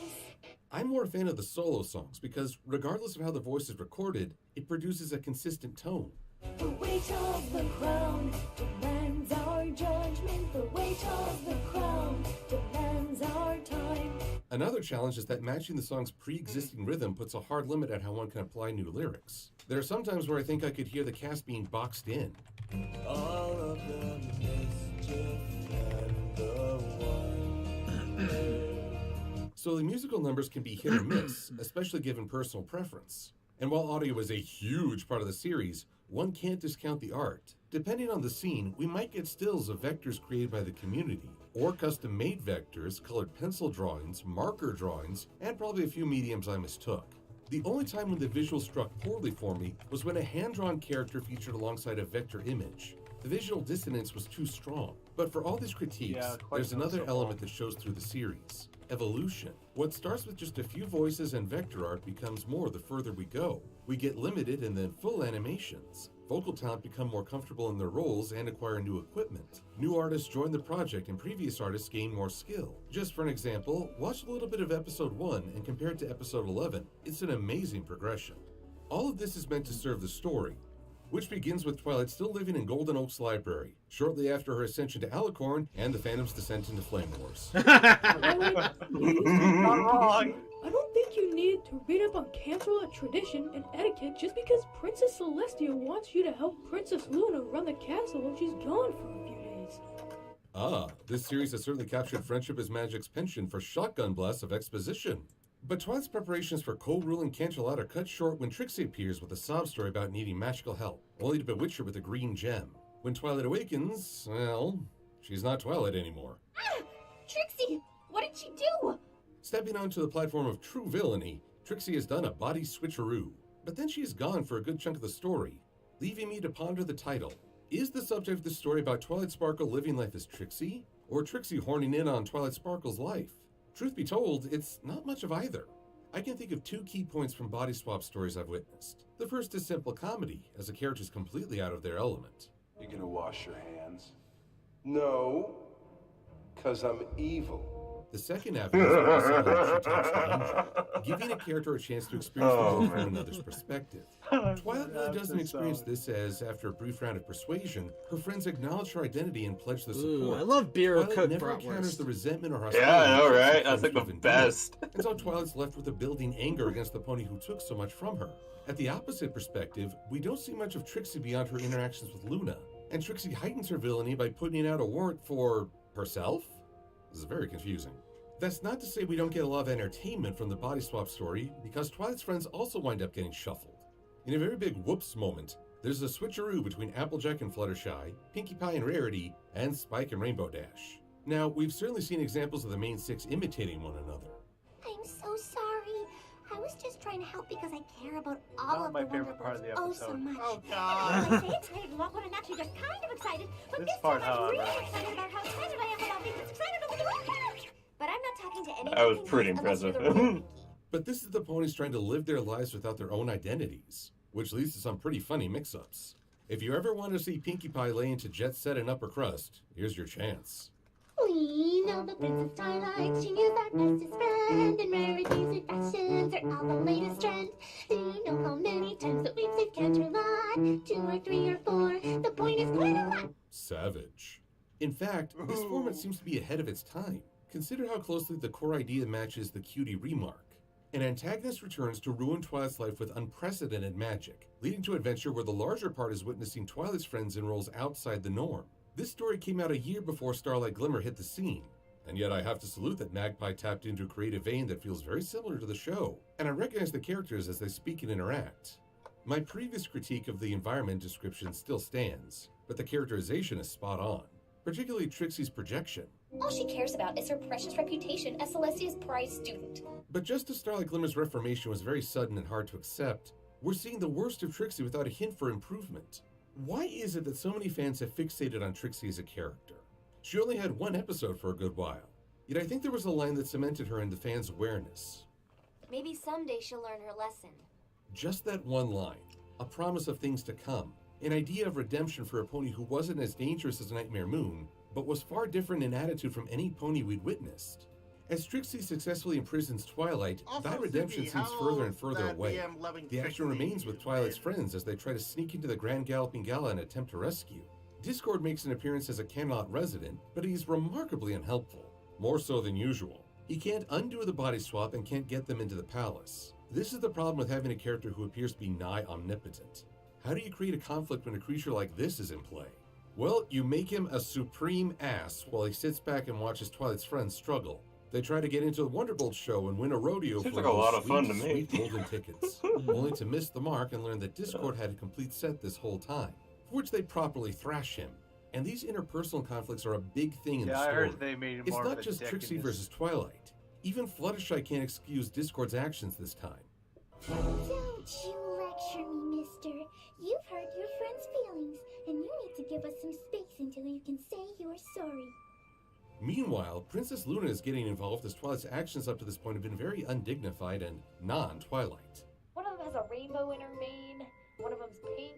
I'm more a fan of the solo songs because, regardless of how the voice is recorded, it produces a consistent tone. The weight of the crown demands our judgment. The weight of the crown demands our time. Another challenge is that matching the song's pre-existing rhythm puts a hard limit at how one can apply new lyrics. There are some times where I think I could hear the cast being boxed in. All of the mischief and the wonder. So the musical numbers can be hit or miss, especially given personal preference. And while audio is a huge part of the series, one can't discount the art. Depending on the scene, we might get stills of vectors created by the community, or custom-made vectors, colored pencil drawings, marker drawings, and probably a few mediums I mistook. The only time when the visual struck poorly for me was when a hand-drawn character featured alongside a vector image. The visual dissonance was too strong. But for all these critiques, there's another element that shows through the series. Evolution. What starts with just a few voices and vector art becomes more the further we go. We get limited and then full animations. Vocal talent become more comfortable in their roles and acquire new equipment. New artists join the project and previous artists gain more skill. Just for an example, watch a little bit of episode 1 and compare it to episode 11. It's an amazing progression. All of this is meant to serve the story, which begins with Twilight still living in Golden Oaks Library, shortly after her ascension to Alicorn and the Phantom's descent into Flame Wars. Not wrong. I don't think you need to read up on cancel tradition and etiquette just because Princess Celestia wants you to help Princess Luna run the castle while she's gone for a few days. Ah, this series has certainly captured friendship as magic's penchant for shotgun blasts of exposition. But Twilight's preparations for co-ruling Canterlot are cut short when Trixie appears with a sob story about needing magical help, only to bewitch her with a green gem. When Twilight awakens, well, she's not Twilight anymore. Ah! Trixie! What did she do? Stepping onto the platform of true villainy, Trixie has done a body switcheroo. But then she is gone for a good chunk of the story, leaving me to ponder the title. Is the subject of the story about Twilight Sparkle living life as Trixie, or Trixie horning in on Twilight Sparkle's life? Truth be told, it's not much of either. I can think of two key points from body swap stories I've witnessed. The first is simple comedy, as the character's completely out of their element. You gonna wash your hands? No, 'cause I'm evil. The second avenue is where she taps the danger, giving a character a chance to experience the world from another's perspective. Twilight really doesn't experience this as, after a brief round of persuasion, her friends acknowledge her identity and pledge their support. Ooh, I love beer Twilight cooked never bratwurst. encounters the resentment or hostility. Yeah, I know, that right? comes That's like with the endearment. best. And so Twilight's left with a building anger against the pony who took so much from her. At the opposite perspective, we don't see much of Trixie beyond her interactions with Luna. And Trixie heightens her villainy by putting out a warrant for herself? This is very confusing. That's not to say we don't get a lot of entertainment from the body swap story, because Twilight's friends also wind up getting shuffled. In a very big whoops moment, there's a switcheroo between Applejack and Fluttershy, Pinkie Pie and Rarity, and Spike and Rainbow Dash. Now, we've certainly seen examples of the main six imitating one another. I'm so sorry. I was just trying to help because I care about all Not of my the favorite part of the Wonder Girls episode. so much. Oh, I God. was excited about one and actually just kind of excited, but This this part, time I'm really however. excited about how excited I am about being excited over the Wonder. But I'm not talking to anyone. That was pretty impressive. But this is the ponies trying to live their lives without their own identities, which leads to some pretty funny mix-ups. If you ever want to see Pinkie Pie lay into Jet Set and Upper Crust, here's your chance. We know the Princess Twilight, she is our bestest friend, and rarities and fashions are all the latest trend. Do you know how many times that we've saved Canterlot? 2 or 3 or 4, the point is quite a lot. Savage. In fact, this format seems to be ahead of its time. Consider how closely the core idea matches the cutie remark. An antagonist returns to ruin Twilight's life with unprecedented magic, leading to adventure where the larger part is witnessing Twilight's friends in roles outside the norm. This story came out a year before Starlight Glimmer hit the scene, and yet I have to salute that Magpie tapped into a creative vein that feels very similar to the show, and I recognize the characters as they speak and interact. My previous critique of the environment description still stands, but the characterization is spot on. particularly Trixie's projection. All she cares about is her precious reputation as Celestia's prize student. But just as Starlight Glimmer's reformation was very sudden and hard to accept, we're seeing the worst of Trixie without a hint for improvement. Why is it that so many fans have fixated on Trixie as a character? She only had one episode for a good while, yet I think there was a line that cemented her in the fans' awareness. Maybe someday she'll learn her lesson. Just that one line, a promise of things to come, an idea of redemption for a pony who wasn't as dangerous as Nightmare Moon, but was far different in attitude from any pony we'd witnessed. As Trixie successfully imprisons Twilight, Also, that redemption Suki, seems how further and further that away. DM loving The action Trixie remains with Twilight's friends as they try to sneak into the Grand Galloping Gala and attempt to rescue. Discord makes an appearance as a Camelot resident, but he's remarkably unhelpful, more so than usual. He can't undo the body swap and can't get them into the palace. This is the problem with having a character who appears to be nigh omnipotent. How do you create a conflict when a creature like this is in play? Well, you make him a supreme ass while he sits back and watches Twilight's friends struggle. They try to get into the Wonderbolt show and win a rodeo Seems for like a lot those of fun to me. sweet golden tickets, only to miss the mark and learn that Discord had a complete set this whole time, for which they properly thrash him. And these interpersonal conflicts are a big thing in the Yeah, story. I heard they made it It's more not of a just dick Trixie in this. versus Twilight. Even Fluttershy can't excuse Discord's actions this time. Don't you lecture me, mister. You've hurt your friend's feelings, and you need to give us some space until you can say you're sorry. Meanwhile, Princess Luna is getting involved as Twilight's actions up to this point have been very undignified and non-Twilight. One of them has a rainbow in her mane. One of them's pink.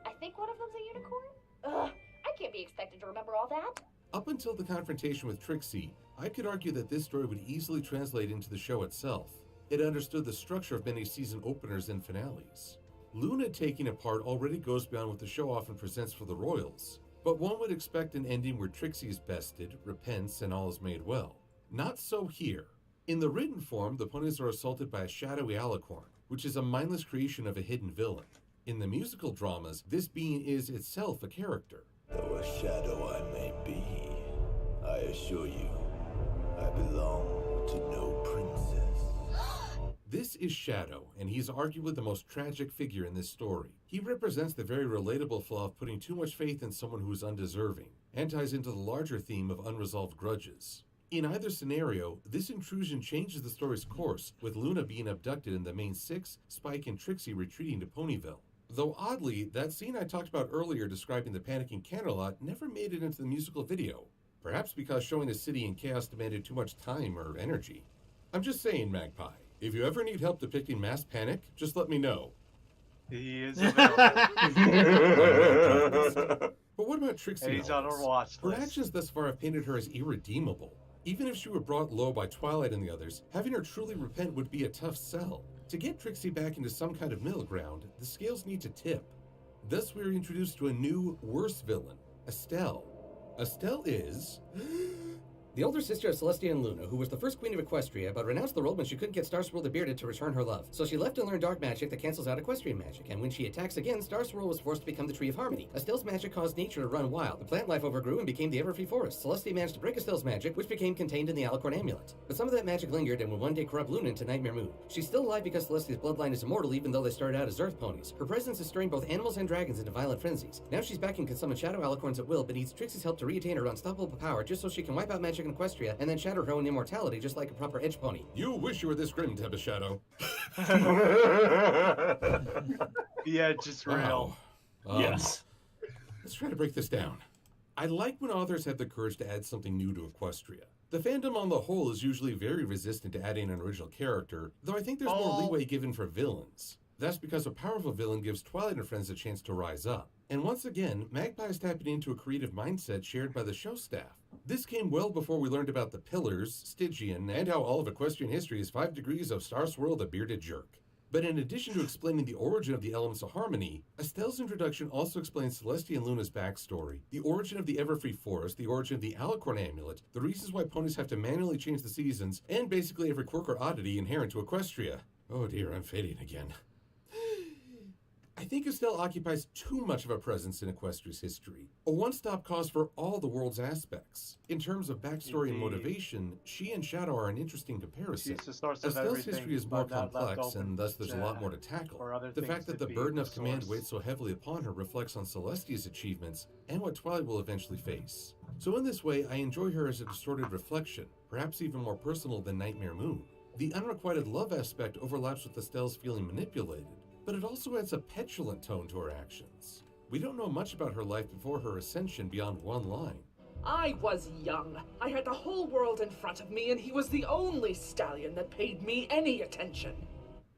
I think one of them's a unicorn. Ugh, I can't be expected to remember all that. Up until the confrontation with Trixie, I could argue that this story would easily translate into the show itself. It understood the structure of many season openers and finales. Luna taking a part already goes beyond what the show often presents for the royals, but one would expect an ending where Trixie is bested, repents, and all is made well. Not so here. In the written form, the ponies are assaulted by a shadowy alicorn, which is a mindless creation of a hidden villain. In the musical dramas, this being is itself a character. Though a shadow I may be, I assure you, I belong to no princess. This is Shadow, and he's arguably the most tragic figure in this story. He represents the very relatable flaw of putting too much faith in someone who is undeserving, and ties into the larger theme of unresolved grudges. In either scenario, this intrusion changes the story's course, with Luna being abducted and the main six, Spike and Trixie, retreating to Ponyville. Though oddly, that scene I talked about earlier describing the panicking Canterlot never made it into the musical video. Perhaps because showing the city in chaos demanded too much time or energy. I'm just saying, Magpie. If you ever need help depicting mass panic, just let me know. He is available. But what about Trixie? And he's on our watch Her list. actions thus far have painted her as irredeemable. Even if she were brought low by Twilight and the others, having her truly repent would be a tough sell. To get Trixie back into some kind of middle ground, the scales need to tip. Thus we are introduced to a new, worse villain, Estelle. Estelle is... the older sister of Celestia and Luna, who was the first queen of Equestria, but renounced the role when she couldn't get Starswirl the Bearded to return her love. So she left and learned dark magic that cancels out equestrian magic, and when she attacks again, Starswirl was forced to become the Tree of Harmony. Estelle's magic caused nature to run wild. The plant life overgrew and became the Everfree Forest. Celestia managed to break Estelle's magic, which became contained in the Alicorn Amulet. But some of that magic lingered and would one day corrupt Luna into Nightmare Moon. She's still alive because Celestia's bloodline is immortal even though they started out as Earth ponies. Her presence is stirring both animals and dragons into violent frenzies. Now she's back and can summon Shadow Alicorns at will, but needs Trixie's help to retain her unstoppable power just so she can wipe out magic in Equestria and then shatter her own immortality just like a proper edge pony. You wish you were this grim, Tempest Shadow. Yeah, just real. Yes. Let's try to break this down. I like when authors have the courage to add something new to Equestria. The fandom on the whole is usually very resistant to adding an original character, though I think there's more leeway given for villains. That's because a powerful villain gives Twilight and friends a chance to rise up. And once again, Magpie is tapping into a creative mindset shared by the show staff. This came well before we learned about the Pillars, Stygian, and how all of Equestrian history is 5 degrees of Starswirl the Bearded Jerk. But in addition to explaining the origin of the elements of harmony, Estelle's introduction also explains Celestia and Luna's backstory, the origin of the Everfree Forest, the origin of the Alicorn Amulet, the reasons why ponies have to manually change the seasons, and basically every quirk or oddity inherent to Equestria. Oh dear, I'm fading again. I think Estelle occupies too much of a presence in Equestria's history, a one-stop cause for all the world's aspects. In terms of backstory and motivation, she and Shadow are an interesting comparison. She's the source of Estelle's everything, history is more but not left complex, open and thus there's a lot to- more to tackle. for other The things fact that to the be burden the of command source. weighs so heavily upon her reflects on Celestia's achievements and what Twilight will eventually face. So in this way, I enjoy her as a distorted reflection, perhaps even more personal than Nightmare Moon. The unrequited love aspect overlaps with Estelle's feeling manipulated, but it also adds a petulant tone to her actions. We don't know much about her life before her ascension beyond one line. I was young. I had the whole world in front of me, and he was the only stallion that paid me any attention.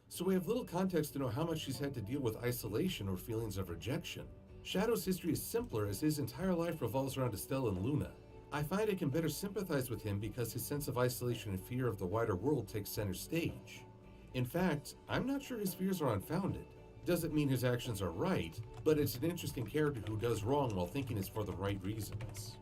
So we have little context to know how much she's had to deal with isolation or feelings of rejection. Shadow's history is simpler as his entire life revolves around Estelle and Luna. I find I can better sympathize with him because his sense of isolation and fear of the wider world takes center stage. In fact, I'm not sure his fears are unfounded. Doesn't mean his actions are right, but it's an interesting character who does wrong while thinking it's for the right reasons.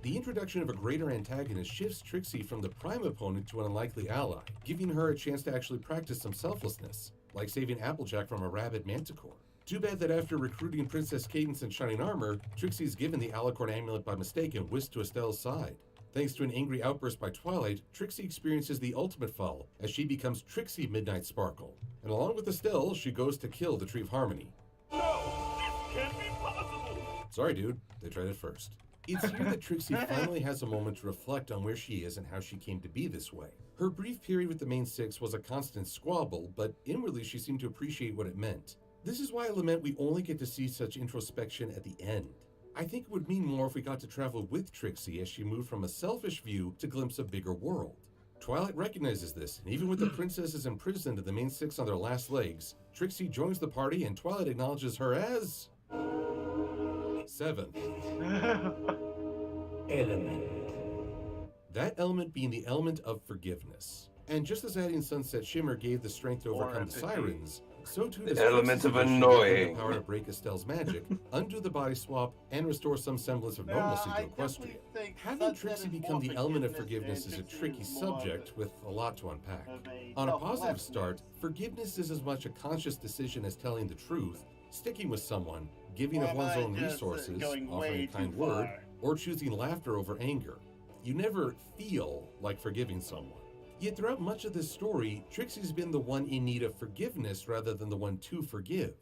The introduction of a greater antagonist shifts Trixie from the prime opponent to an unlikely ally, giving her a chance to actually practice some selflessness, like saving Applejack from a rabid manticore. Too bad that after recruiting Princess Cadence in shining armor, Trixie's given the Alicorn amulet by mistake and whisked to Estelle's side. Thanks to an angry outburst by Twilight, Trixie experiences the ultimate fall as she becomes Trixie Midnight Sparkle. And along with Estelle, she goes to kill the Tree of Harmony. No, this can't be possible. Sorry, dude. They tried it first. It's here that Trixie finally has a moment to reflect on where she is and how she came to be this way. Her brief period with the main six was a constant squabble, but inwardly she seemed to appreciate what it meant. This is why I lament we only get to see such introspection at the end. I think it would mean more if we got to travel with Trixie as she moved from a selfish view to glimpse a bigger world. Twilight recognizes this, and even with the princesses imprisoned and the main six on their last legs, Trixie joins the party and Twilight acknowledges her as... seventh. Element. That element being the element of forgiveness. And just as adding Sunset Shimmer gave the strength to overcome the sirens, so too does The element Trixie's of addition give her annoying. the power to break Estelle's magic, undo the body swap, and restore some semblance of normalcy to Equestria. Having Trixie become the element of forgiveness is a tricky subject with a lot to unpack. On a positive start, forgiveness is as much a conscious decision as telling the truth, sticking with someone, giving of one's own resources, offering a kind word, or choosing laughter over anger. You never feel like forgiving someone. Yet throughout much of this story, Trixie's been the one in need of forgiveness rather than the one to forgive.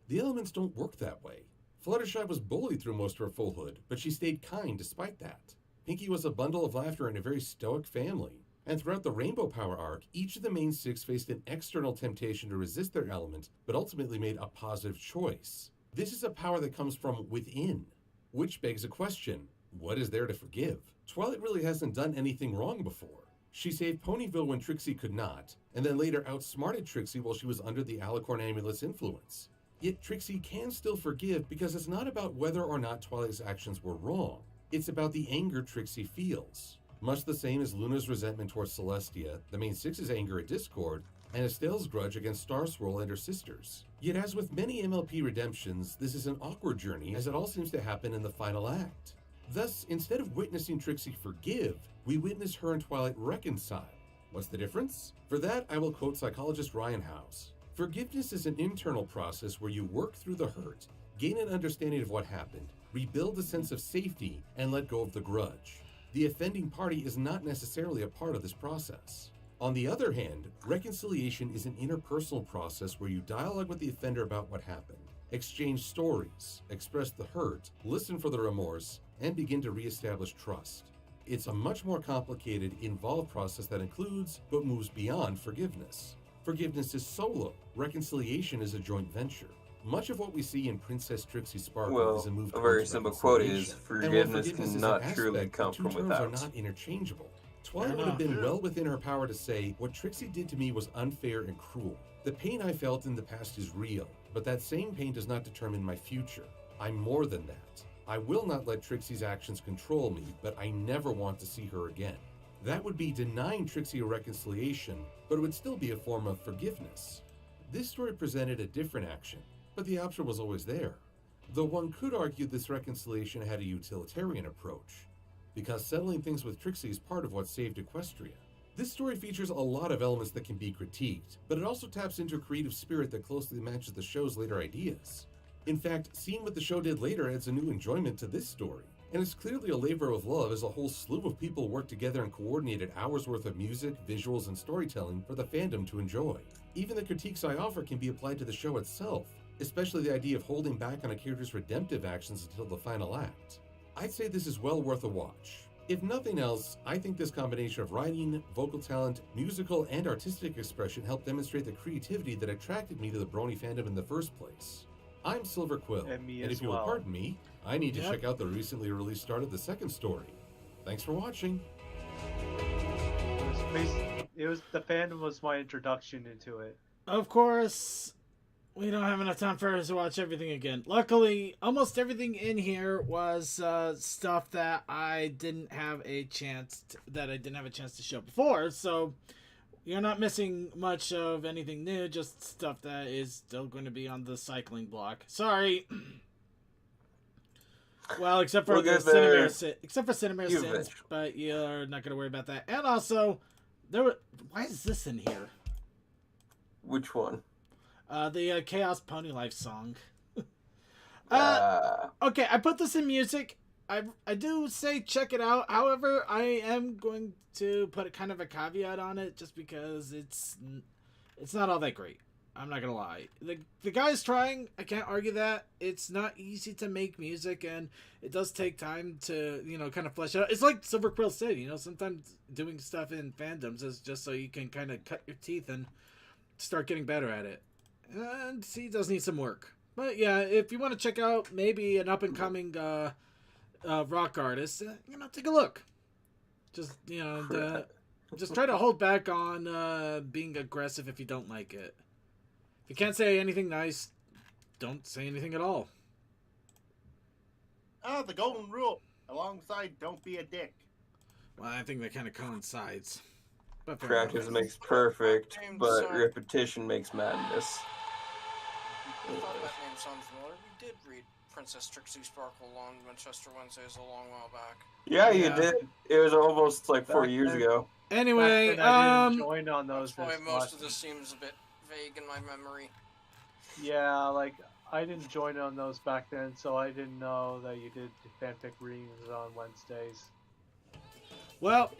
The elements don't work that way. Fluttershy was bullied through most of her foalhood, but she stayed kind despite that. Pinkie was a bundle of laughter in a very stoic family. And throughout the Rainbow Power arc, each of the main six faced an external temptation to resist their element, but ultimately made a positive choice. This is a power that comes from within, which begs a question. What is there to forgive? Twilight really hasn't done anything wrong before. She saved Ponyville when Trixie could not, and then later outsmarted Trixie while she was under the Alicorn Amulet's influence. Yet Trixie can still forgive because it's not about whether or not Twilight's actions were wrong. It's about the anger Trixie feels. Much the same as Luna's resentment towards Celestia, the main six's anger at Discord, and Estelle's grudge against Star Swirl and her sisters. Yet as with many MLP redemptions, this is an awkward journey as it all seems to happen in the final act. Thus, instead of witnessing Trixie forgive, we witness her and Twilight reconcile. What's the difference? For that, I will quote psychologist Ryan House. Forgiveness is an internal process where you work through the hurt, gain an understanding of what happened, rebuild a sense of safety, and let go of the grudge. The offending party is not necessarily a part of this process. On the other hand, reconciliation is an interpersonal process where you dialogue with the offender about what happened, exchange stories, express the hurt, listen for the remorse, and begin to reestablish trust. It's a much more complicated, involved process that includes, but moves beyond forgiveness. Forgiveness is solo. Reconciliation is a joint venture. Much of what we see in Princess Trixie Sparkle is a move a very towards simple quote is, reconciliation. And while forgiveness is cannot an aspect, truly the come two from terms without. are not interchangeable. Twilight would have been well within her power to say, what Trixie did to me was unfair and cruel. The pain I felt in the past is real, but that same pain does not determine my future. I'm more than that. I will not let Trixie's actions control me, but I never want to see her again. That would be denying Trixie a reconciliation, but it would still be a form of forgiveness. This story presented a different action, but the option was always there. Though one could argue this reconciliation had a utilitarian approach, because settling things with Trixie is part of what saved Equestria. This story features a lot of elements that can be critiqued, but it also taps into a creative spirit that closely matches the show's later ideas. In fact, seeing what the show did later adds a new enjoyment to this story. And it's clearly a labor of love as a whole slew of people worked together and coordinated hours worth of music, visuals, and storytelling for the fandom to enjoy. Even the critiques I offer can be applied to the show itself, especially the idea of holding back on a character's redemptive actions until the final act. I'd say this is well worth a watch. If nothing else, I think this combination of writing, vocal talent, musical, and artistic expression helped demonstrate the creativity that attracted me to the Brony fandom in the first place. I'm Silver Quill, and if you will pardon me, I need to check out the recently released start of the second story. Thanks for watching. The fandom was my introduction into it. Of course, we don't have enough time for us to watch everything again. Luckily, almost everything in here was stuff that I didn't have a chance to show before. So you're not missing much of anything new, just stuff that is still going to be on the cycling block. Sorry. Well, except for Cinemare Sins, but you're not going to worry about that. And also, why is this in here? Which one? The Chaos Pony Life song. Okay, I put this in music. I do say check it out. However, I am going to put kind of a caveat on it just because it's not all that great. I'm not gonna lie. The guy's trying. I can't argue that. It's not easy to make music, and it does take time to, kind of flesh out. It's like Silver Quill said, sometimes doing stuff in fandoms is just so you can kind of cut your teeth and start getting better at it. And he does need some work. But yeah, if you want to check out maybe an up-and-coming rock artist, take a look. Just, just try to hold back on being aggressive if you don't like it. If you can't say anything nice, don't say anything at all. The golden rule. Alongside, don't be a dick. Well, I think that kind of coincides. But Practice makes perfect, but repetition makes madness. I thought that name sounds familiar. We did read Princess Trixie Sparkle on Winchester Wednesdays a long while back. Yeah, you did. It was almost like 4 years ago. Anyway, I didn't join on those. That's why most of this seems a bit vague in my memory. Yeah, I didn't join on those back then, so I didn't know that you did fanfic readings on Wednesdays. Well,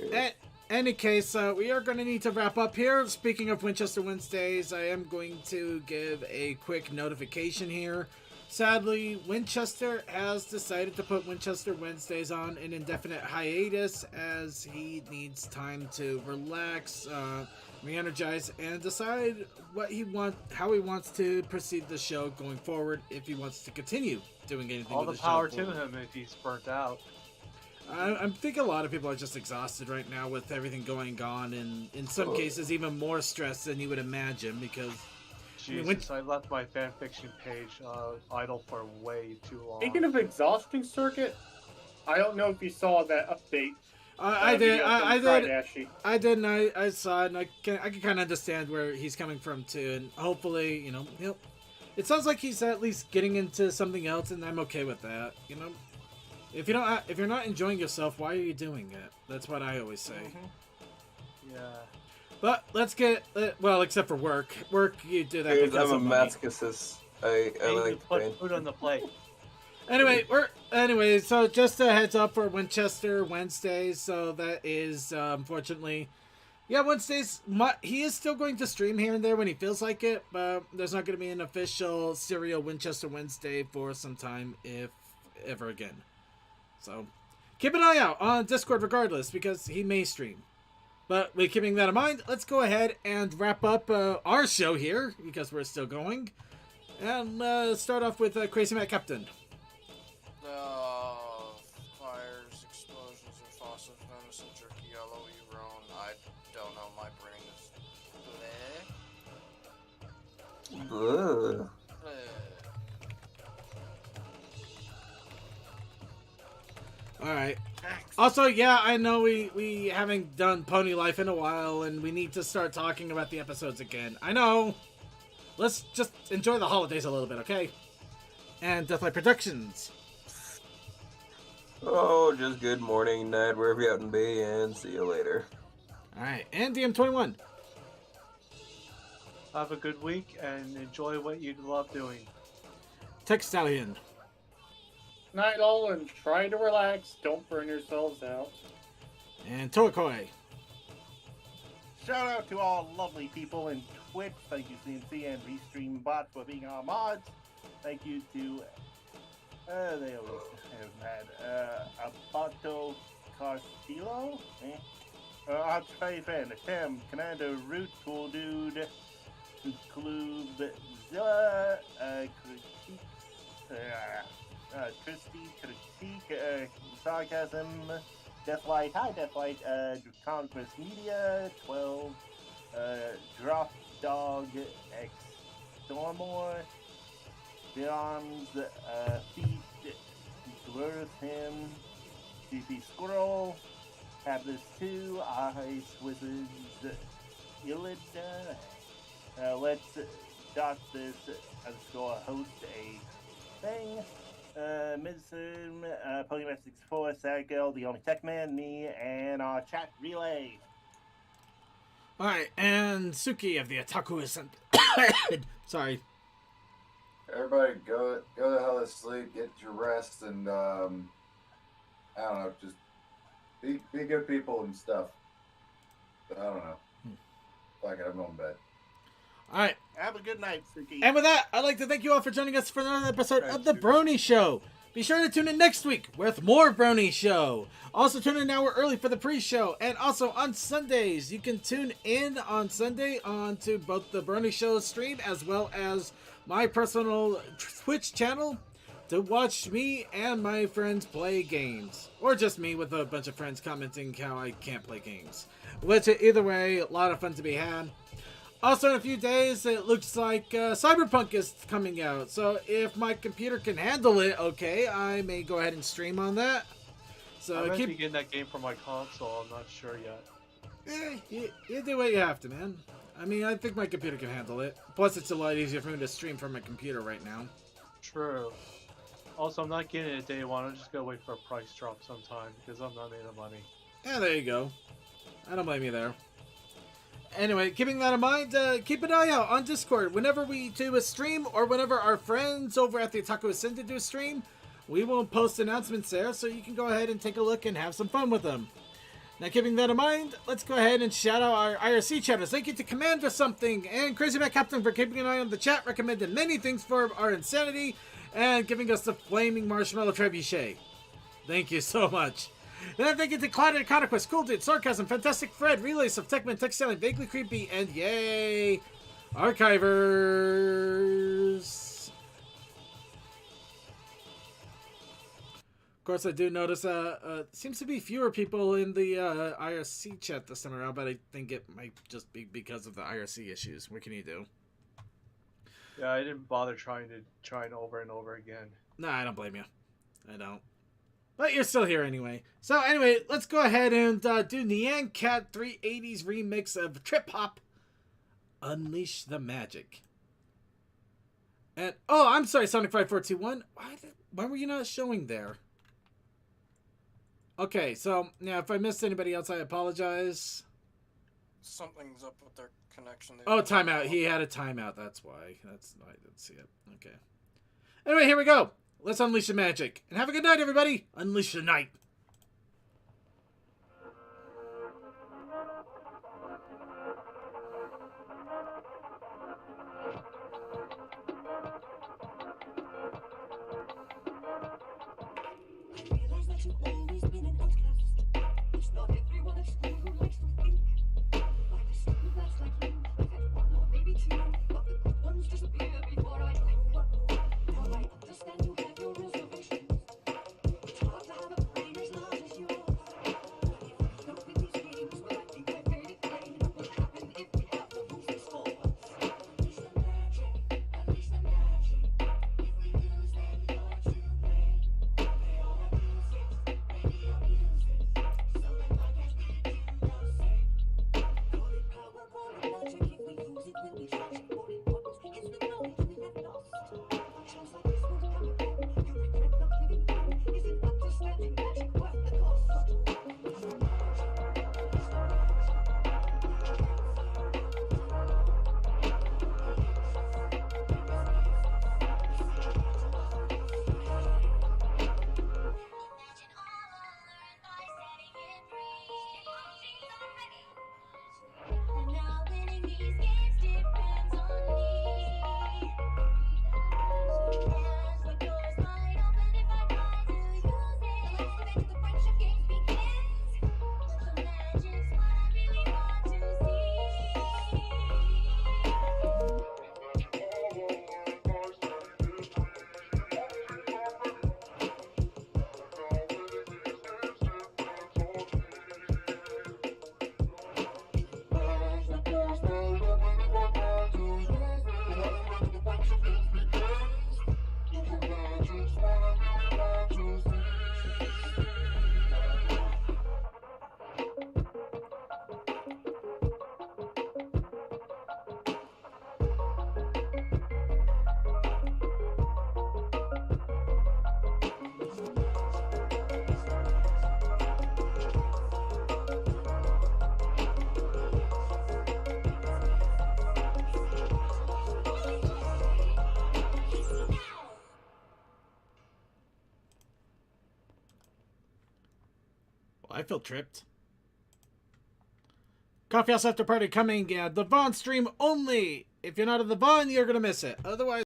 any case, we are going to need to wrap up here. Speaking of Winchester Wednesdays, I am going to give a quick notification here. Sadly, Winchester has decided to put Winchester Wednesdays on an indefinite hiatus as he needs time to relax, re-energize, and decide how he wants to proceed the show going forward, if he wants to continue doing anything. All with the show power to forward. him if he's burnt out. I think a lot of people are just exhausted right now with everything going on, and in some cases even more stressed than you would imagine, because Jesus, I left my fanfiction page idle for way too long. Speaking of exhausting, Circuit, I don't know if you saw that update. I did, and I saw it, and I can kind of understand where he's coming from too, and hopefully, it sounds like he's at least getting into something else, and I'm okay with that. If you're not enjoying yourself, why are you doing it? That's what I always say. Yeah. But let's get except for work. Work, you do that because I'm a of money. masochist. I like to put food on the plate. Anyway, so just a heads up for Winchester Wednesdays. So that is unfortunately, Wednesdays. He is still going to stream here and there when he feels like it, but there's not going to be an official serial Winchester Wednesday for some time, if ever again. So keep an eye out on Discord regardless, because he may stream. But with keeping that in mind, let's go ahead and wrap up our show here, because we're still going. And start off with Crazy Matt Captain. Fires, explosions, or faucets, venison, jerky, yellow, roan. I don't know, my brain is bleh. Bleh. Alright. Also, I know we haven't done Pony Life in a while, and we need to start talking about the episodes again. I know. Let's just enjoy the holidays a little bit, okay? And Deathlight Productions. Oh, just good morning, night, wherever you happen to be, and see you later. All right, and DM21. Have a good week and enjoy what you love doing. Tech Stallion. Night all, and try to relax. Don't burn yourselves out. And Toakoi. Shout out to all lovely people in Twitch. Thank you, CNC and Restream Bot, for being our mods. Thank you to, they always have had, Abato Castillo, our trade friend, Tim, Commander Root, Cool Dude, Club Zilla, Christy, Critique, Sarcasm, Deathlight, hi Deathlight, Conquest Media, 12, Drop Dog, X Stormore, Beyond Feet, Worth Him, CP Squirrel, Hapless 2, Ice Wizards, Illida, let's dot this underscore host a thing. Midson, Pokemon 64, Sad Girl, The Only Tech Man, me, and our chat relay. Alright, and Suki of the Otaku Ascent. Sorry. Everybody go the hell to sleep, get your rest, and I don't know, just be good people and stuff. I don't know. Fuck it, I'm going to bed. Alright. Have a good night, Suki. And with that, I'd like to thank you all for joining us for another episode of The Brony Show. Be sure to tune in next week with more Brony Show. Also tune in an hour early for the pre-show. And also on Sundays, you can tune in on Sunday onto both the Brony Show stream as well as my personal Twitch channel to watch me and my friends play games. Or just me with a bunch of friends commenting how I can't play games. Which, either way, a lot of fun to be had. Also, in a few days, it looks like Cyberpunk is coming out. So, if my computer can handle it, okay, I may go ahead and stream on that. So, I might be getting that game for my console. I'm not sure yet. You do what you have to, man. I mean, I think my computer can handle it. Plus, it's a lot easier for me to stream from my computer right now. True. Also, I'm not getting it day one. I'm just gonna wait for a price drop sometime because I'm not making the money. Yeah, there you go. I don't blame you there. Anyway, keeping that in mind, keep an eye out on Discord. Whenever we do a stream, or whenever our friends over at the Otaku Ascended do a stream, we will post announcements there, so you can go ahead and take a look and have some fun with them. Now, keeping that in mind, let's go ahead and shout out our IRC chatters. Thank you to Commander Something and Crazy Mac Captain for keeping an eye on the chat, recommending many things for our insanity, and giving us the Flaming Marshmallow Trebuchet. Thank you so much. Then thank you to Clouded Conquest, Cool Dude, Sarcasm, Fantastic Fred, Relays of Techman, Tech Selling, Vaguely Creepy, and yay, Archivers. Of course, I do notice seems to be fewer people in the IRC chat this time around, but I think it might just be because of the IRC issues. What can you do? Yeah, I didn't bother trying over and over again. Nah, I don't blame you. I don't. But you're still here anyway. So anyway, let's go ahead and do Nyan Cat 380's remix of Trip Hop, Unleash the Magic. And, oh, I'm sorry, Sonic5421. Why were you not showing there? Okay, so, yeah, if I missed anybody else, I apologize. Something's up with their connection. Oh, timeout. He had a timeout, that's why. That's why I didn't see it. Okay. Anyway, here we go. Let's unleash the magic. And have a good night, everybody. Unleash the night. I realize that you've always been an outcast. It's not everyone at school who likes to think. Find a student that's like you. I've had one or maybe two, but the good ones disappear before I know what more. Now I understand you have your reservations. It's hard to have a brain as large as yours. If we don't win these games, well, I think I've made it plain what will happen if we have the losing scores. Unleash the magic, unleash the magic. If we lose, then you're to blame. They all abuse it, radio music. So the podcast we do the same. Call it power, call it magic. If we use it, we'll be tragic. More important is the knowledge. Well, I feel tripped. Coffee House After Party coming, the Vaughn stream only. If you're not at the Vaughn, you're going to miss it. Otherwise,